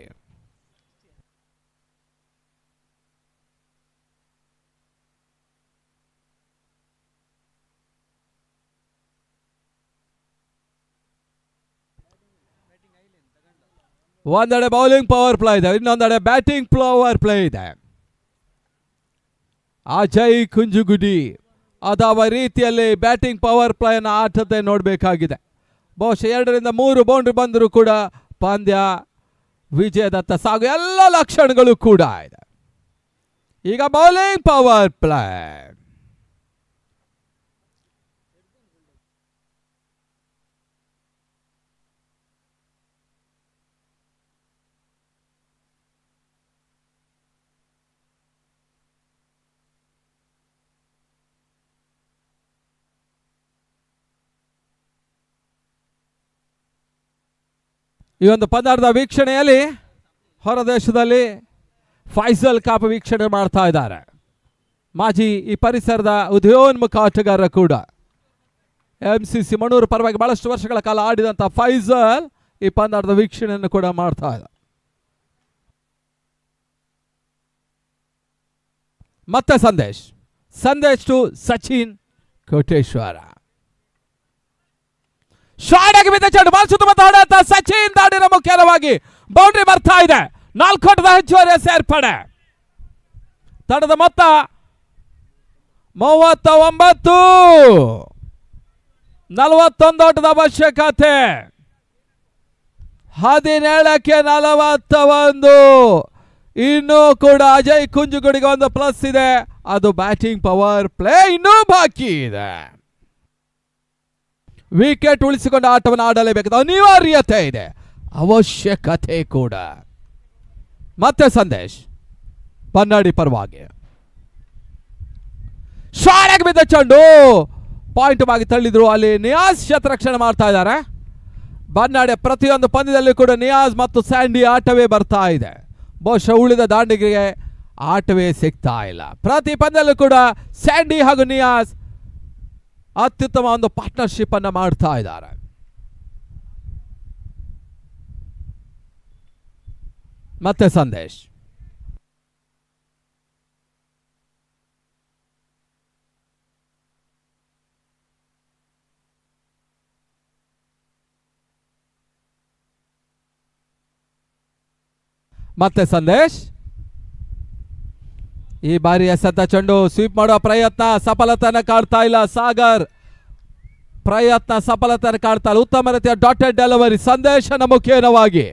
ಒಂದೆಡೆ ಬೌಲಿಂಗ್ ಪವರ್ ಪ್ಲೇ ಇದೆ, ಇನ್ನೊಂದೆಡೆ ಬ್ಯಾಟಿಂಗ್ ಪವರ್ ಪ್ಲೇ ಇದೆ. ಅಜಯ್ ಕುಂಜುಗುಡಿ ಅದಾವ ರೀತಿಯಲ್ಲಿ ಬ್ಯಾಟಿಂಗ್ ಪವರ್ ಪ್ಲೇನ ಆಟತೆ ನೋಡಬೇಕಾಗಿದೆ. ಬಹುಶಃ 2 ರಿಂದ 3 ಬೌಂಡ್ರಿ ಬಂದರೂ ಕೂಡ ಪಂದ್ಯ ವಿಜಯದತ್ತ ಸಾಗು ಎಲ್ಲ ಲಕ್ಷಣಗಳು ಕೂಡ ಇದೆ. ಈಗ ಬೌಲಿಂಗ್ ಪವರ್ ಪ್ಲೇ. ಈ ಒಂದು ಪಂದ್ಯದ ವೀಕ್ಷಣೆಯಲ್ಲಿ ಹೊರದೇಶದಲ್ಲಿ ಫೈಸಲ್ ಕಾಪ್ ವೀಕ್ಷಣೆ ಮಾಡ್ತಾ ಇದ್ದಾರೆ. ಮಾಜಿ ಈ ಪರಿಸರದ ಉದಯೋನ್ಮುಖ ಆಟಗಾರ ಕೂಡ MCC ಮಣೂರು ಪರವಾಗಿ ಬಹಳಷ್ಟು ವರ್ಷಗಳ ಕಾಲ ಆಡಿದಂಥ ಫೈಸಲ್ ಈ ಪಂದ್ಯದ ವೀಕ್ಷಣೆಯನ್ನು ಕೂಡ ಮಾಡ್ತಾ ಇದ್ದಾರೆ. ಮತ್ತೆ ಸಂದೇಶ್ ಟು ಸಚಿನ್ ಕೋಟೇಶ್ವರ. ಶಾರ್ಟ್ ಆಗಿ ಬಿದ್ದ ಚೆಂಡು, ಬಾಲ್ ಸುತ್ತಮುತ್ತ ಹೊಡೆತ. ಸಚಿನ್ ದಾಡಿನ ಮುಖ್ಯವಾಗಿ ಬೌಂಡ್ರಿ ಬರ್ತಾ ಇದೆ. 4 ಓಟದ ಹೆಚ್ಚುವರಿಯ ಸೇರ್ಪಡೆ. ತಂಡದ ಮೊತ್ತ 39. 41 ಓಟದ ಅವಶ್ಯಕತೆ. 17ಕ್ಕೆ 41. ಇನ್ನೂ ಕೂಡ ಅಜಯ್ ಕುಂಜುಗುಡಿಗೆ ಒಂದು ಪ್ಲಸ್ ಇದೆ, ಅದು ಬ್ಯಾಟಿಂಗ್ ಪವರ್ ಪ್ಲೇ ಇನ್ನೂ ಬಾಕಿ ಇದೆ. ವಿಕೆಟ್ ಉಳಿಸಿಕೊಂಡು ಆಟವನ್ನು ಆಡಲೇಬೇಕಾದ ಅನಿವಾರ್ಯತೆ ಇದೆ, ಅವಶ್ಯಕತೆ ಕೂಡ. ಮತ್ತೆ ಬನ್ನಾಡಿ ಪರವಾಗಿ. ಶಾಲೆಗೆ ಬಿದ್ದ ಚೆಂಡು ಪಾಯಿಂಟ್ ಆಗಿ ತಳ್ಳಿದ್ರು. ಅಲ್ಲಿ ನಿಯಾಜ್ ಶತರಕ್ಷಣೆ ಮಾಡ್ತಾ ಇದ್ದಾರೆ. ಬನ್ನಾಡಿ ಪ್ರತಿಯೊಂದು ಪಂದ್ಯದಲ್ಲಿ ಕೂಡ ನಿಯಾಜ್ ಮತ್ತು ಸ್ಯಾಂಡಿ ಆಟವೇ ಬರ್ತಾ ಇದೆ. ಬಹುಶಃ ಉಳಿದ ದಾಂಡಿಗೆ ಆಟವೇ ಸಿಗ್ತಾ ಇಲ್ಲ. ಪ್ರತಿ ಪಂದ್ಯದಲ್ಲೂ ಕೂಡ ಸ್ಯಾಂಡಿ ಹಾಗೂ ನಿಯಾಜ್ ಅತ್ಯುತ್ತಮ ಒಂದು ಪಾರ್ಟ್ನರ್ಶಿಪ್ ಅನ್ನ ಮಾಡ್ತಾ ಇದ್ದಾರೆ. ಮತ್ತೆ ಸಂದೇಶ್. ಮತ್ತೆ ಸಂದೇಶ್. ಈ ಬಾರಿ ಎಸೆತ ಚೆಂಡು ಸ್ವೀಪ್ ಮಾಡುವ ಪ್ರಯತ್ನ ಸಫಲತೆಯನ್ನು ಕಾಡ್ತಾ ಇಲ್ಲ. ಸಾಗರ್ ಪ್ರಯತ್ನ ಸಫಲತೆಯನ್ನು ಕಾಡ್ತಾ ಇಲ್ಲ. ಉತ್ತಮ ರೀತಿಯ ಡಾಟೆಡ್ ಡೆಲಿವರಿ ಸಂದೇಶನ ಮುಖೇನವಾಗಿ.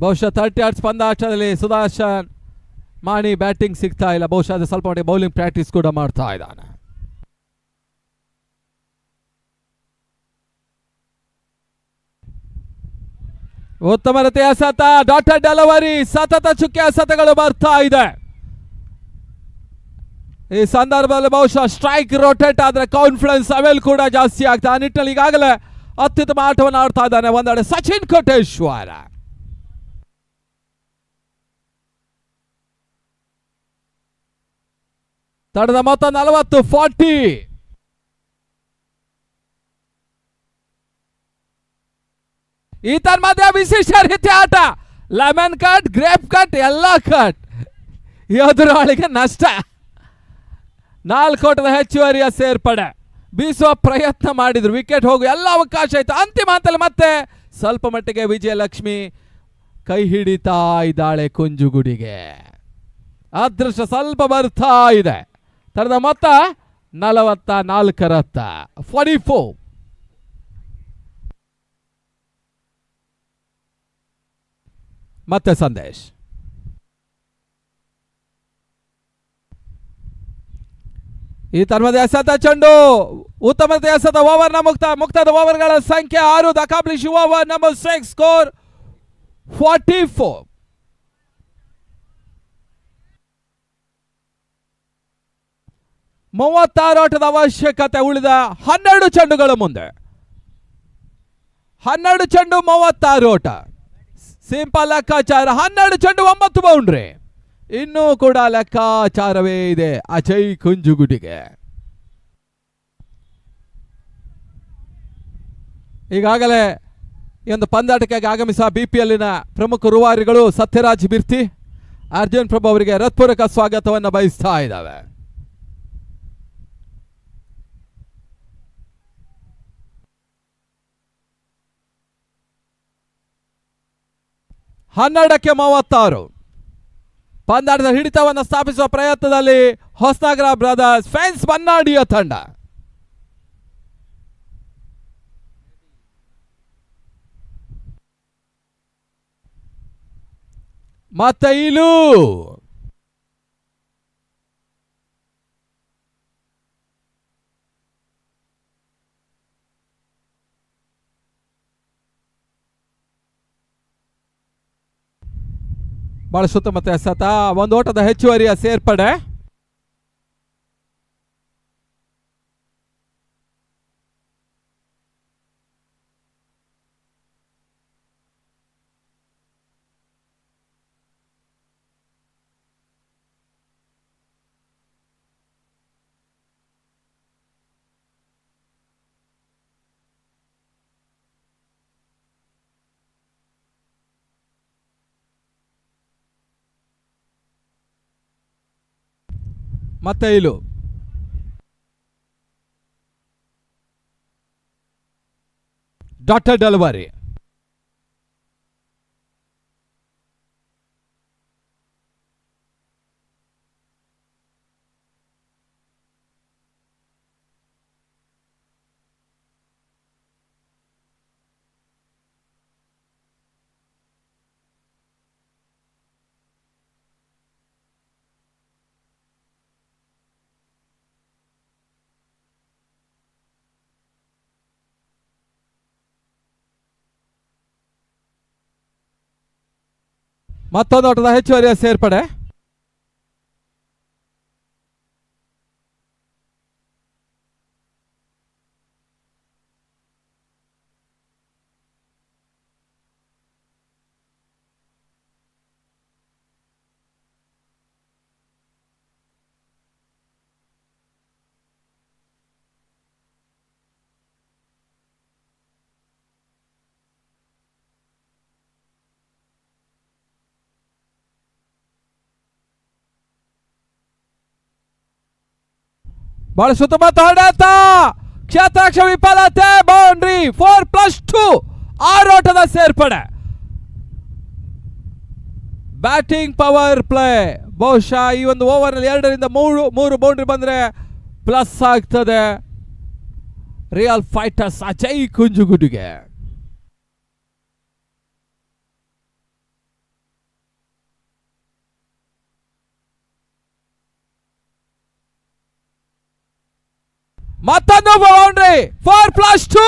ಬಹುಶಃ 30 ಯಾರ್ಡ್ಸ್ ಪಂದ್ಯಾಟದಲ್ಲಿ ಸುದರ್ಶನ್ ಮಾಣಿ ಬ್ಯಾಟಿಂಗ್ ಸಿಗ್ತಾ ಇಲ್ಲ. ಬಹುಶಃ ಅದು ಸ್ವಲ್ಪ ಮಟ್ಟಿಗೆ ಬೌಲಿಂಗ್ ಪ್ರಾಕ್ಟೀಸ್ ಕೂಡ ಮಾಡ್ತಾ ಇದ್ದಾನೆ. ಉತ್ತಮ ರೀತಿಯ ಎಸೆತ ಡಾಟೆಡ್ ಡೆಲಿವರಿ. ಸತತ ಚುಕ್ಕೆ ಎಸೆತಗಳು ಬರ್ತಾ ಇದೆ. ಈ ಸಂದರ್ಭದಲ್ಲಿ ಬಹುಶಃ ಸ್ಟ್ರೈಕ್ ರೊಟೇಟ್ ಆದ್ರೆ ಕಾನ್ಫಿಡೆನ್ಸ್ ಲೆವೆಲ್ ಕೂಡ ಜಾಸ್ತಿ ಆಗ್ತದೆ. ಆ ನಿಟ್ಟಿನಲ್ಲಿ ಈಗಾಗಲೇ ಅತ್ಯುತ್ತಮ ಆಟವನ್ನು ಆಡ್ತಾ ಇದ್ದಾನೆ ಒಂದೆಡೆ ಸಚಿನ್ ಕೋಟೇಶ್ವರ. ತಡದ ಮೊತ್ತ 40-40. ಈ ಮಧ್ಯ ವಿಶೇಷ ರೀತಿಯ ಆಟ. ಲೆಮನ್ ಕಟ್, ಗ್ರೇಪ್ ಕಟ್, ಎಲ್ಲ ಕಟ್. ಎದುರಾಳಿಗೆ ನಷ್ಟ. 4 ಓಟದ ಹೆಚ್ಚುವರಿಯ ಸೇರ್ಪಡೆ. ಬೀಸುವ ಪ್ರಯತ್ನ ಮಾಡಿದ್ರು, ವಿಕೆಟ್ ಹೋಗುವ ಎಲ್ಲ ಅವಕಾಶ ಇತ್ತು. ಅಂತಿಮ ಹಂತದಲ್ಲಿ ಮತ್ತೆ ಸ್ವಲ್ಪ ಮಟ್ಟಿಗೆ ವಿಜಯಲಕ್ಷ್ಮಿ ಕೈ ಹಿಡಿತಾ ಇದ್ದಾಳೆ ಕುಂಜುಗುಡಿಗೆ. ಅದೃಷ್ಟ ಸ್ವಲ್ಪ ಬರ್ತಾ ಇದೆ. ತರದ ಮೊತ್ತ 44 44. ಮತ್ತೆ ಸಂದೇಶ್. ಈ ತನ್ಮದ ಎಸೆತ ಚೆಂಡು ಉತ್ತಮ ಎಸೆತ. ಓವರ್ನ ಮುಕ್ತಾದ ಓವರ್ಗಳ ಸಂಖ್ಯೆ 6. The accomplish over number 6. Score 44. ಆಟದ ಅವಶ್ಯಕತೆ. ಉಳಿದ 12 ಚೆಂಡುಗಳ ಮುಂದೆ 12 ಚೆಂಡು 36 ಓಟ. ಸಿಂಪಲ್ ಲೆಕ್ಕಾಚಾರ. 12 ಚೆಂಡು 9 ಬೌಂಡ್ರಿ. ಇನ್ನೂ ಕೂಡ ಲೆಕ್ಕಾಚಾರವೇ ಇದೆ ಅಜಯ್ ಕುಂಜುಗುಡಿಗೆ. ಈಗಾಗಲೇ ಈ ಒಂದು ಪಂದ್ಯಾಟಕ್ಕೆ ಆಗಮಿಸುವ BPLನ ಪ್ರಮುಖ ರೂವಾರಿಗಳು ಸತ್ಯರಾಜ್ ಬಿರ್ತಿ, ಅರ್ಜುನ್ ಪ್ರಭು ಅವರಿಗೆ ಹೃತ್ಪೂರ್ವಕ ಸ್ವಾಗತವನ್ನು ಬಯಸ್ತಾ ಇದ್ದಾವೆ. ಹನ್ನೆರಡಕ್ಕೆ 36. ಪಂದ್ಯಾಟದ ಹಿಡಿತವನ್ನು ಸ್ಥಾಪಿಸುವ ಪ್ರಯತ್ನದಲ್ಲಿ ಹೊಸನಗರ ಬ್ರದರ್ಸ್ ಫೆನ್ಸ್ ಬನ್ನಾಡಿಯ ತಂಡ. ಮತ್ತೆ ಇಲು ಬಹಳ ಸುತ್ತಮುತ್ತ ಎಸೆತ. ಒಂದು ಓಟದ ಹೆಚ್ಚುವರಿಯ ಸೇರ್ಪಡೆ. ಮತ್ತೆ ಇಲು ಡಾಟೆಡ್ ಡೆಲಿವರಿ. ಮತ್ತೊಂದು ಓಟದ ಹೆಚ್ಚುವರಿಯ ಸೇರ್ಪಡೆ. ಬಹಳ ಸುತ್ತಮುತ್ತ ಹೊಡೆತ, ಕ್ಷೇತ್ರಾಕ್ಷ ವಿಫಲತೆ, ಬೌಂಡ್ರಿ 4+2 6 ಓಟದ ಸೇರ್ಪಡೆ. Batting power play. ಬಹುಶಃ ಈ ಒಂದು ಓವರ್ನಲ್ಲಿ 2ರಿಂದ 3 ಬೌಂಡ್ರಿ ಬಂದ್ರೆ ಪ್ಲಸ್ ಆಗ್ತದೆ ರಿಯಲ್ ಫೈಟರ್ಸ್ ಅಜಯ್ ಕುಂಜುಗುಡಿಗೆ. ಮತ್ತೊಂದು ಬೌಂಡ್ರಿ 4+2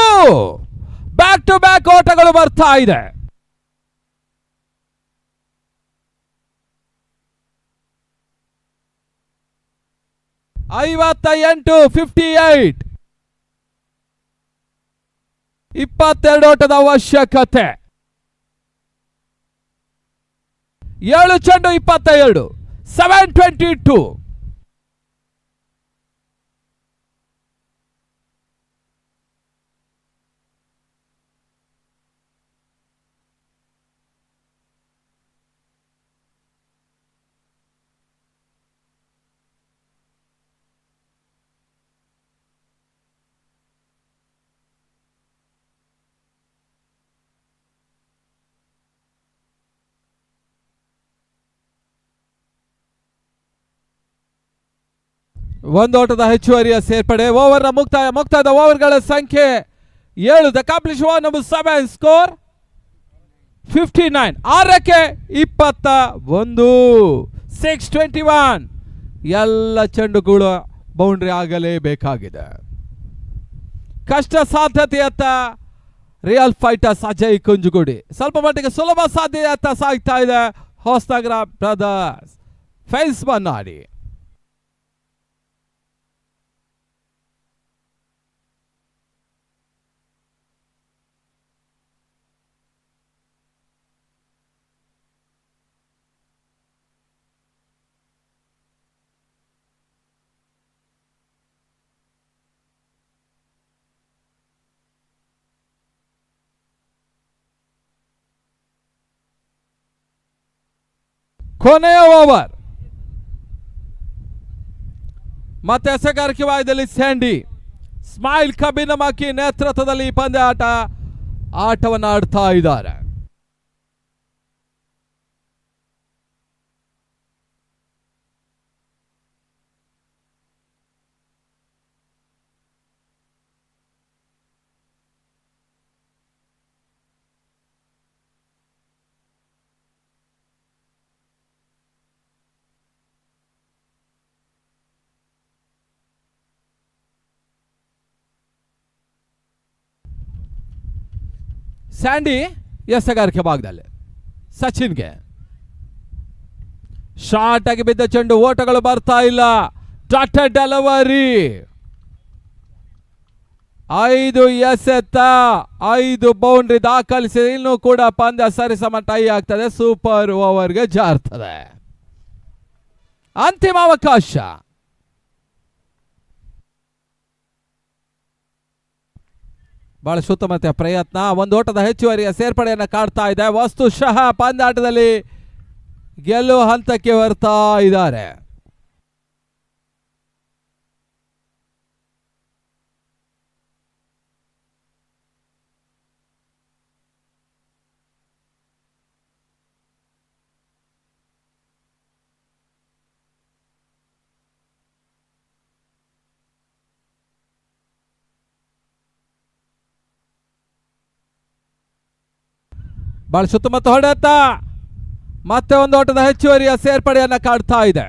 ಬ್ಯಾಕ್ ಟು ಬ್ಯಾಕ್ ಓಟಗಳು ಬರ್ತಾ ಇದೆ. ಐವತ್ತ 58 22 ಓಟದ ಅವಶ್ಯಕತೆ. 7 ಚೆಂಡು 22 722. ಒಂದು ಓಟದ ಹೆಚ್ಚುವರಿಯ ಸೇರ್ಪಡೆ. ಓವರ್ನ ಮುಕ್ತಾಯದ ಓವರ್ಗಳ ಸಂಖ್ಯೆ 7. The complete over number 7 score 59. 6ಕ್ಕೆ 21 621. ಎಲ್ಲ ಚೆಂಡುಗಳು ಬೌಂಡ್ರಿ ಆಗಲೇಬೇಕಾಗಿದೆ. ಕಷ್ಟ ಸಾಧ್ಯತೆಯತ್ತ ರಿಯಲ್ ಫೈಟರ್ಸ್ ಅಜಯ್ ಕುಂಜುಗುಡಿ. ಸ್ವಲ್ಪ ಮಟ್ಟಿಗೆ ಸುಲಭ ಸಾಧ್ಯತೆಯತ್ತ ಸಾಗ್ತಾ ಇದೆ ಹೊಸನಗರ ಬ್ರದರ್ಸ್ ಫೇಸ್ ಬನ್ನಾಡಿ. ಕೊನೆಯ ಓವರ್. ಮತ್ತೆ ಎಸೆಗಾರಿಕೆ ವಾಯದಲ್ಲಿ ಸ್ಯಾಂಡಿ ಸ್ಮೈಲ್ ಕಬಿನಮಾಕಿ ನೇತೃತ್ವದಲ್ಲಿ ಪಂದ್ಯ ಆಟವನ್ನು ಆಡ್ತಾ ಇದ್ದಾರೆ. ಸ್ಯಾಂಡಿ ಎಸೆಗಾರಿಕೆ ಭಾಗದಲ್ಲಿ ಸಚಿನ್ಗೆ ಶಾರ್ಟ್ ಆಗಿ ಬಿದ್ದ ಚೆಂಡು, ಓಟಗಳು ಬರ್ತಾ ಇಲ್ಲ. ಡಾಟರ್ ಡೆಲಿವರಿ 5 ಎಸೆತ 5 ಬೌಂಡ್ರಿ ದಾಖಲಿಸಿ ಇನ್ನೂ ಕೂಡ ಪಂದ್ಯ ಸರಿಸಮ ಟೈ ಆಗ್ತದೆ. ಸೂಪರ್ ಓವರ್ಗೆ ಜಾರ್ತದೆ. ಅಂತಿಮ ಅವಕಾಶ. ಬಹಳ ಸುತ್ತಮುತ್ತ ಪ್ರಯತ್ನ. ಒಂದು ಓಟದ ಹೆಚ್ಚುವರಿಯ ಸೇರ್ಪಡೆಯನ್ನು ಕಾಡ್ತಾ ಇದೆ. ವಸ್ತುಶಃ ಪಂದ್ಯಾಟದಲ್ಲಿ ಗೆಲ್ಲುವ ಹಂತಕ್ಕೆ ಬರ್ತಾ ಇದ್ದಾರೆ. ಬಹಳ ಸುತ್ತಮುತ್ತ ಹೊಡೆತ. ಮತ್ತೆ ಒಂದು ಓಟದ ಹೆಚ್ಚುವರಿಯ ಸೇರ್ಪಡೆಯನ್ನು ಕಾಡ್ತಾ ಇದೆ.